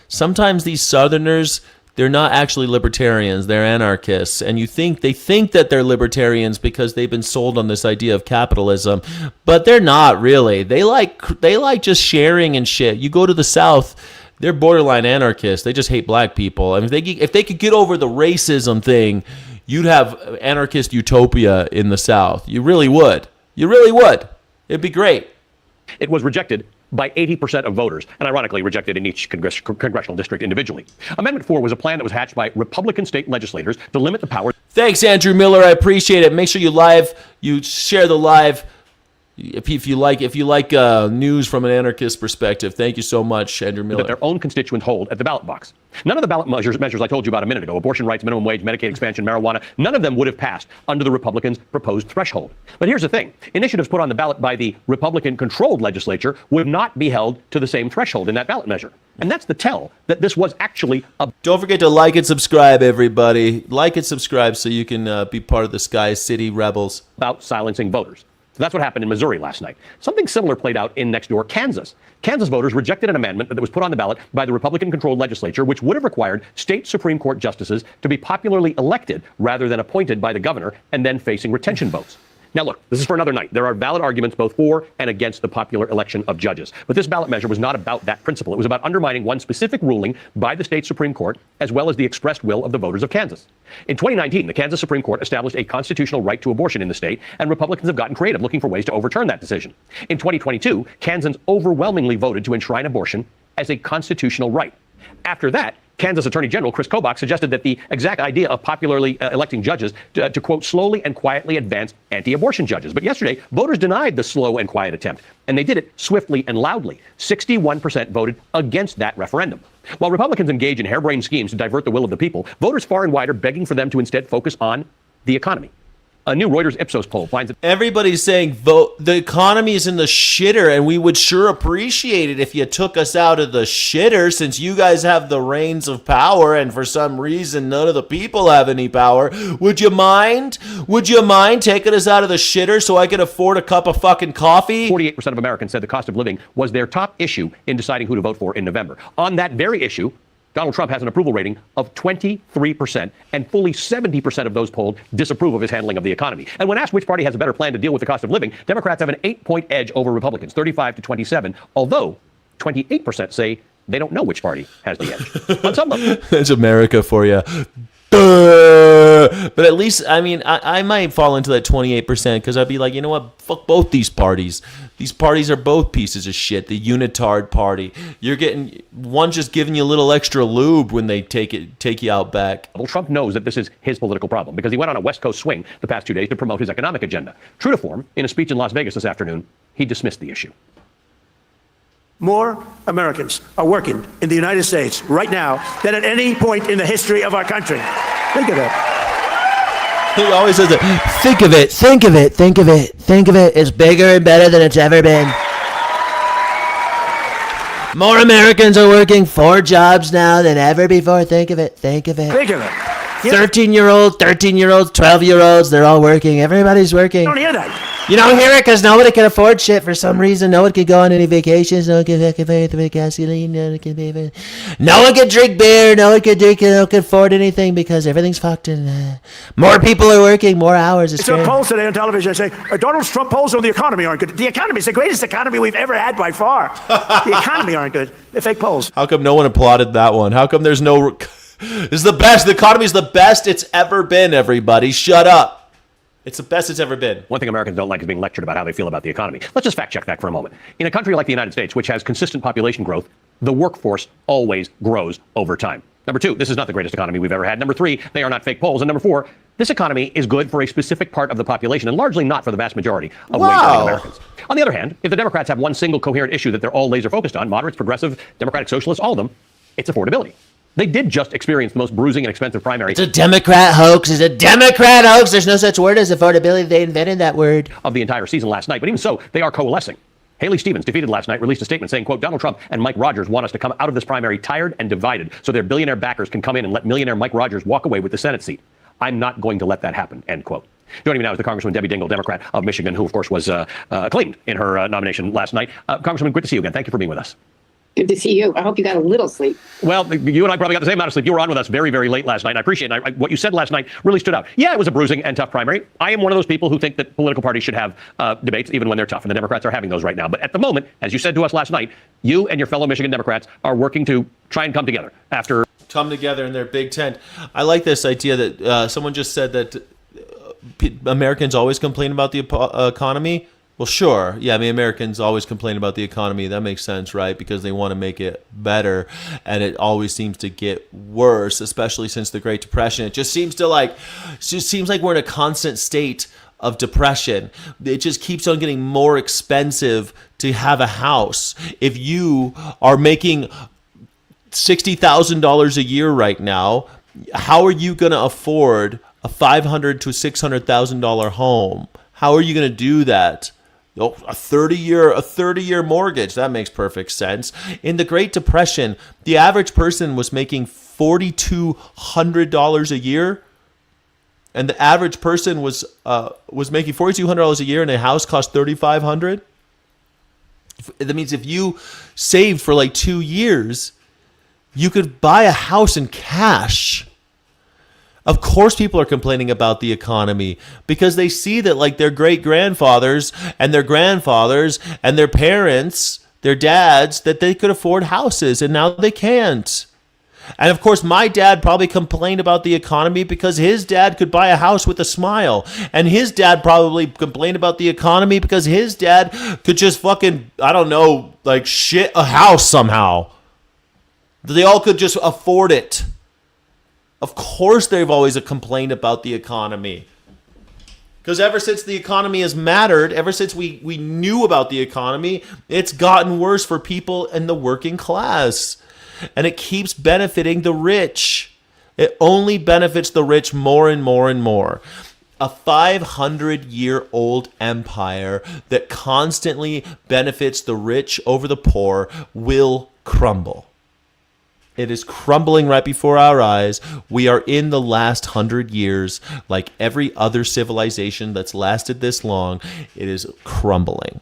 sometimes these Southerners, they're not actually libertarians. They're anarchists. And they think that they're libertarians because they've been sold on this idea of capitalism. But they're not really. They like just sharing and shit. You go to the South, they're borderline anarchists. They just hate black people. I mean, if they could get over the racism thing, you'd have anarchist utopia in the South. You really would. You really would. It'd be great. It was rejected by 80% of voters, and ironically rejected in each congressional district individually. Amendment 4 was a plan that was hatched by Republican state legislators to limit the power. Thanks, Andrew Miller. I appreciate it. Make sure you share the live. If you like news from an anarchist perspective. Thank you so much, Andrew Miller. That their own constituents hold at the ballot box. None of the ballot measures I told you about a minute ago, abortion rights, minimum wage, Medicaid expansion, marijuana, none of them would have passed under the Republicans' proposed threshold. But here's the thing. Initiatives put on the ballot by the Republican-controlled legislature would not be held to the same threshold in that ballot measure. And that's the tell that this was actually a... Don't forget to like and subscribe, everybody. Like and subscribe so you can be part of the Sky City Rebels. About silencing voters. So that's what happened in Missouri last night. Something similar played out in next door Kansas. Kansas voters rejected an amendment that was put on the ballot by the Republican-controlled legislature, which would have required state Supreme Court justices to be popularly elected rather than appointed by the governor and then facing retention votes. Now, look, this is for another night. There are valid arguments both for and against the popular election of judges. But this ballot measure was not about that principle. It was about undermining one specific ruling by the state Supreme Court, as well as the expressed will of the voters of Kansas. In 2019, the Kansas Supreme Court established a constitutional right to abortion in the state, and Republicans have gotten creative looking for ways to overturn that decision. In 2022, Kansans overwhelmingly voted to enshrine abortion as a constitutional right. After that, Kansas Attorney General Chris Kobach suggested that the exact idea of popularly electing judges to quote, slowly and quietly advance anti-abortion judges. But yesterday, voters denied the slow and quiet attempt, and they did it swiftly and loudly. 61% voted against that referendum. While Republicans engage in harebrained schemes to divert the will of the people, voters far and wide are begging for them to instead focus on the economy. A new Reuters Ipsos poll finds that everybody's saying vote. The economy is in the shitter, and we would sure appreciate it if you took us out of the shitter, since you guys have the reins of power, and for some reason none of the people have any power. Would you mind? Would you mind taking us out of the shitter so I could afford a cup of fucking coffee? 48% of Americans said the cost of living was their top issue in deciding who to vote for in November. On that very issue, Donald Trump has an approval rating of 23%, and fully 70% of those polled disapprove of his handling of the economy. And when asked which party has a better plan to deal with the cost of living, Democrats have an 8-point edge over Republicans, 35 to 27, although 28% say they don't know which party has the edge. On some level. That's America for you. But at least, I mean, I might fall into that 28% because I'd be like, you know what? Fuck both these parties. These parties are both pieces of shit. The unitard party. You're getting one just giving you a little extra lube when they take you out back. Well, Trump knows that this is his political problem because he went on a West Coast swing the past 2 days to promote his economic agenda. True to form, in a speech in Las Vegas this afternoon, he dismissed the issue. More Americans are working in the United States right now than at any point in the history of our country. Think of that. He always says it. Think of it, think of it, think of it, think of it. It's bigger and better than it's ever been. More Americans are working 4 jobs now than ever before. Think of it, think of it. Think of it. 13-year-olds, 13-year-olds, 12-year-olds, they're all working. Everybody's working. You don't hear that. You don't hear it because nobody can afford shit for some reason. No one can go on any vacations. No one can pay gasoline. No one can pay. No one can drink beer. No one can drink. No one can afford anything because everything's fucked. And more people are working more hours. It's a polls today on television. I say Donald Trump polls on the economy aren't good. The economy is the greatest economy we've ever had by far. The economy aren't good. They're fake polls. How come no one applauded that one? How come there's no? It's the best. The economy is the best it's ever been. Everybody, shut up. It's the best it's ever been. One thing Americans don't like is being lectured about how they feel about the economy. Let's just fact check that for a moment. In a country like the United States, which has consistent population growth, the workforce always grows over time. Number 2, this is not the greatest economy we've ever had. Number 3, they are not fake polls. And number 4, this economy is good for a specific part of the population and largely not for the vast majority of wage-earning Americans. On the other hand, if the Democrats have one single coherent issue that they're all laser focused on, moderates, progressive, democratic socialists, all of them, it's affordability. They did just experience the most bruising and expensive primary. It's a Democrat hoax. It's a Democrat hoax. There's no such word as affordability. They invented that word. Of the entire season last night. But even so, they are coalescing. Haley Stevens, defeated last night, released a statement saying, quote, Donald Trump and Mike Rogers want us to come out of this primary tired and divided so their billionaire backers can come in and let millionaire Mike Rogers walk away with the Senate seat. I'm not going to let that happen, end quote. Joining me now is the Congresswoman Debbie Dingell, Democrat of Michigan, who, of course, was acclaimed in her nomination last night. Congresswoman, good to see you again. Thank you for being with us. Good to see you. I hope you got a little sleep. Well, you and I probably got the same amount of sleep. You were on with us very, very late last night. And I appreciate it. What you said last night really stood out. Yeah, it was a bruising and tough primary. I am one of those people who think that political parties should have debates even when they're tough. And the Democrats are having those right now. But at the moment, as you said to us last night, you and your fellow Michigan Democrats are working to try and come together after. Come together in their big tent. I like this idea that someone just said that Americans always complain about the economy. Well, sure. Yeah, I mean, Americans always complain about the economy. That makes sense, right? Because they want to make it better. And it always seems to get worse, especially since the Great Depression. It just seems like we're in a constant state of depression. It just keeps on getting more expensive to have a house. If you are making $60,000 a year right now, how are you going to afford a $500,000 to $600,000 home? How are you going to do that? Oh, a 30-year mortgage. That makes perfect sense. In the Great Depression, the average person was making $4,200 a year, and the average person was making $4,200 a year, and a house cost $3,500. That means if you saved for like 2 years, you could buy a house in cash. Of course people are complaining about the economy because they see that like their great-grandfathers and their grandfathers and their parents, their dads, that they could afford houses and now they can't. And of course my dad probably complained about the economy because his dad could buy a house with a smile. And his dad probably complained about the economy because his dad could just fucking, I don't know, like shit a house somehow. They all could just afford it. Of course they've always complained about the economy. Because ever since the economy has mattered, ever since we knew about the economy, it's gotten worse for people in the working class. And it keeps benefiting the rich. It only benefits the rich more and more and more. A 500-year-old empire that constantly benefits the rich over the poor will crumble. It is crumbling right before our eyes. We are in the last 100 years, like every other civilization that's lasted this long. It is crumbling.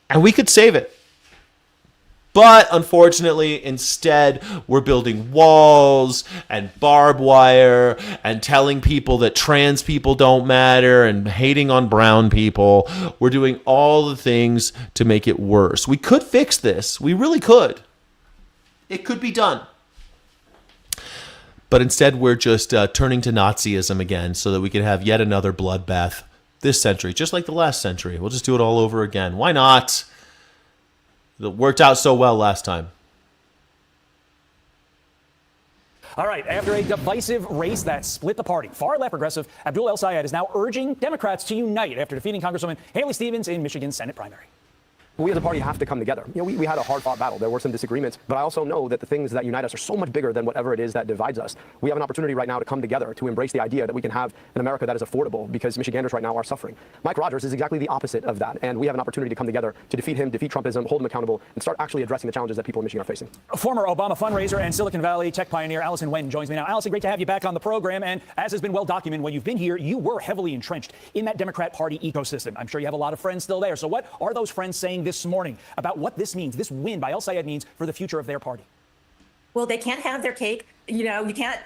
And we could save it. But unfortunately, instead, we're building walls and barbed wire and telling people that trans people don't matter and hating on brown people. We're doing all the things to make it worse. We could fix this. We really could. It could be done. But instead, we're just turning to Nazism again so that we can have yet another bloodbath this century, just like the last century. We'll just do it all over again. Why not? It worked out so well last time. All right, after a divisive race that split the party, far-left progressive Abdul El Sayed is now urging Democrats to unite after defeating Congresswoman Haley Stevens in Michigan's Senate primary. We as a party have to come together. You know, we had a hard-fought battle. There were some disagreements, but I also know that the things that unite us are so much bigger than whatever it is that divides us. We have an opportunity right now to come together to embrace the idea that we can have an America that is affordable because Michiganders right now are suffering. Mike Rogers is exactly the opposite of that, and we have an opportunity to come together to defeat him, defeat Trumpism, hold him accountable, and start actually addressing the challenges that people in Michigan are facing. Former Obama fundraiser and Silicon Valley tech pioneer Allison Wen joins me now. Allison, great to have you back on the program, and as has been well documented, when you've been here, you were heavily entrenched in that Democrat Party ecosystem. I'm sure you have a lot of friends still there. So what are those friends saying this morning about what this means, this win by El Sayed means for the future of their party? Well, they can't have their cake. You know, you can't,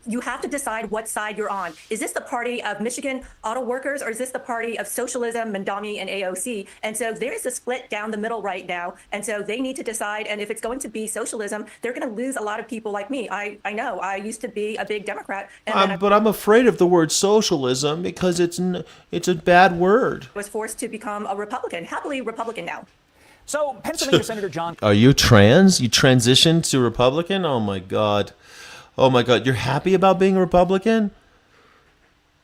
you have to decide what side you're on. Is this the party of Michigan auto workers, or is this the party of socialism, Mandami, and AOC? And so there is a split down the middle right now. And so they need to decide. And if it's going to be socialism, they're going to lose a lot of people like me. I know. I used to be a big Democrat. But I'm afraid of the word socialism because it's a bad word. I was forced to become a Republican, happily Republican now. So Pennsylvania Senator John... Are you trans? You transitioned to Republican? Oh, my God. Oh, my God. You're happy about being a Republican?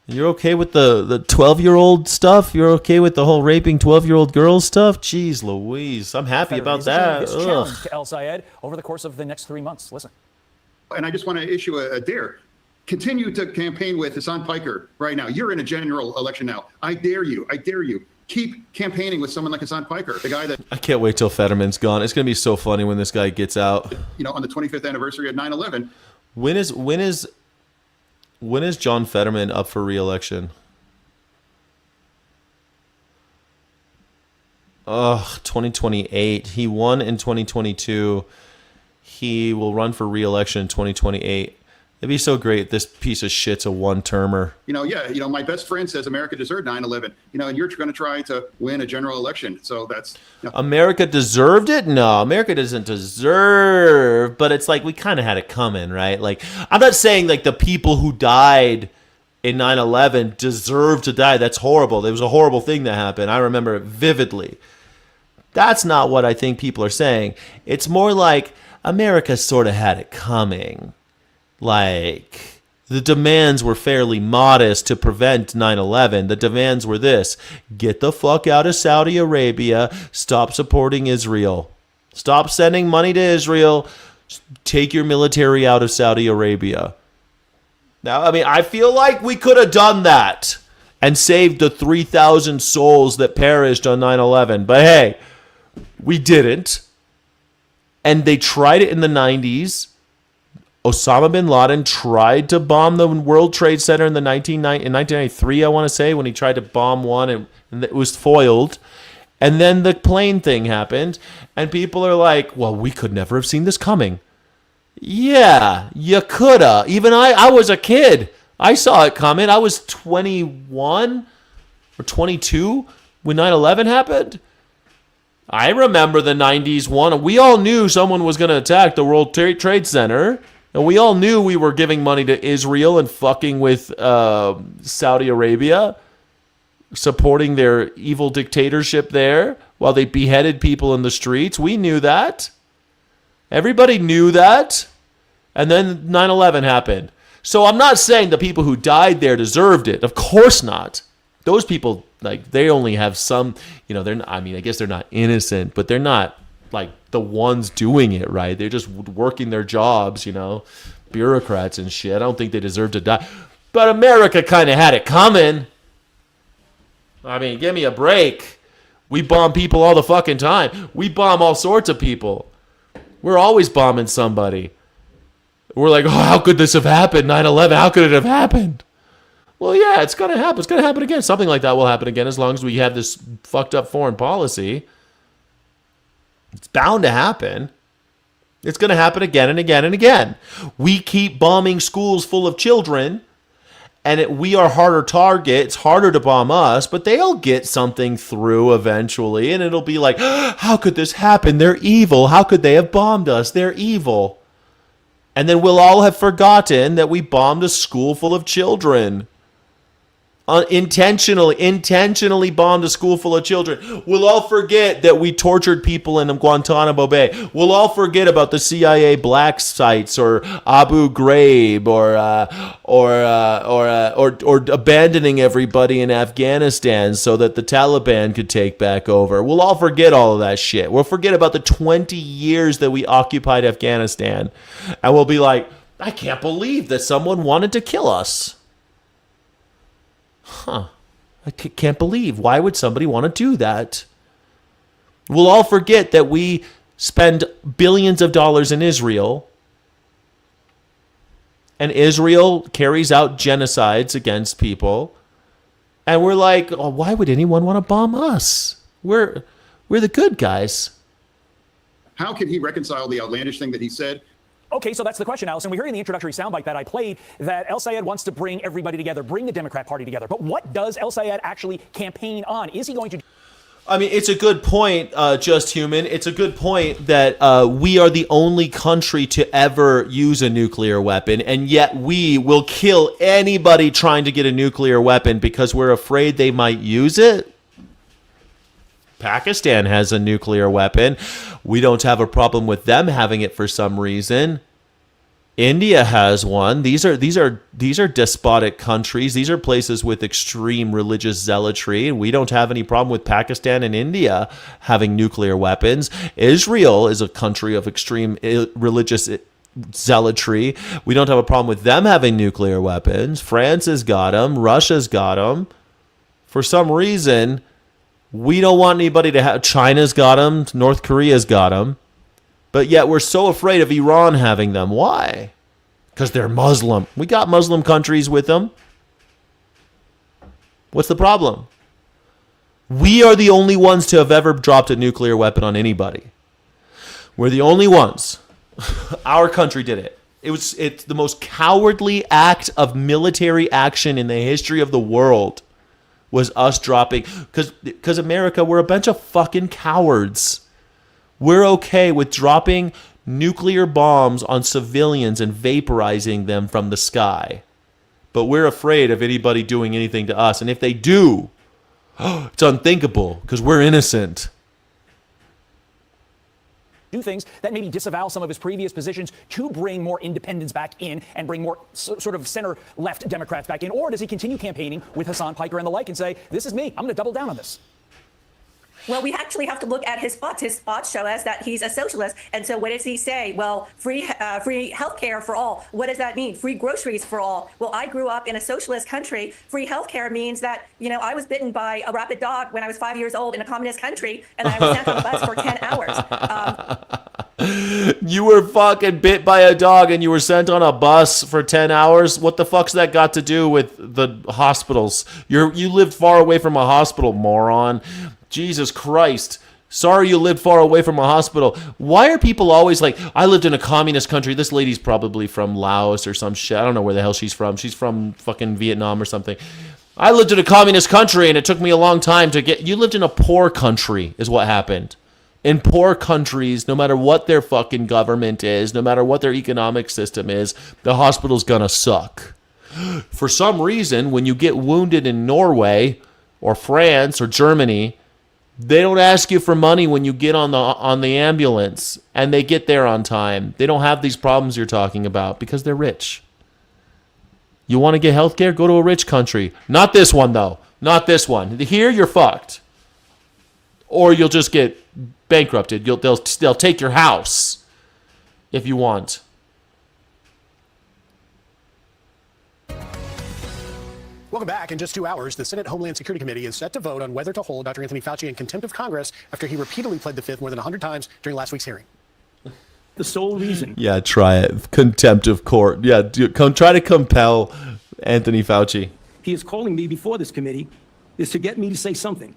You're okay with the 12-year-old stuff? You're okay with the whole raping 12-year-old girls stuff? Jeez Louise. I'm happy about that. His challenge to El Sayed over the course of the next 3 months. Listen. And I just want to issue a dare. Continue to campaign with Hassan Piker right now. You're in a general election now. I dare you. Keep campaigning with someone like Hassan Piker, the guy that, I can't wait till Fetterman's gone. It's going to be so funny when this guy gets out. on the 25th anniversary of 9/11. When is John Fetterman up for re-election? 2028. He won in 2022. He will run for re-election in 2028. It'd be so great. This piece of shit's a one-termer. My best friend says America deserved 9/11. And you're going to try to win a general election. So that's America deserved it? No, America doesn't deserve, but it's like we kind of had it coming, right? Like, I'm not saying like the people who died in 9/11 deserve to die. That's horrible. It was a horrible thing that happened. I remember it vividly. That's not what I think people are saying. It's more like America sort of had it coming. Like, the demands were fairly modest to prevent 9/11. The demands were this: get the fuck out of Saudi Arabia, stop supporting Israel, stop sending money to Israel, take your military out of Saudi Arabia. Now, I mean, I feel like we could have done that and saved the 3,000 souls that perished on 9/11. But hey, we didn't. And they tried it in the 90s. Osama bin Laden tried to bomb the World Trade Center in 1993, I want to say, when he tried to bomb one, and it was foiled. And then the plane thing happened, and people are like, well, we could never have seen this coming. Yeah, you coulda. Even I was a kid. I saw it coming. I was 21 or 22 when 9/11 happened. I remember the 90s one. We all knew someone was going to attack the World Trade Center. And we all knew we were giving money to Israel and fucking with Saudi Arabia, supporting their evil dictatorship there while they beheaded people in the streets. We knew that. Everybody knew that. And then 9/11 happened. So I'm not saying the people who died there deserved it. Of course not. Those people, like, they only have some, they're not, I mean, I guess they're not innocent, but they're not like the ones doing it, right? They're just working their jobs, bureaucrats and shit. I don't think they deserve to die. But America kind of had it coming. I mean, give me a break. We bomb people all the fucking time. We bomb all sorts of people. We're always bombing somebody. We're like, oh, how could this have happened? 9/11, how could it have happened? Well, yeah, it's going to happen. It's going to happen again. Something like that will happen again as long as we have this fucked up foreign policy. It's bound to happen. It's going to happen again and again and again. We keep bombing schools full of children, and we are harder target. It's harder to bomb us, but they'll get something through eventually, and it'll be like, how could this happen? They're evil. How could they have bombed us? They're evil. And then we'll all have forgotten that we bombed a school full of children. Intentionally bombed a school full of children. We'll all forget that we tortured people in Guantanamo Bay. We'll all forget about the CIA black sites or Abu Ghraib or abandoning everybody in Afghanistan so that the Taliban could take back over. We'll all forget all of that shit. We'll forget about the 20 years that we occupied Afghanistan, and we'll be like, I can't believe that someone wanted to kill us. I can't believe. Why would somebody want to do that? We'll all forget that we spend billions of dollars in Israel, and Israel carries out genocides against people, and we're like, oh, why would anyone want to bomb us? We're the good guys. How can he reconcile the outlandish thing that he said? Okay, so that's the question, Allison. We heard in the introductory soundbite that I played that El Sayed wants to bring everybody together, bring the Democrat Party together. But what does El Sayed actually campaign on? Is he going to... I mean, it's a good point, Just Human. It's a good point that we are the only country to ever use a nuclear weapon, and yet we will kill anybody trying to get a nuclear weapon because we're afraid they might use it. Pakistan has a nuclear weapon. We don't have a problem with them having it for some reason. India has one. These are despotic countries. These are places with extreme religious zealotry, and we don't have any problem with Pakistan and India having nuclear weapons. Israel is a country of extreme religious zealotry. We don't have a problem with them having nuclear weapons. France has got them. Russia's got them. For some reason, we don't want anybody to have. China's got them. North Korea's got them. But yet we're so afraid of Iran having them. Why? Because they're Muslim. We got Muslim countries with them. What's the problem? We are the only ones to have ever dropped a nuclear weapon on anybody. We're the only ones. Our country did it. It's the most cowardly act of military action in the history of the world. Was us dropping, because America, we're a bunch of fucking cowards. We're okay with dropping nuclear bombs on civilians and vaporizing them from the sky. But we're afraid of anybody doing anything to us. And if they do, it's unthinkable because we're innocent. Do things that maybe disavow some of his previous positions to bring more independents back in and bring more sort of center-left Democrats back in? Or does he continue campaigning with Hassan Piker and the like and say, this is me, I'm going to double down on this? Well, we actually have to look at his spots. His spots show us that he's a socialist. And so what does he say? Well, free health care for all. What does that mean? Free groceries for all. Well, I grew up in a socialist country. Free health care means that, I was bitten by a rabid dog when I was 5 years old in a communist country, and I was sent on a bus for 10 hours. You were fucking bit by a dog and you were sent on a bus for 10 hours? What the fuck's that got to do with the hospitals? You lived far away from a hospital, moron. Jesus Christ. Sorry you lived far away from a hospital. Why are people always like, I lived in a communist country. This lady's probably from Laos or some shit. I don't know where the hell she's from. She's from fucking Vietnam or something. I lived in a communist country and it took me a long time to get... You lived in a poor country is what happened. In poor countries, no matter what their fucking government is, no matter what their economic system is, the hospital's gonna suck. For some reason, when you get wounded in Norway or France or Germany... They don't ask you for money when you get on the ambulance and they get there on time. They don't have these problems you're talking about because they're rich. You want to get health care? Go to a rich country. Not this one, though. Not this one. Here, you're fucked. Or you'll just get bankrupted. They'll take your house if you want. Welcome back. In just 2 hours, the Senate Homeland Security Committee is set to vote on whether to hold Dr. Anthony Fauci in contempt of Congress after he repeatedly pled the fifth more than 100 times during last week's hearing. The sole reason. Yeah, try it. Contempt of court. Yeah, try to compel Anthony Fauci. He is calling me before this committee is to get me to say something,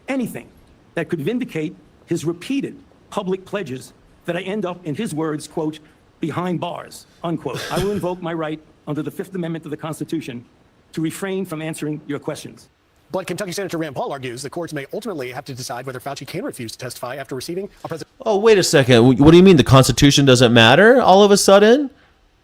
anything, that could vindicate his repeated public pledges that I end up, in his words, quote, behind bars, unquote. I will invoke my right under the Fifth Amendment of the Constitution to refrain from answering your questions. But Kentucky Senator Rand Paul argues the courts may ultimately have to decide whether Fauci can refuse to testify after receiving a president. Oh, wait a second. What do you mean the Constitution doesn't matter all of a sudden?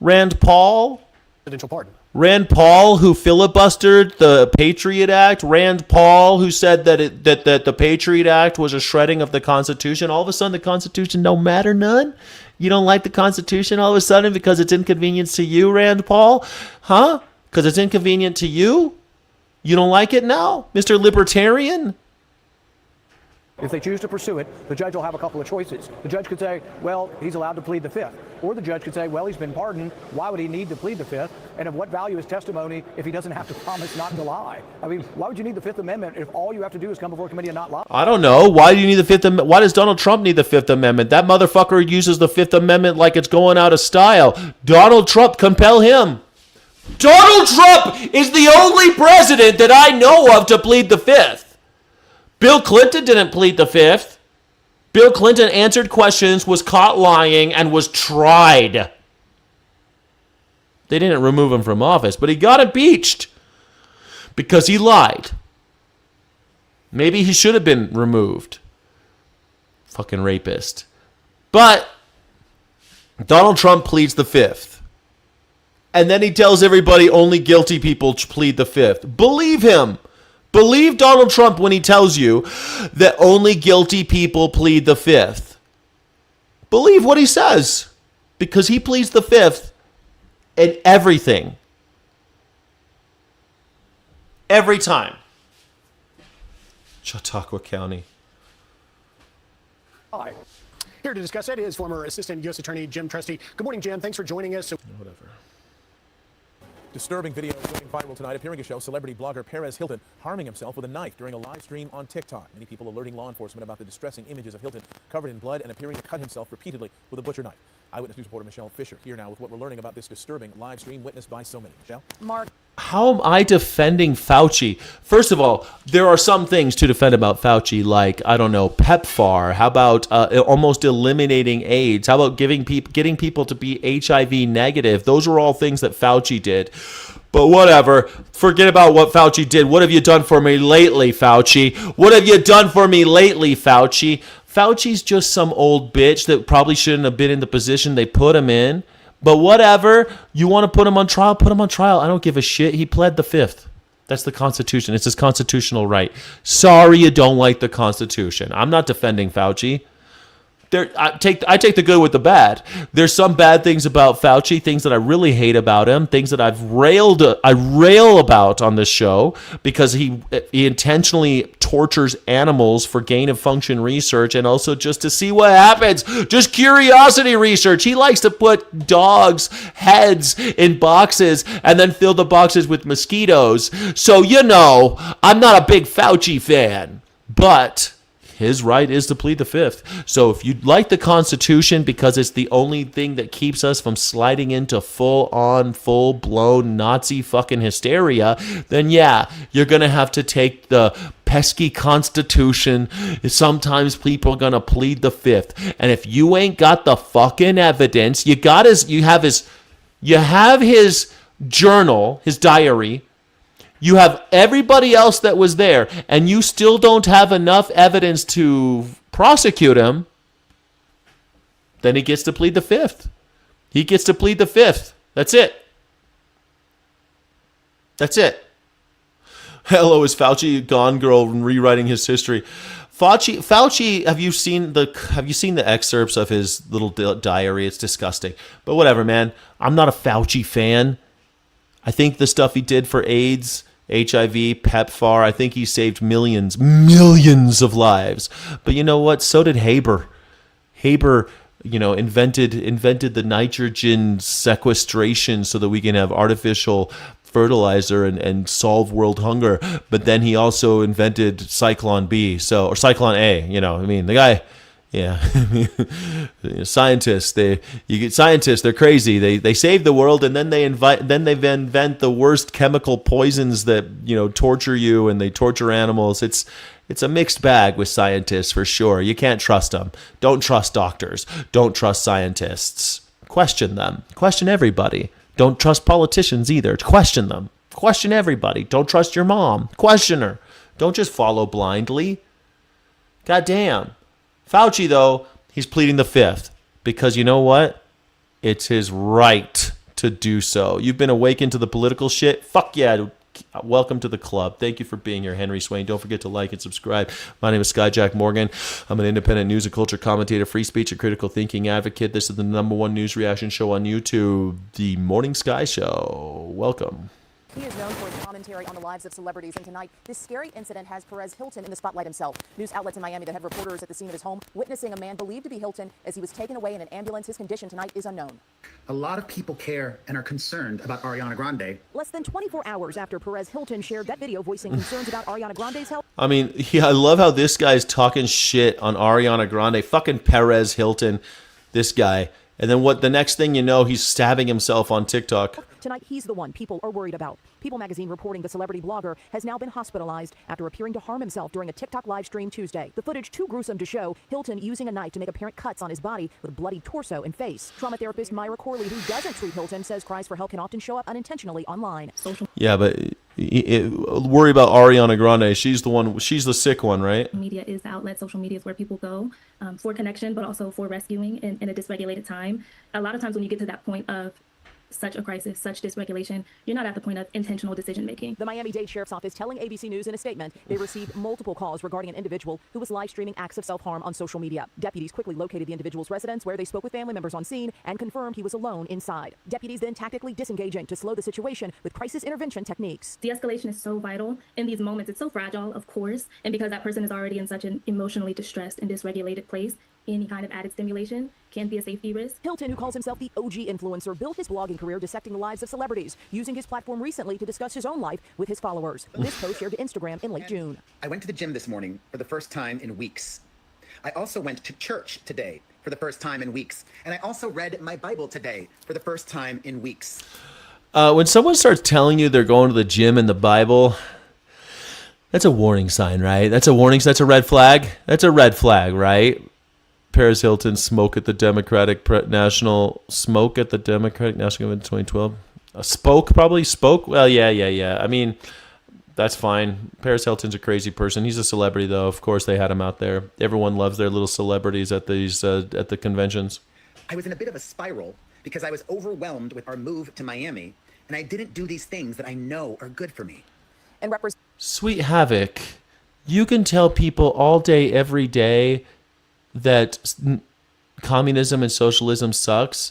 Rand Paul? Presidential pardon. Rand Paul, who filibustered the Patriot Act? Rand Paul, who said that the Patriot Act was a shredding of the Constitution? All of a sudden the Constitution don't matter none? You don't like the Constitution all of a sudden because it's inconvenient to you, Rand Paul? Huh? Because it's inconvenient to you? You don't like it now, Mr. Libertarian? If they choose to pursue it, the judge will have a couple of choices. The judge could say, well, he's allowed to plead the fifth. Or the judge could say, well, he's been pardoned. Why would he need to plead the fifth? And of what value is testimony if he doesn't have to promise not to lie? I mean, why would you need the Fifth Amendment if all you have to do is come before a committee and not lie? I don't know. Why do you need the Fifth Amendment? Why does Donald Trump need the Fifth Amendment? That motherfucker uses the Fifth Amendment like it's going out of style. Donald Trump, compel him. Donald Trump is the only president that I know of to plead the fifth. Bill Clinton didn't plead the fifth. Bill Clinton answered questions, was caught lying, and was tried. They didn't remove him from office, but he got impeached because he lied. Maybe he should have been removed. Fucking rapist. But Donald Trump pleads the fifth. And then he tells everybody only guilty people plead the fifth. Believe him. Believe Donald Trump when he tells you that only guilty people plead the fifth. Believe what he says. Because he pleads the fifth and everything. Every time. Chautauqua County. Hi. Here to discuss it is former Assistant U.S. Attorney Jim Trusty. Good morning, Jim. Thanks for joining us. Whatever. Disturbing video going viral tonight appearing to show celebrity blogger Perez Hilton harming himself with a knife during a live stream on TikTok. Many people alerting law enforcement about the distressing images of Hilton covered in blood and appearing to cut himself repeatedly with a butcher knife. Eyewitness News reporter Michelle Fisher here now with what we're learning about this disturbing live stream witnessed by so many. Michelle? Mark. How am I defending Fauci? First of all, there are some things to defend about Fauci, like, I don't know, PEPFAR. How about almost eliminating AIDS? How about getting people to be HIV negative? Those are all things that Fauci did. But whatever. Forget about what Fauci did. What have you done for me lately, Fauci? What have you done for me lately, Fauci? Fauci's just some old bitch that probably shouldn't have been in the position they put him in. But whatever, you want to put him on trial, put him on trial. I don't give a shit. He pled the Fifth. That's the Constitution. It's his constitutional right. Sorry you don't like the Constitution. I'm not defending Fauci. I take the good with the bad. There's some bad things about Fauci, things that I really hate about him, things that I rail about on this show because he intentionally tortures animals for gain of function research and also just to see what happens. Just curiosity research. He likes to put dogs' heads in boxes and then fill the boxes with mosquitoes. So, I'm not a big Fauci fan, but his right is to plead the Fifth. So if you like the Constitution because it's the only thing that keeps us from sliding into full-blown Nazi fucking hysteria, then yeah, you're going to have to take the pesky Constitution. Sometimes people are going to plead the Fifth. And if you ain't got the fucking evidence, you have his journal, his diary. You have everybody else that was there, and you still don't have enough evidence to prosecute him, then he gets to plead the Fifth. He gets to plead the Fifth. That's it. That's it. Hello, is Fauci Gone Girl rewriting his history? Fauci, have you seen the excerpts of his little diary? It's disgusting. But whatever, man. I'm not a Fauci fan. I think the stuff he did for AIDS, HIV, PEPFAR, I think he saved millions of lives. But you know what? So did Haber. Haber, invented the nitrogen sequestration so that we can have artificial fertilizer and solve world hunger. But then he also invented Cyclone B, or Cyclone A. The guy. Yeah, scientists. They're crazy. They save the world, and then they invent the worst chemical poisons that torture you, and they torture animals. It's a mixed bag with scientists for sure. You can't trust them. Don't trust doctors. Don't trust scientists. Question them. Question everybody. Don't trust politicians either. Question them. Question everybody. Don't trust your mom. Question her. Don't just follow blindly. Goddamn. Fauci, though, he's pleading the Fifth because you know what? It's his right to do so. You've been awakened to the political shit? Fuck yeah. Welcome to the club. Thank you for being here, Henry Swain. Don't forget to like and subscribe. My name is Skyjack Morgan. I'm an independent news and culture commentator, free speech and critical thinking advocate. This is the #1 news reaction show on YouTube, The Morning Sky Show. Welcome. He is known for his commentary on the lives of celebrities, and tonight, this scary incident has Perez Hilton in the spotlight himself. News outlets in Miami that have reporters at the scene of his home witnessing a man believed to be Hilton as he was taken away in an ambulance. His condition tonight is unknown. A lot of people care and are concerned about Ariana Grande. Less than 24 hours after Perez Hilton shared that video voicing concerns about Ariana Grande's health. I mean, I love how this guy's talking shit on Ariana Grande. Fucking Perez Hilton, this guy. And then the next thing you know, he's stabbing himself on TikTok. Tonight, he's the one people are worried about. People magazine reporting the celebrity blogger has now been hospitalized after appearing to harm himself during a TikTok live stream Tuesday. The footage too gruesome to show Hilton using a knife to make apparent cuts on his body with bloody torso and face. Trauma therapist Myra Corley, who doesn't treat Hilton, says cries for help can often show up unintentionally online. Yeah, but worry about Ariana Grande. She's the sick one, right? Media is the outlet. Social media is where people go for connection, but also for rescuing in a dysregulated time. A lot of times when you get to that point of such a crisis, such dysregulation, you're not at the point of intentional decision making. The Miami-Dade Sheriff's Office telling ABC News in a statement they received multiple calls regarding an individual who was live streaming acts of self-harm on social media. Deputies quickly located the individual's residence where they spoke with family members on scene and confirmed he was alone inside. Deputies then tactically disengaging to slow the situation with crisis intervention techniques. De-escalation is so vital in these moments. It's so fragile, of course, and because that person is already in such an emotionally distressed and dysregulated place, any kind of added stimulation can be a safety risk. Hilton, who calls himself the OG influencer, built his blogging career dissecting the lives of celebrities, using his platform recently to discuss his own life with his followers. This post shared to Instagram in late June. I went to the gym this morning for the first time in weeks. I also went to church today for the first time in weeks. And I also read my Bible today for the first time in weeks. When someone starts telling you they're going to the gym and the Bible, that's a warning sign, right? That's a warning. That's a red flag. That's a red flag, right? Paris Hilton smoke at the Democratic National Convention 2012. Spoke. Well, yeah. I mean, that's fine. Paris Hilton's a crazy person. He's a celebrity, though. Of course, they had him out there. Everyone loves their little celebrities at these at the conventions. I was in a bit of a spiral because I was overwhelmed with our move to Miami, and I didn't do these things that I know are good for me. And Sweet Havoc, you can tell people all day, every day that communism and socialism sucks,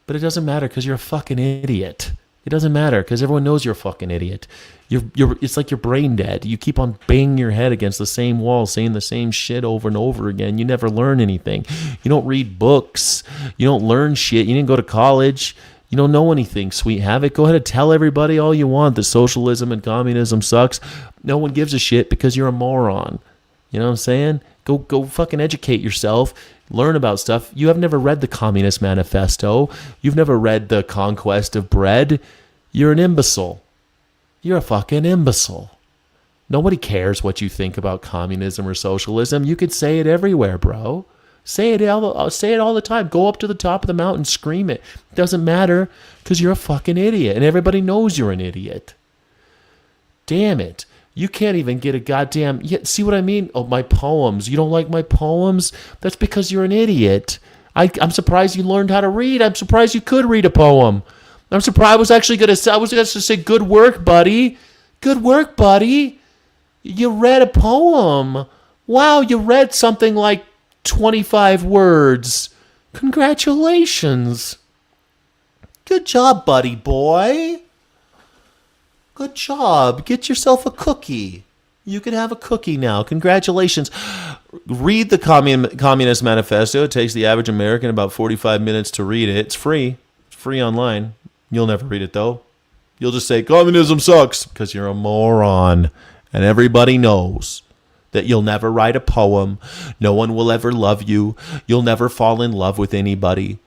but it doesn't matter because you're a fucking idiot. It doesn't matter because everyone knows you're a fucking idiot. It's like you're brain dead. You keep on banging your head against the same wall, saying the same shit over and over again. You never learn anything. You don't read books. You don't learn shit. You didn't go to college. You don't know anything, Sweet Havoc. Go ahead and tell everybody all you want that socialism and communism sucks. No one gives a shit because you're a moron. You know what I'm saying? Go fucking educate yourself. Learn about stuff. You have never read the Communist Manifesto. You've never read The Conquest of Bread. You're an imbecile. You're a fucking imbecile. Nobody cares what you think about communism or socialism. You could say it everywhere, bro. Say it all the time. Go up to the top of the mountain, scream it. It doesn't matter because you're a fucking idiot, and everybody knows you're an idiot. Damn it. You can't even get a goddamn... See what I mean? Oh, my poems. You don't like my poems? That's because you're an idiot. I'm surprised you learned how to read. I'm surprised you could read a poem. I'm surprised. I was going to say, good work, buddy. Good work, buddy. You read a poem. Wow, you read something like 25 words. Congratulations. Good job, buddy boy. Good job. Get yourself a cookie. You can have a cookie now. Congratulations. Read the Communist Manifesto. It takes the average American about 45 minutes to read it. It's free. It's free online. You'll never read it, though. You'll just say, communism sucks, because you're a moron. And everybody knows that you'll never write a poem. No one will ever love you. You'll never fall in love with anybody.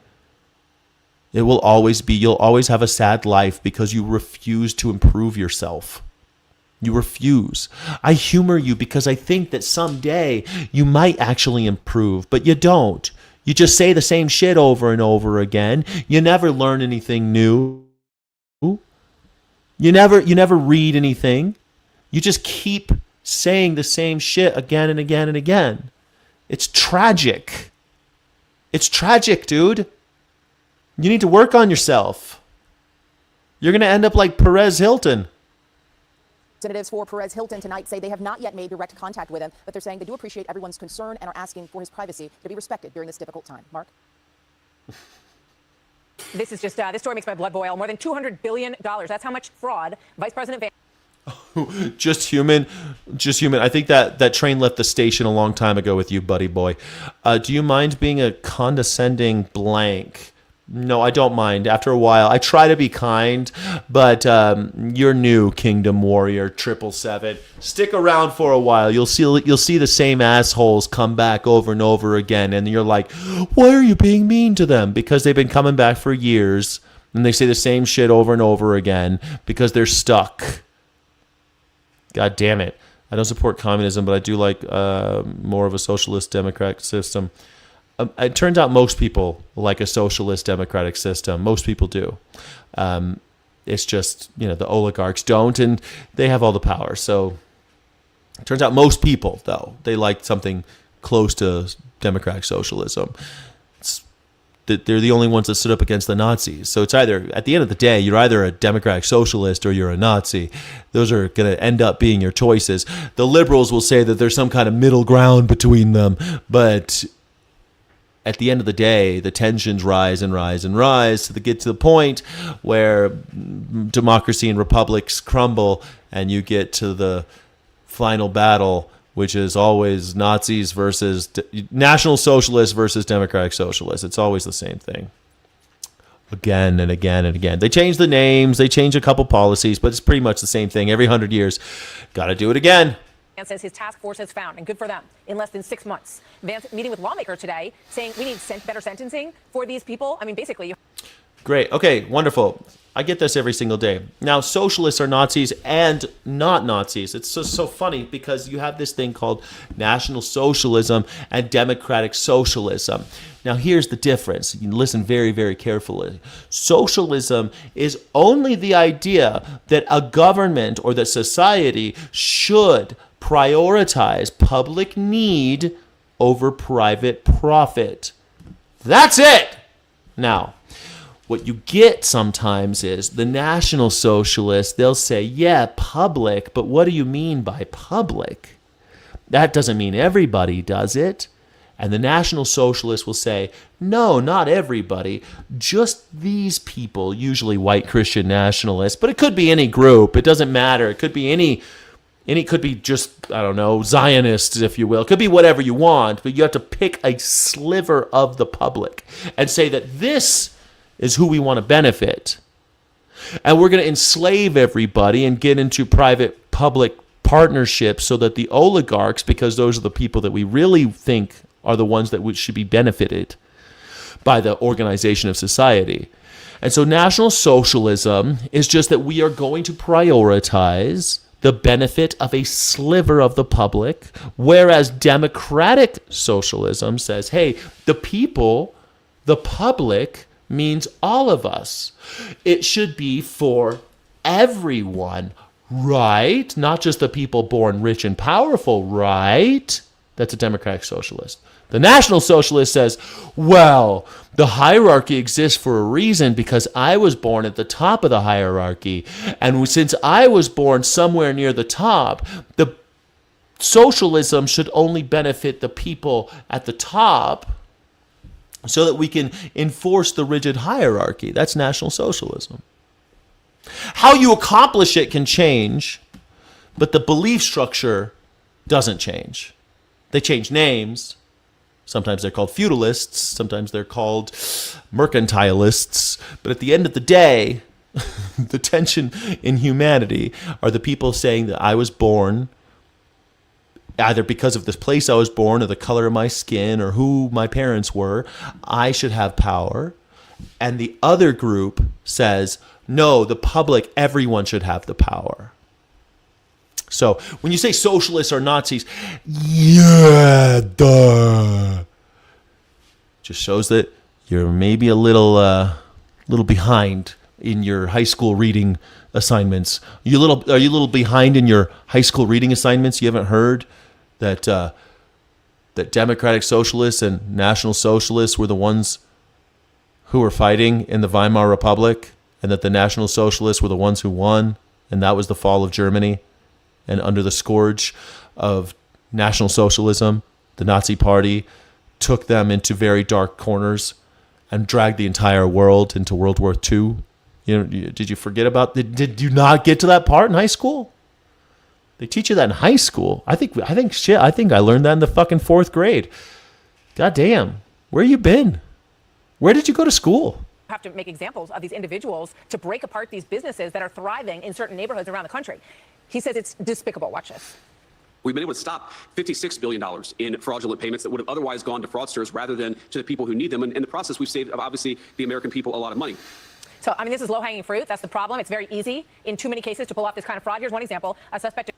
It will always be, you'll always have a sad life because you refuse to improve yourself. You refuse. I humor you because I think that someday you might actually improve, but you don't. You just say the same shit over and over again. You never learn anything new. You never read anything. You just keep saying the same shit again and again and again. It's tragic. It's tragic, dude. You need to work on yourself. You're going to end up like Perez Hilton. Representatives for Perez Hilton tonight say they have not yet made direct contact with him, but they're saying they do appreciate everyone's concern and are asking for his privacy to be respected during this difficult time. Mark? This is just, this story makes my blood boil. More than $200 billion. That's how much fraud Vice President Van... Just human. I think that train left the station a long time ago with you, buddy boy. Do you mind being a condescending blank? No, I don't mind. After a while, I try to be kind, but you're new, Kingdom Warrior 777. Stick around for a while. You'll see the same assholes come back over and over again, and you're like, why are you being mean to them? Because they've been coming back for years, and they say the same shit over and over again because they're stuck. God damn it. I don't support communism, but I do like more of a socialist democratic system. It turns out most people like a socialist democratic system. Most people do. It's just, the oligarchs don't, and they have all the power. So it turns out most people, though, they like something close to democratic socialism. It's they're the only ones that stood up against the Nazis. So it's either, at the end of the day, you're either a democratic socialist or you're a Nazi. Those are going to end up being your choices. The liberals will say that there's some kind of middle ground between them, but at the end of the day, the tensions rise and rise and rise to get to the point where democracy and republics crumble, and you get to the final battle, which is always Nazis versus National Socialists versus Democratic Socialists. It's always the same thing. Again and again and again. They change the names, they change a couple policies, but it's pretty much the same thing every 100 years. Got to do it again. Vance says his task force has found, and good for them, in less than 6 months. Vance meeting with lawmakers today, saying we need better sentencing for these people. I mean, basically. Great. Okay, wonderful. I get this every single day. Now, socialists are Nazis and not Nazis. It's so funny because you have this thing called National Socialism and Democratic Socialism. Now, here's the difference. You listen very, very carefully. Socialism is only the idea that a government or that society should prioritize public need over private profit. That's it. Now, what you get sometimes is the National Socialists, they'll say, yeah, public, but what do you mean by public? That doesn't mean everybody does it. And the National Socialists will say, no, not everybody, just these people, usually white Christian nationalists, but it could be any group. It doesn't matter. It could be any could be just, I don't know, Zionists, if you will. It could be whatever you want, but you have to pick a sliver of the public and say that this is who we want to benefit. And we're going to enslave everybody and get into private-public partnerships so that the oligarchs, because those are the people that we really think are the ones that should be benefited by the organization of society. And so National Socialism is just that we are going to prioritize the benefit of a sliver of the public, whereas Democratic Socialism says, hey, the people, the public, means all of us. It should be for everyone, right? Not just the people born rich and powerful, right? That's a Democratic Socialist. The National Socialist says, well, the hierarchy exists for a reason because I was born at the top of the hierarchy. And since I was born somewhere near the top, the socialism should only benefit the people at the top so that we can enforce the rigid hierarchy. That's National Socialism. How you accomplish it can change, but the belief structure doesn't change. They change names. Sometimes they're called feudalists. Sometimes they're called mercantilists. But at the end of the day, the tension in humanity are the people saying that I was born either because of this place I was born or the color of my skin or who my parents were, I should have power. And the other group says, no, the public, everyone should have the power. So when you say socialists are Nazis, yeah, duh. Just shows that you're maybe a little behind in your high school reading assignments. Are you a little behind in your high school reading assignments? You haven't heard that that Democratic Socialists and National Socialists were the ones who were fighting in the Weimar Republic, and that the National Socialists were the ones who won, and that was the fall of Germany. And under the scourge of National Socialism, the Nazi Party took them into very dark corners and dragged the entire world into World War II. You know, did you forget about? Did you not get to that part in high school? They teach you that in high school. I think I learned that in the fucking 4th grade. God damn, where you been? Where did you go to school? Have to make examples of these individuals to break apart these businesses that are thriving in certain neighborhoods around the country. He says it's despicable. Watch this. We've been able to stop $56 billion in fraudulent payments that would have otherwise gone to fraudsters rather than to the people who need them. And in the process, we've saved, obviously, the American people a lot of money. So, I mean, this is low-hanging fruit. That's the problem. It's very easy in too many cases to pull off this kind of fraud. Here's one example. A suspect...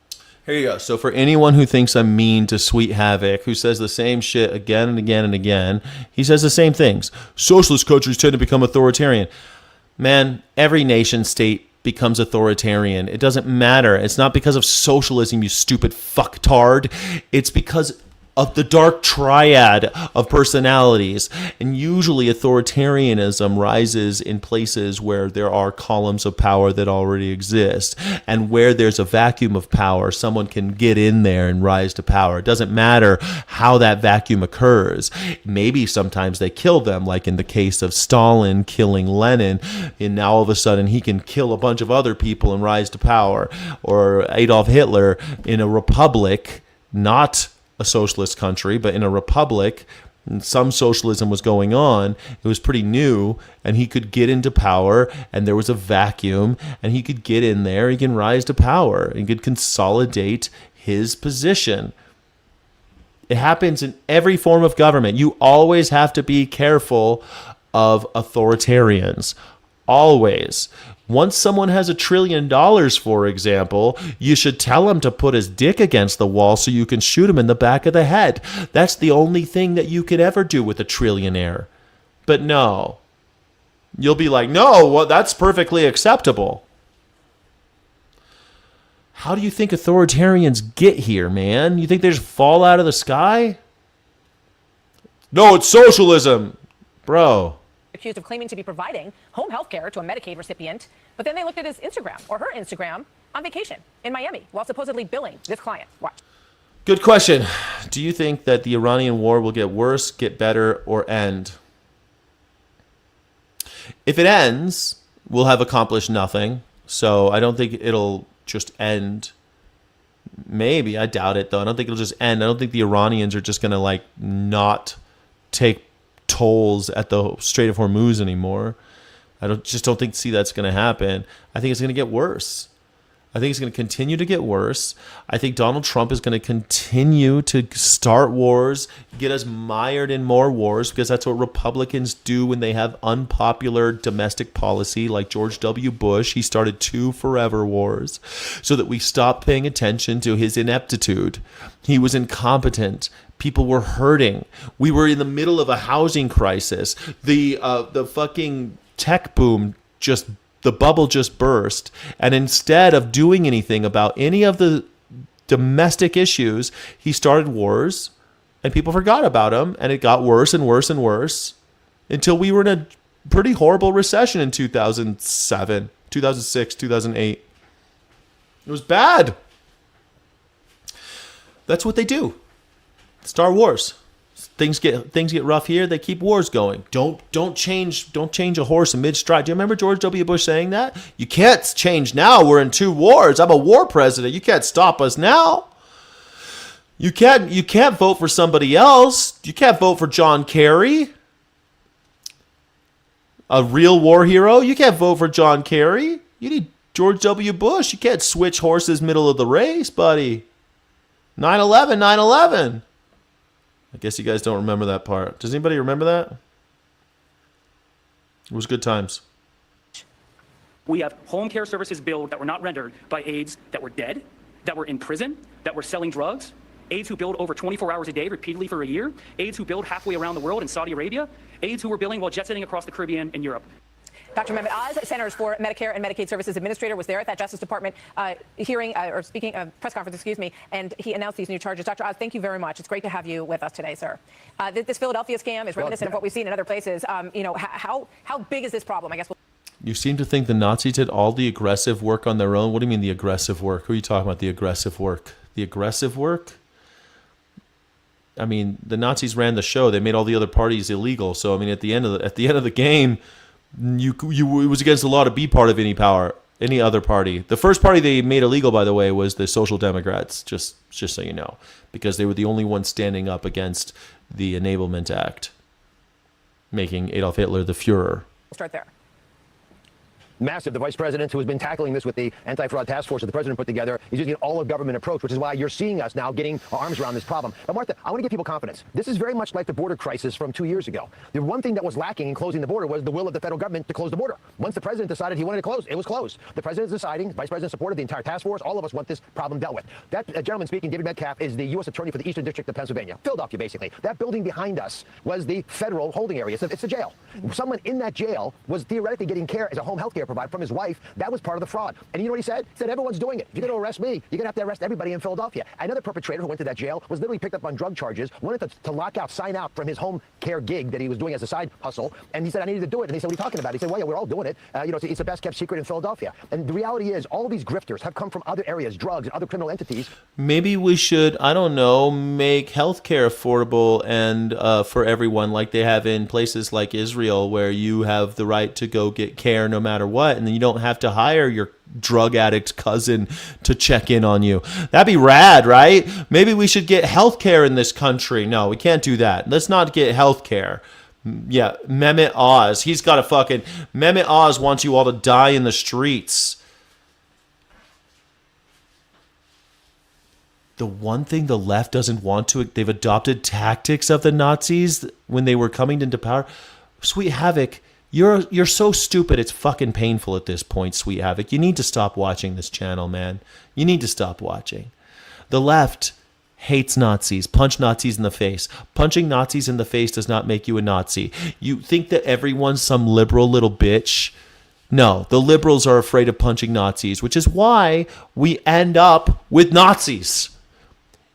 Here you go. So for anyone who thinks I'm mean to Sweet Havoc, who says the same shit again and again and again, he says the same things. Socialist countries tend to become authoritarian. Man, every nation state becomes authoritarian. It doesn't matter. It's not because of socialism, you stupid fucktard. It's because of the dark triad of personalities. And usually authoritarianism rises in places where there are columns of power that already exist. And where there's a vacuum of power, someone can get in there and rise to power. It doesn't matter how that vacuum occurs. Maybe sometimes they kill them, like in the case of Stalin killing Lenin, and now all of a sudden he can kill a bunch of other people and rise to power. Or Adolf Hitler in a republic, not a socialist country, but in a republic, some socialism was going on. It was pretty new, and he could get into power, and there was a vacuum, and he could get in there, he can rise to power, he could consolidate his position. It happens in every form of government. You always have to be careful of authoritarians. Always. Once someone has $1 trillion, for example, you should tell him to put his dick against the wall so you can shoot him in the back of the head. That's the only thing that you could ever do with a trillionaire. But no. You'll be like, no, well, that's perfectly acceptable. How do you think authoritarians get here, man? You think they just fall out of the sky? No, it's socialism. Bro. Accused of claiming to be providing home health care to a Medicaid recipient, but then they looked at his Instagram or her Instagram on vacation in Miami while supposedly billing this client. Watch. Good question. Do you think that the Iranian war will get worse, get better, or end? If it ends, we'll have accomplished nothing. So I don't think it'll just end. Maybe. I doubt it, though. I don't think it'll just end. I don't think the Iranians are just going to, not take tolls at the Strait of Hormuz anymore. I don't see that's going to happen. I think it's going to get worse. I think it's going to continue to get worse. I think Donald Trump is going to continue to start wars, get us mired in more wars, because that's what Republicans do when they have unpopular domestic policy, like George W. Bush. He started 2 forever wars so that we stopped paying attention to his ineptitude. He was incompetent. People were hurting. We were in the middle of a housing crisis. The fucking tech boom the bubble just burst, and instead of doing anything about any of the domestic issues, he started wars, and people forgot about him, and it got worse and worse and worse until we were in a pretty horrible recession in 2007, 2006, 2008. It was bad. That's what they do. Start wars. Things get rough here. They keep wars going. Don't change a horse in mid-stride. Do you remember George W. Bush saying that? You can't change now. We're in 2 wars. I'm a war president. You can't stop us now. You can't vote for somebody else. You can't vote for John Kerry, a real war hero. You can't vote for John Kerry. You need George W. Bush. You can't switch horses middle of the race, buddy. 9/11, 9/11. I guess you guys don't remember that part. Does anybody remember that? It was good times. We have home care services billed that were not rendered by aides that were dead, that were in prison, that were selling drugs, aides who billed over 24 hours a day repeatedly for a year, aides who billed halfway around the world in Saudi Arabia, aides who were billing while jet-setting across the Caribbean and Europe. Dr. Mehmet Oz, Centers for Medicare and Medicaid Services Administrator, was there at that Justice Department hearing or speaking press conference, and he announced these new charges. Dr. Oz, thank you very much. It's great to have you with us today, sir. This Philadelphia scam is reminiscent of what we've seen in other places. How big is this problem? I guess. You seem to think the Nazis did all the aggressive work on their own. What do you mean the aggressive work? Who are you talking about? The aggressive work? The aggressive work? I mean, the Nazis ran the show. They made all the other parties illegal. So I mean, at the end of the game. It was against the law to be part of any other party. The first party they made illegal, by the way, was the Social Democrats, just so you know, because they were the only ones standing up against the Enablement Act, making Adolf Hitler the Führer. We'll start there. Massive. The vice president, who has been tackling this with the anti-fraud task force that the president put together, is using an all-of-government approach, which is why you're seeing us now getting our arms around this problem. But Martha, I want to give people confidence. This is very much like the border crisis from 2 years ago. The one thing that was lacking in closing the border was the will of the federal government to close the border. Once the president decided he wanted to close, it was closed. The president is deciding, vice president supported the entire task force. All of us want this problem dealt with. That gentleman speaking, David Metcalf, is the U.S. attorney for the Eastern District of Pennsylvania, Philadelphia, basically. That building behind us was the federal holding area. It's a jail. Someone in that jail was theoretically getting care as a home health care provide from his wife. That was part of the fraud. And you know what he said? He said, everyone's doing it. If you're going to arrest me, you're going to have to arrest everybody in Philadelphia. Another perpetrator who went to that jail was literally picked up on drug charges, wanted to lock out, sign out from his home care gig that he was doing as a side hustle. And he said, I needed to do it. And he said, what are you talking about? He said, well, yeah, we're all doing it. It's the best kept secret in Philadelphia. And the reality is all these grifters have come from other areas, drugs and other criminal entities. Maybe we should, I don't know, make healthcare affordable and for everyone, like they have in places like Israel, where you have the right to go get care no matter what, and then you don't have to hire your drug addict cousin to check in on you. That'd be rad, right? Maybe we should get healthcare in this country. No, we can't do that. Let's not get healthcare. Yeah, Mehmet Oz. He's got a fucking... Mehmet Oz wants you all to die in the streets. The one thing the left doesn't want to... They've adopted tactics of the Nazis when they were coming into power. Sweet Havoc, you're so stupid, it's fucking painful at this point, Sweet Havoc. You need to stop watching this channel, man. You need to stop watching. The left hates Nazis. Punch Nazis in the face. Punching Nazis in the face does not make you a Nazi. You think that everyone's some liberal little bitch? No, the liberals are afraid of punching Nazis, which is why we end up with Nazis.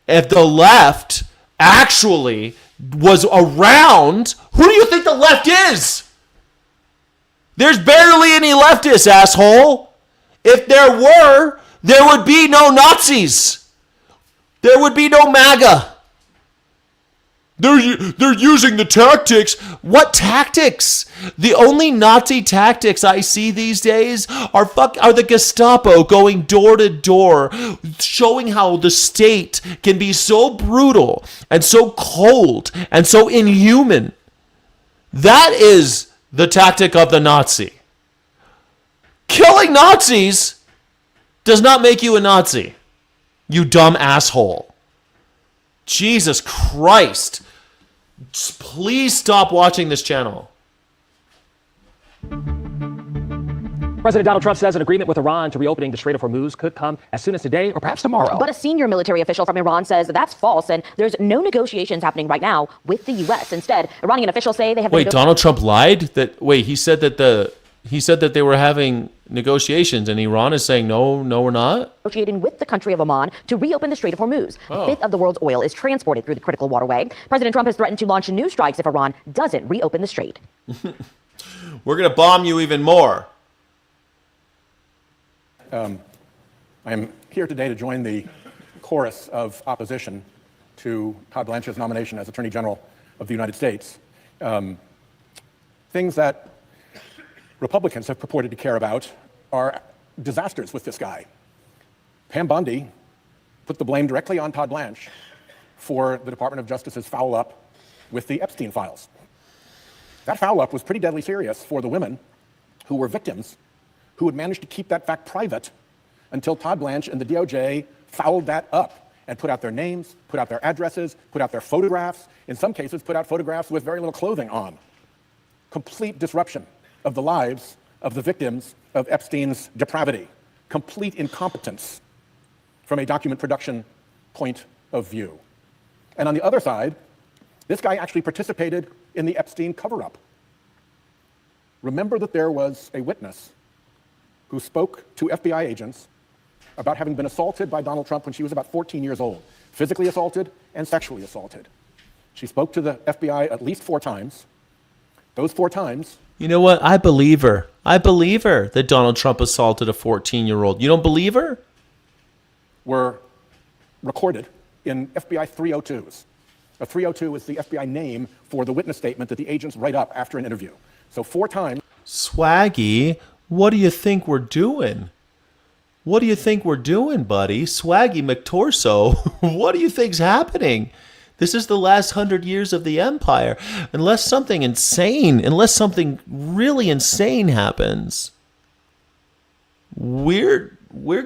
If the left actually was around, who do you think the left is? There's barely any leftists, asshole. If there were, there would be no Nazis. There would be no MAGA. They're using the tactics. What tactics? The only Nazi tactics I see these days are the Gestapo going door to door, showing how the state can be so brutal and so cold and so inhuman. That is the tactic of the Nazi. Killing Nazis does not make you a Nazi, you dumb asshole. Jesus Christ. Please stop watching this channel. President Donald Trump says an agreement with Iran to reopening the Strait of Hormuz could come as soon as today or perhaps tomorrow. But a senior military official from Iran says that's false and there's no negotiations happening right now with the U.S. Instead, Iranian officials say they have... Wait, Donald Trump lied? He said that they were having negotiations, and Iran is saying, no, we're not? Negotiating with the country of Oman to reopen the Strait of Hormuz. A fifth of the world's oil is transported through the critical waterway. President Trump has threatened to launch new strikes if Iran doesn't reopen the strait. We're going to bomb you even more. I'm here today to join the chorus of opposition to Todd Blanche's nomination as Attorney General of the United States. Things that Republicans have purported to care about are disasters with this guy. Pam Bondi put the blame directly on Todd Blanche for the Department of Justice's foul-up with the Epstein files. That foul-up was pretty deadly serious for the women who were victims, who had managed to keep that fact private until Todd Blanche and the DOJ fouled that up and put out their names, put out their addresses, put out their photographs, in some cases put out photographs with very little clothing on. Complete disruption of the lives of the victims of Epstein's depravity. Complete incompetence from a document production point of view. And on the other side, this guy actually participated in the Epstein cover-up. Remember that there was a witness who spoke to FBI agents about having been assaulted by Donald Trump when she was about 14 years old, physically assaulted and sexually assaulted. She spoke to the FBI at least 4 times. Those 4 times... You know what? I believe her. I believe her that Donald Trump assaulted a 14-year-old. You don't believe her? Were recorded in FBI 302s. A 302 is the FBI name for the witness statement that the agents write up after an interview. So 4 times... Swaggy, what do you think we're doing? What do you think we're doing, buddy? Swaggy McTorso, what do you think's happening? This is the last 100 years of the empire. Unless something really insane happens, we're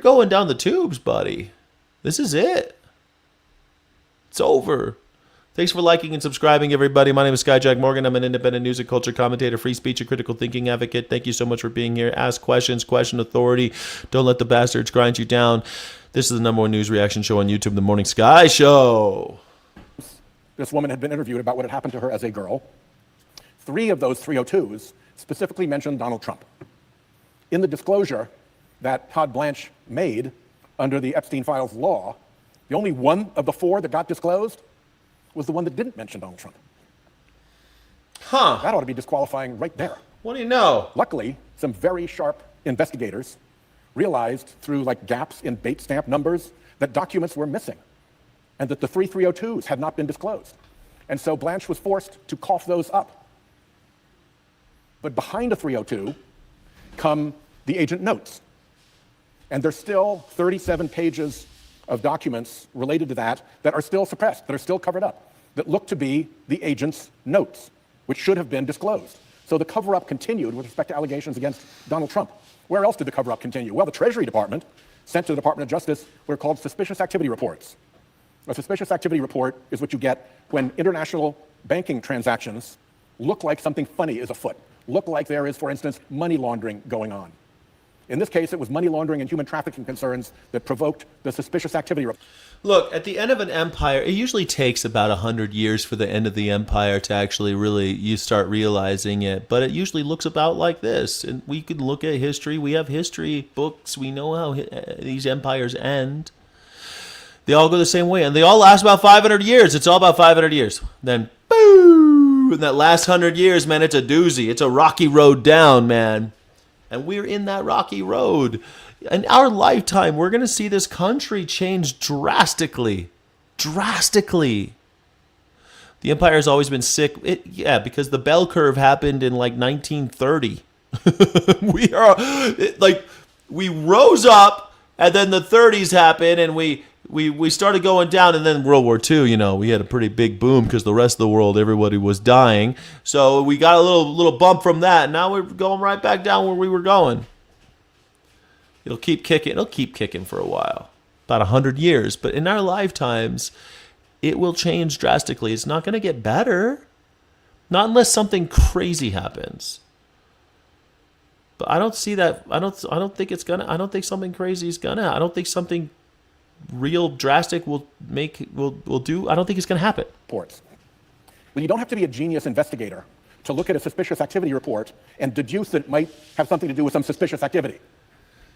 going down the tubes, buddy. This is it. It's over. Thanks for liking and subscribing, everybody. My name is Skyjack Morgan. I'm an independent news and culture commentator, free speech and critical thinking advocate. Thank you so much for being here. Ask questions, question authority. Don't let the bastards grind you down. This is the #1 news reaction show on YouTube, The Morning Sky Show. This woman had been interviewed about what had happened to her as a girl. 3 of those 302s specifically mentioned Donald Trump. in the disclosure that Todd Blanche made under the Epstein Files law, the only one of the 4 that got disclosed was the one that didn't mention Donald Trump. Huh. That ought to be disqualifying right there. What do you know? Luckily, some very sharp investigators realized through like gaps in bait stamp numbers that documents were missing and that the 3302s had not been disclosed. And so Blanche was forced to cough those up. But behind a 302 come the agent notes. And there's still 37 pages of documents related to that that are still suppressed, that are still covered up, that look to be the agent's notes, which should have been disclosed. So the cover-up continued with respect to allegations against Donald Trump. Where else did the cover-up continue? Well, the Treasury Department sent to the Department of Justice what are called suspicious activity reports. A suspicious activity report is what you get when international banking transactions look like something funny is afoot, look like there is, for instance, money laundering going on. In this case, it was money laundering and human trafficking concerns that provoked the suspicious activity report. Look, at the end of an empire, it usually takes about 100 years for the end of the empire to actually really, you start realizing it. But it usually looks about like this. And we can look at history. We have history books. We know how these empires end. They all go the same way. And they all last about 500 years. It's all about 500 years. Then, boom! In that last 100 years, man, it's a doozy. It's a rocky road down, man. And we're in that rocky road. In our lifetime, we're going to see this country change drastically. Drastically. The empire has always been sick. Because the bell curve happened in like 1930. We rose up, and then the 30s happened, and we started going down, and then World War II, we had a pretty big boom because the rest of the world, everybody was dying. So we got a little bump from that, and now we're going right back down where we were going. It'll keep kicking. It'll keep kicking for a while, about 100 years. But in our lifetimes, it will change drastically. It's not going to get better, not unless something crazy happens. But I don't see that. I don't think it's gonna. I don't think something crazy is gonna. I don't think something real drastic will do. I don't think it's going to happen. Reports. Well, you don't have to be a genius investigator to look at a suspicious activity report and deduce that it might have something to do with some suspicious activity.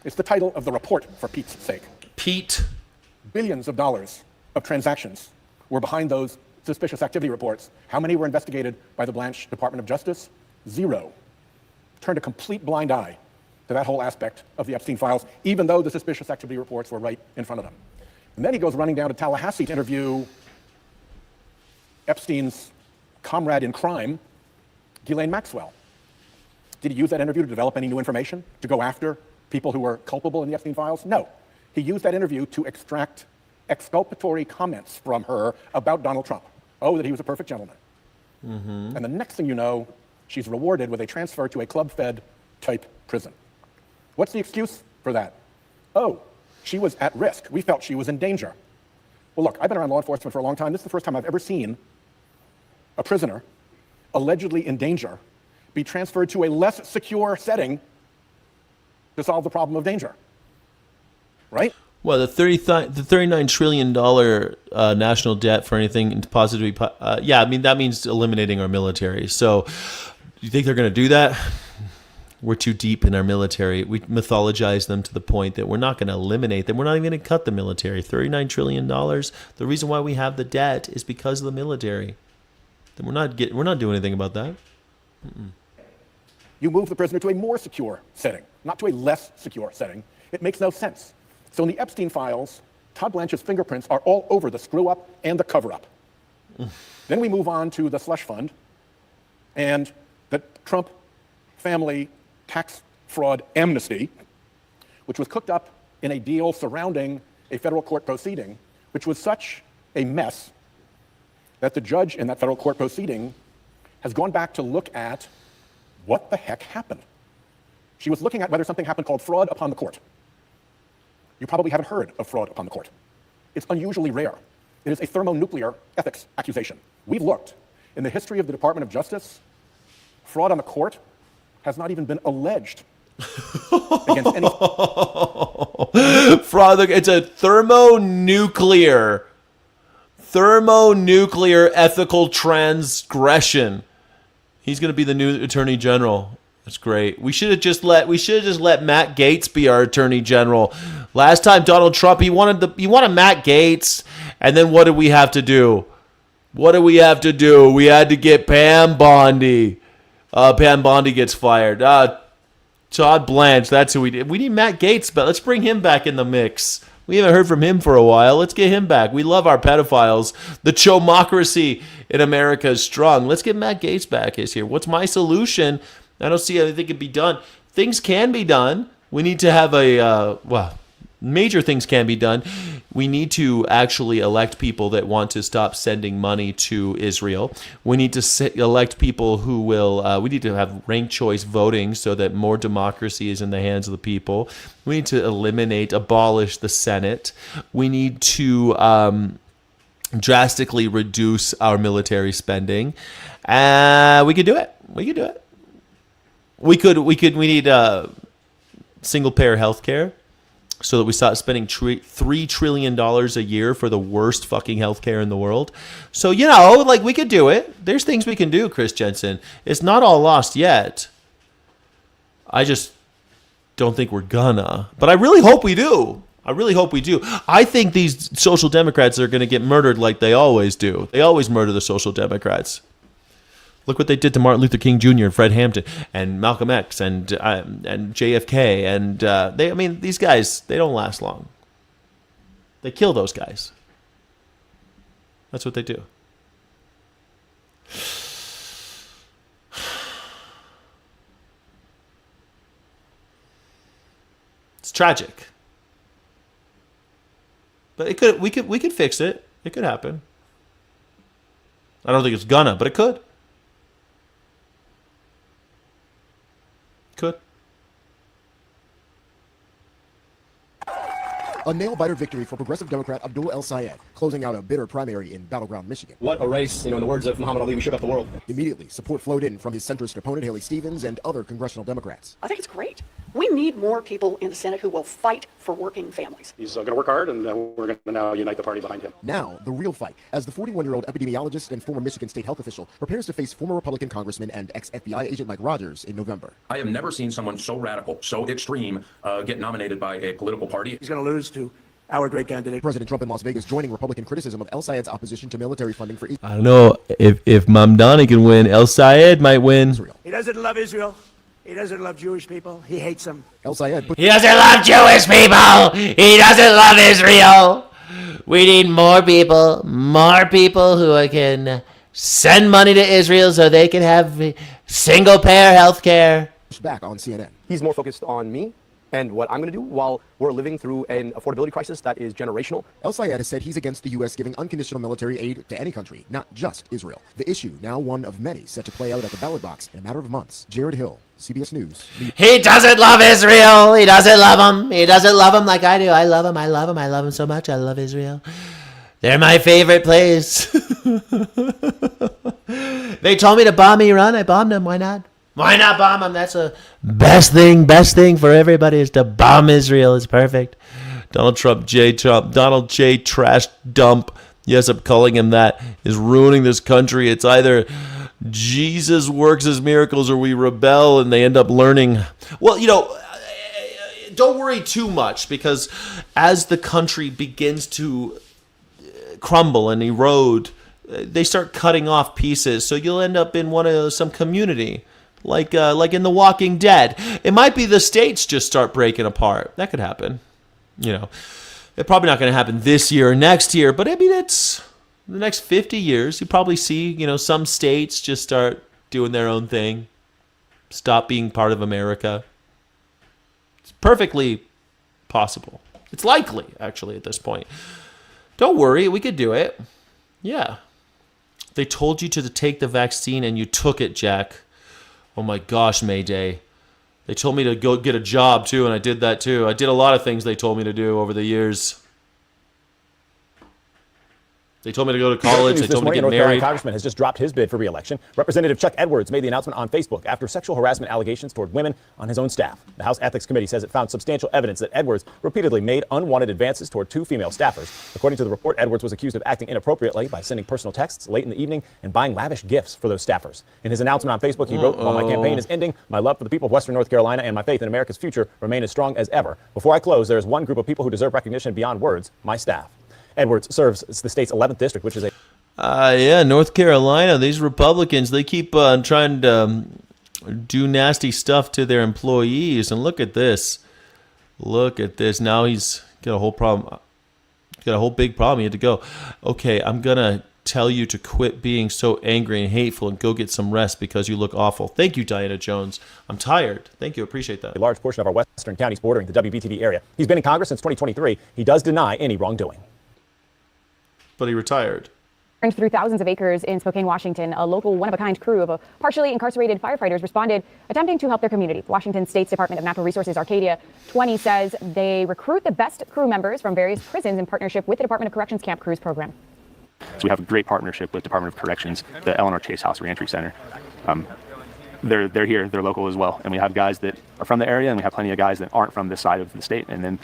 It's the title of the report, for Pete's sake. Pete. Billions of dollars of transactions were behind those suspicious activity reports. How many were investigated by the Blanche Department of Justice? 0. Turned a complete blind eye to that whole aspect of the Epstein files, even though the suspicious activity reports were right in front of them. And then he goes running down to Tallahassee to interview Epstein's comrade in crime, Ghislaine Maxwell. Did he use that interview to develop any new information, to go after people who were culpable in the Epstein files? No. He used that interview to extract exculpatory comments from her about Donald Trump. Oh, that he was a perfect gentleman. Mm-hmm. And the next thing you know, she's rewarded with a transfer to a club-fed type prison. What's the excuse for that? Oh, she was at risk. We felt she was in danger. Well, look, I've been around law enforcement for a long time. This is the first time I've ever seen a prisoner allegedly in danger be transferred to a less secure setting to solve the problem of danger. Right? Well, the $39 trillion national debt for anything positively, that means eliminating our military. So, you think they're going to do that? We're too deep in our military. We mythologize them to the point that we're not going to eliminate them. We're not even going to cut the military. $39 trillion. The reason why we have the debt is because of the military. Then we're not doing anything about that. Mm-mm. You move the prisoner to a more secure setting, not to a less secure setting. It makes no sense. So in the Epstein files, Todd Blanche's fingerprints are all over the screw-up and the cover-up. Then we move on to the slush fund and the Trump family tax fraud amnesty, which was cooked up in a deal surrounding a federal court proceeding, which was such a mess that the judge in that federal court proceeding has gone back to look at what the heck happened. She was looking at whether something happened called fraud upon the court. You probably haven't heard of fraud upon the court. It's unusually rare. It is a thermonuclear ethics accusation. We've looked. In the history of the Department of Justice, fraud on the court has not even been alleged against any. Fraud. It's a thermonuclear ethical transgression. He's going to be the new attorney general. That's great. We should have just let Matt Gaetz be our attorney general. Last time Donald Trump, he wanted Matt Gaetz, and then what did we have to do? We had to get Pam Bondi. Pam Bondi gets fired. Todd Blanche, that's who we did. We need Matt Gaetz, but let's bring him back in the mix. We haven't heard from him for a while. Let's get him back. We love our pedophiles. The chomocracy in America is strong. Let's get Matt Gaetz back. Is here. What's my solution? I don't see how anything can be done. Things can be done. We need to have major things can be done. We need to actually elect people that want to stop sending money to Israel. We need to elect people who will, we need to have ranked choice voting so that more democracy is in the hands of the people. We need to abolish the Senate. We need to drastically reduce our military spending. We could do it. We need single payer health care so that we stop spending $3 trillion a year for the worst fucking healthcare in the world. So, we could do it. There's things we can do, Chris Jensen. It's not all lost yet. I just don't think we're gonna. But I really hope we do. I think these social democrats are going to get murdered like they always do. They always murder the social democrats. Look what they did to Martin Luther King Jr. and Fred Hampton and Malcolm X and JFK and these guys, they don't last long. They kill those guys. That's what they do. It's tragic, but we could fix it. It could happen. I don't think it's gonna, but it could. A nail-biter victory for progressive Democrat Abdul El-Sayed, closing out a bitter primary in battleground Michigan. What a race. In the words of Muhammad Ali, we shook up the world. Immediately, support flowed in from his centrist opponent, Haley Stevens, and other congressional Democrats. I think it's great. We need more people in the Senate who will fight for working families. He's going to work hard, and we're going to now unite the party behind him. Now, the real fight, as the 41-year-old epidemiologist and former Michigan state health official prepares to face former Republican congressman and ex-FBI agent Mike Rogers in November. I have never seen someone so radical, so extreme, get nominated by a political party. He's going to lose to our great candidate. President Trump in Las Vegas joining Republican criticism of El-Sayed's opposition to military funding for Israel. I don't know. If Mamdani can win, El-Sayed might win. He doesn't love Israel. He doesn't love Jewish people. He hates them. El-Sayed. He doesn't love Jewish people. He doesn't love Israel. We need more people who can send money to Israel so they can have single-payer health care. Back on CNN. He's more focused on me and what I'm going to do while we're living through an affordability crisis that is generational. El-Sayed has said he's against the U.S. giving unconditional military aid to any country, not just Israel. The issue, now one of many, set to play out at the ballot box in a matter of months. Jared Hill, CBS News. He doesn't love Israel. He doesn't love him. He doesn't love him like I do. I love him. I love him. I love him so much. I love Israel. They're my favorite place. They told me to bomb Iran. I bombed them. Why not? Why not bomb them? That's a best thing for everybody is to bomb Israel. It's perfect. Donald J. Trash Dump. Yes, I'm calling him that. Is ruining this country. It's either Jesus works his miracles or we rebel and they end up learning. Well, don't worry too much because as the country begins to crumble and erode, they start cutting off pieces. So you'll end up in some community. Like in The Walking Dead. It might be the states just start breaking apart. That could happen. It's probably not going to happen this year or next year, but it's the next 50 years. You probably see, some states just start doing their own thing. Stop being part of America. It's perfectly possible. It's likely, actually, at this point. Don't worry, we could do it. Yeah. They told you to take the vaccine and you took it, Jack. Oh my gosh, Mayday. They told me to go get a job too, and I did that too. I did a lot of things they told me to do over the years. They told me to go to college. They told me to get North Carolina married. congressman has just dropped his bid for re-election. Representative Chuck Edwards made the announcement on Facebook after sexual harassment allegations toward women on his own staff. The House Ethics Committee says it found substantial evidence that Edwards repeatedly made unwanted advances toward 2 female staffers. According to the report, Edwards was accused of acting inappropriately by sending personal texts late in the evening and buying lavish gifts for those staffers. In his announcement on Facebook, he wrote, "While my campaign is ending, my love for the people of Western North Carolina and my faith in America's future remain as strong as ever. Before I close, there is one group of people who deserve recognition beyond words, my staff." Edwards serves the state's 11th district, which is a Yeah, North Carolina, these Republicans, they keep trying to do nasty stuff to their employees. And look at this. Look at this. Now he's got a whole problem. Got a whole big problem. He had to go. Okay, I'm going to tell you to quit being so angry and hateful and go get some rest because you look awful. Thank you, Diana Jones. I'm tired. Thank you. Appreciate that. a large portion of our western counties bordering the WBTV area. He's been in Congress since 2023. He does deny any wrongdoing. But he retired. Through thousands of acres in Spokane, Washington, a local one-of-a-kind crew of partially incarcerated firefighters responded, attempting to help their community. Washington State's Department of Natural Resources Arcadia 20 says they recruit the best crew members from various prisons in partnership with the Department of Corrections Camp Crews program. So we have a great partnership with Department of Corrections, the Eleanor Chase House Reentry Center. They're here, they're local as well, and we have guys that are from the area, and we have plenty of guys that aren't from this side of the state, and then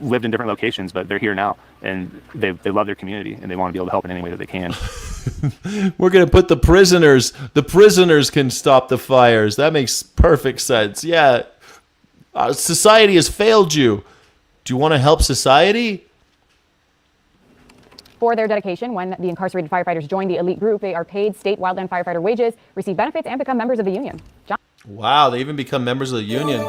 lived in different locations, but they're here now, and they love their community, and they want to be able to help in any way that they can. We're going to put the prisoners can stop the fires. That makes perfect sense. Yeah, society has failed you. Do you want to help society? For their dedication, when the incarcerated firefighters join the elite group, they are paid state wildland firefighter wages, receive benefits, and become members of the union. John? Wow, they even become members of the union.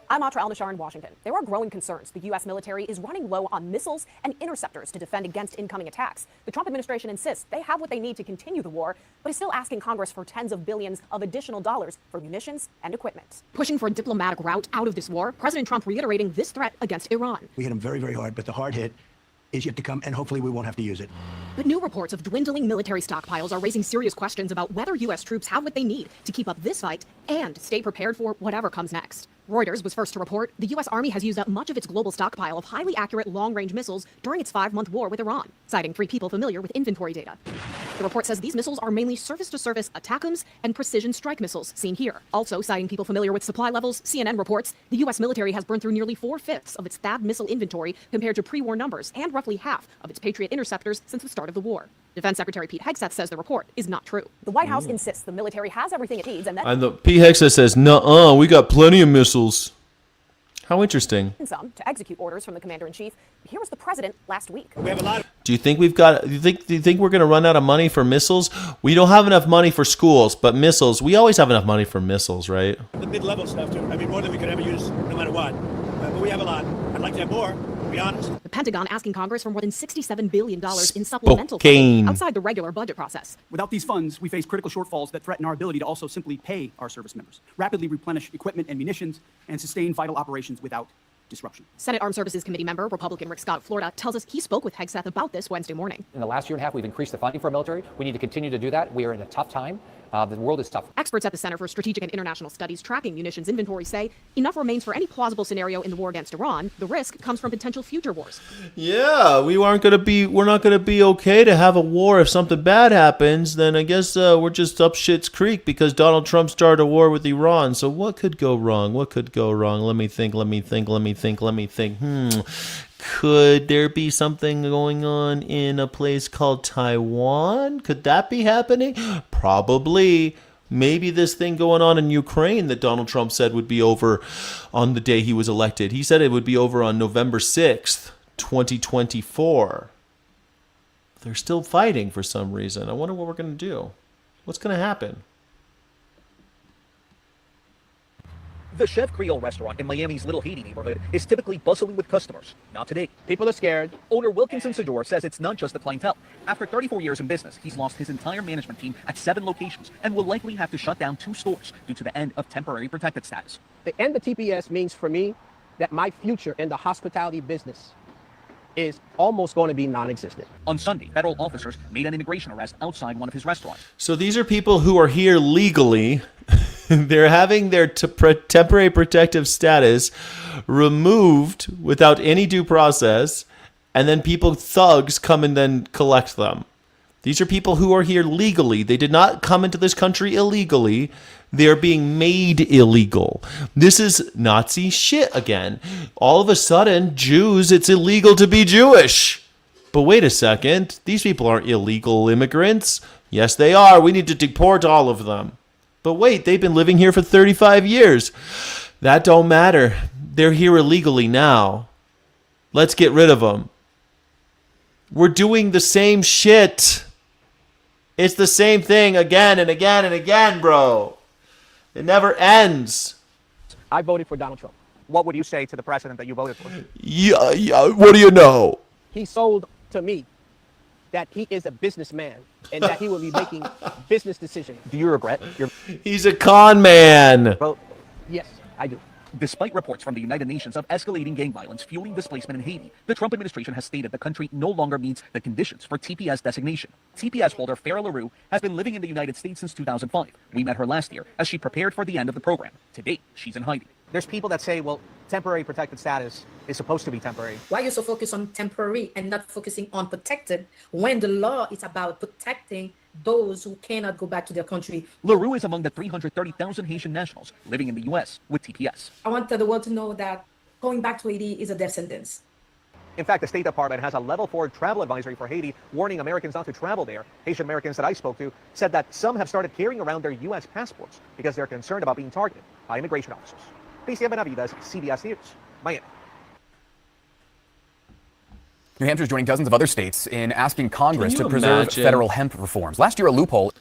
I'm Atra Al-Nashar in Washington. There are growing concerns the U.S. military is running low on missiles and interceptors to defend against incoming attacks. The Trump administration insists they have what they need to continue the war, but is still asking Congress for tens of billions of additional dollars for munitions and equipment. Pushing for a diplomatic route out of this war, President Trump reiterating this threat against Iran. We hit them very, very hard, but the hard hit is yet to come, and hopefully we won't have to use it. But new reports of dwindling military stockpiles are raising serious questions about whether U.S. troops have what they need to keep up this fight and stay prepared for whatever comes next. Reuters was first to report the U.S. Army has used up much of its global stockpile of highly accurate long-range missiles during its 5-month war with Iran, citing 3 people familiar with inventory data. The report says these missiles are mainly surface-to-surface ATACMS and precision strike missiles, seen here. Also citing people familiar with supply levels, CNN reports the U.S. military has burned through nearly 4/5 of its THAAD missile inventory compared to pre-war numbers, and roughly half of its Patriot interceptors since the start of the war. Defense Secretary Pete Hegseth says the report is not true. The White House insists the military has everything it needs, and that And the P. Hexa says, "Nuh-uh, we got plenty of missiles." How interesting. some to execute orders from the commander-in-chief. Here was the president last week. We have a lot of Do you think do you think we're going to run out of money for missiles? We don't have enough money for schools, but missiles, we always have enough money for missiles, right? the mid-level stuff, too. I mean, more than we could ever use, no matter what. But we have a lot. I'd like to have more, to be honest. The Pentagon asking Congress for more than $67 billion in supplemental Spokane. funding outside the regular budget process. Without these funds, we face critical shortfalls that threaten our ability to also simply pay our service members, rapidly replenish equipment and munitions, and sustain vital operations without disruption. Senate Armed Services Committee member, Republican Rick Scott of Florida, tells us he spoke with Hegseth about this Wednesday morning. In the last year and a half, we've increased the funding for our military. We need to continue to do that. We are in a tough time. The world is tough. Experts at the Center for Strategic and International Studies tracking munitions inventory say enough remains for any plausible scenario in the war against Iran. The risk comes from potential future wars. Yeah, we're not going to be okay to have a war if something bad happens. Then I guess we're just up shit's creek because Donald Trump started a war with Iran. So what could go wrong? What could go wrong? Let me think. Could there be something going on in a place called Taiwan? Could that be happening? Probably. Maybe this thing going on in Ukraine that Donald Trump said would be over on the day he was elected. He said it would be over on November 6th, 2024. They're still fighting for some reason. I wonder what we're going to do. What's going to happen? The Chef Creole restaurant in Miami's Little Haiti neighborhood is typically bustling with customers. Not today. People are scared. Owner Wilkinson Sador says it's not just the clientele. After 34 years in business, he's lost his entire management team at 7 locations and will likely have to shut down 2 stores due to the end of temporary protected status. The end of TPS means for me that my future in the hospitality business is almost going to be non-existent. On Sunday, federal officers made an immigration arrest outside one of his restaurants. So these are people who are here legally. They're having their temporary protective status removed without any due process, and then thugs come and then collect them. These are people who are here legally. They did not come into this country illegally. They're being made illegal. This is Nazi shit again. All of a sudden, Jews, it's illegal to be Jewish. But wait a second. These people aren't illegal immigrants. Yes, they are. We need to deport all of them. But wait, they've been living here for 35 years. That don't matter. They're here illegally now. Let's get rid of them. We're doing the same shit. It's the same thing again and again and again, bro. It never ends. I voted for Donald Trump. What would you say to the president that you voted for? Yeah, what do you know? He sold to me that he is a businessman and that he will be making business decisions. Do you regret your... He's a con man. Well, yes, I do. Despite reports from the United Nations of escalating gang violence fueling displacement in Haiti, the Trump administration has stated the country no longer meets the conditions for TPS designation. TPS holder Farah LaRue has been living in the United States since 2005. We met her last year as she prepared for the end of the program. To date, she's in hiding. There's people that say, well, temporary protected status is supposed to be temporary. Why are you so focused on temporary and not focusing on protected when the law is about protecting those who cannot go back to their country? LaRue is among the 330,000 Haitian nationals living in the U.S. with TPS. I want the world to know that going back to Haiti is a death sentence. In fact, the State Department has a level 4 travel advisory for Haiti, warning Americans not to travel there. Haitian Americans that I spoke to said that some have started carrying around their U.S. passports because they're concerned about being targeted by immigration officers. Cristian Benavides, CBS News, Miami. New Hampshire is joining dozens of other states in asking Congress to preserve imagine? federal hemp reforms. Last year, a loophole.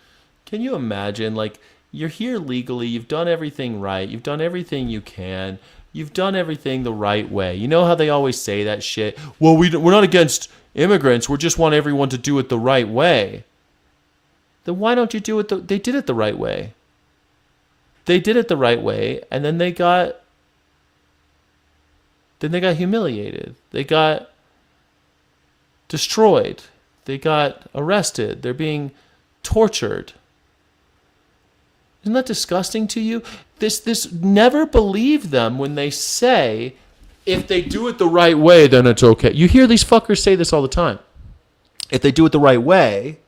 Can you imagine, like, you're here legally, you've done everything right, you've done everything you can, you've done everything the right way. You know how they always say that shit? Well, we're not against immigrants, we just want everyone to do it the right way. Then why don't you do it they did it the right way. They did it the right way, and then they got humiliated. They got destroyed. They got arrested. They're being tortured. Isn't that disgusting to you? This never believe them when they say, if they do it the right way, then it's okay. You hear these fuckers say this all the time. If they do it the right way,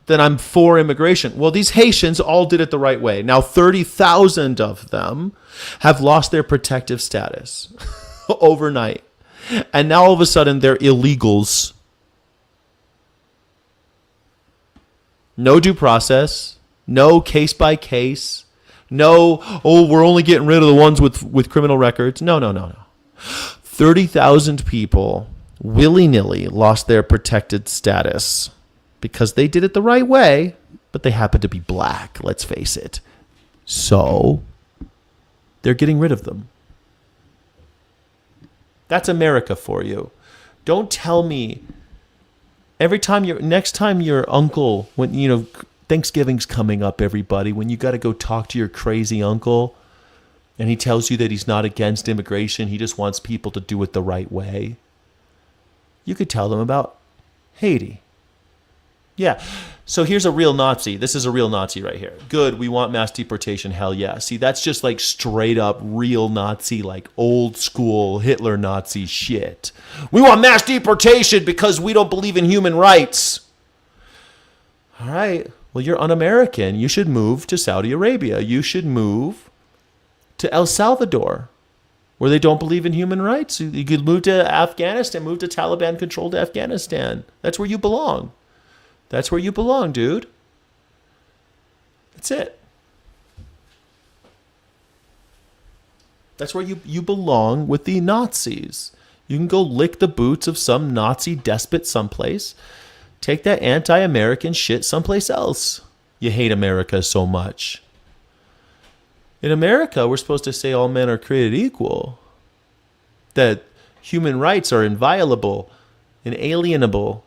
then I'm for immigration. Well, these Haitians all did it the right way. Now 30,000 of them have lost their protective status overnight. And now all of a sudden they're illegals. No due process, no case by case, no, oh, we're only getting rid of the ones with criminal records. No. 30,000 people willy-nilly lost their protected status because they did it the right way, but they happen to be black, let's face it. So they're getting rid of them. That's America for you. Don't tell me next time your uncle, when Thanksgiving's coming up, everybody, when you got to go talk to your crazy uncle and he tells you that he's not against immigration, he just wants people to do it the right way. You could tell them about Haiti. Yeah. So here's a real Nazi. This is a real Nazi right here. Good. We want mass deportation. Hell yeah. See, that's just like straight up real Nazi, like old school Hitler Nazi shit. We want mass deportation because we don't believe in human rights. All right. Well, you're un-American. You should move to Saudi Arabia. You should move to El Salvador, where they don't believe in human rights. You could move to Afghanistan, move to Taliban-controlled Afghanistan. That's where you belong. That's where you belong, dude. That's it. That's where you belong with the Nazis. You can go lick the boots of some Nazi despot someplace. Take that anti-American shit someplace else. You hate America so much. In America, we're supposed to say all men are created equal. That human rights are inviolable, inalienable.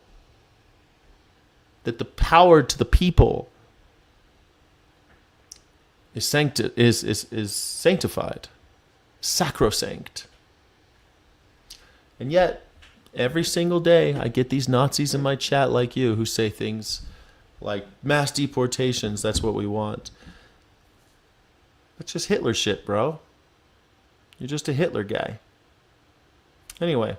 That the power to the people is sanctified, sacrosanct. And yet, every single day, I get these Nazis in my chat like you who say things like mass deportations, that's what we want. That's just Hitler shit, bro. You're just a Hitler guy. Anyway,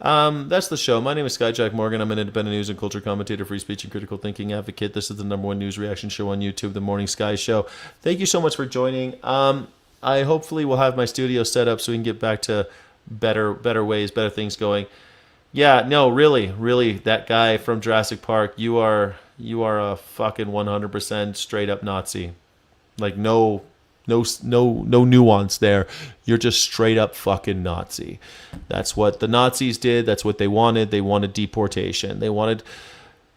that's the show. My name is Skyjack Morgan. I'm an independent news and culture commentator, free speech and critical thinking advocate. This is the #1 news reaction show on YouTube, The Morning Sky Show. Thank you so much for joining. I hopefully will have my studio set up so we can get back to better ways, better things going. Yeah, no, really, that guy from Jurassic Park, you are a fucking 100% straight up Nazi. Like no nuance there. You're just straight up fucking Nazi. That's what the Nazis did. That's what they wanted. They wanted deportation. They wanted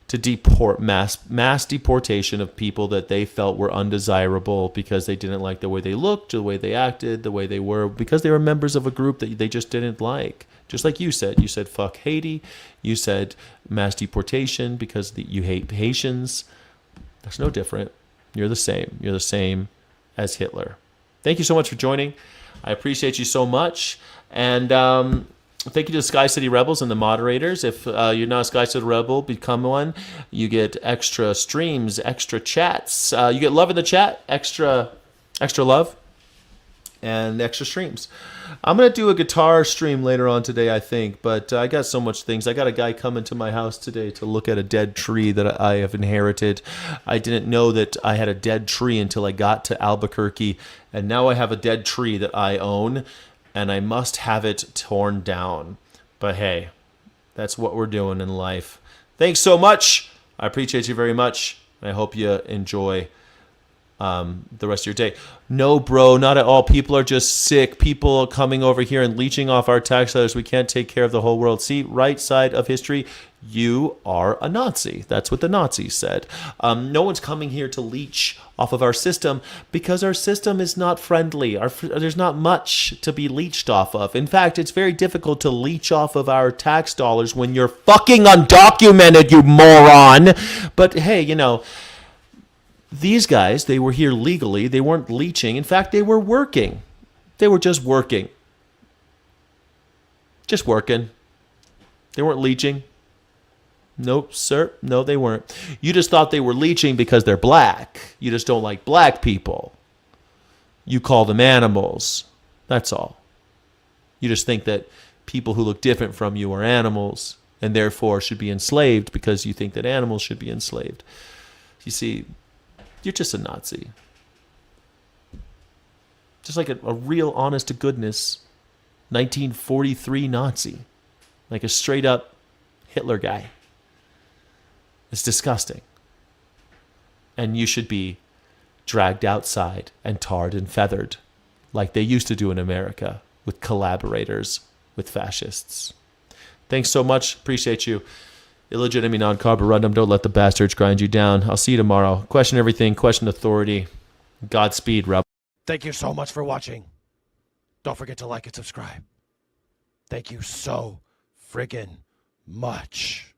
to deport mass deportation of people that they felt were undesirable because they didn't like the way they looked, the way they acted, the way they were, because they were members of a group that they just didn't like. Just like you said fuck Haiti. You said mass deportation because you hate Haitians. That's no different. You're the same. You're the same as Hitler. Thank you so much for joining. I appreciate you so much. And thank you to the Sky City Rebels and the moderators. If you're not a Sky City Rebel, become one. You get extra streams, extra chats. You get love in the chat, extra love, and extra streams. I'm going to do a guitar stream later on today, I think, but I got so much things. I got a guy coming to my house today to look at a dead tree that I have inherited. I didn't know that I had a dead tree until I got to Albuquerque, and now I have a dead tree that I own, and I must have it torn down. But hey, that's what we're doing in life. Thanks so much. I appreciate you very much. I hope you enjoy the rest of your day. No, bro, not at all. People are just sick. People are coming over here and leeching off our tax dollars. We can't take care of the whole world. See, right side of history, you are a Nazi. That's what the Nazis said. No one's coming here to leech off of our system because our system is not friendly. There's not much to be leeched off of. In fact, it's very difficult to leech off of our tax dollars when you're fucking undocumented, you moron. But hey, these guys, they were here legally. They weren't leeching. In fact, they were working. They were just working. Just working. They weren't leeching. Nope, sir. No, they weren't. You just thought they were leeching because they're black. You just don't like black people. You call them animals. That's all. You just think that people who look different from you are animals and therefore should be enslaved because you think that animals should be enslaved. You see, you're just a Nazi. Just like a real honest to goodness 1943 Nazi. Like a straight up Hitler guy. It's disgusting. And you should be dragged outside and tarred and feathered like they used to do in America with collaborators with fascists. Thanks so much. Appreciate you. Illegitimate non-carborundum. Don't let the bastards grind you down. I'll see you tomorrow. Question everything. Question authority. Godspeed, Rebel. Thank you so much for watching. Don't forget to like and subscribe. Thank you so friggin' much.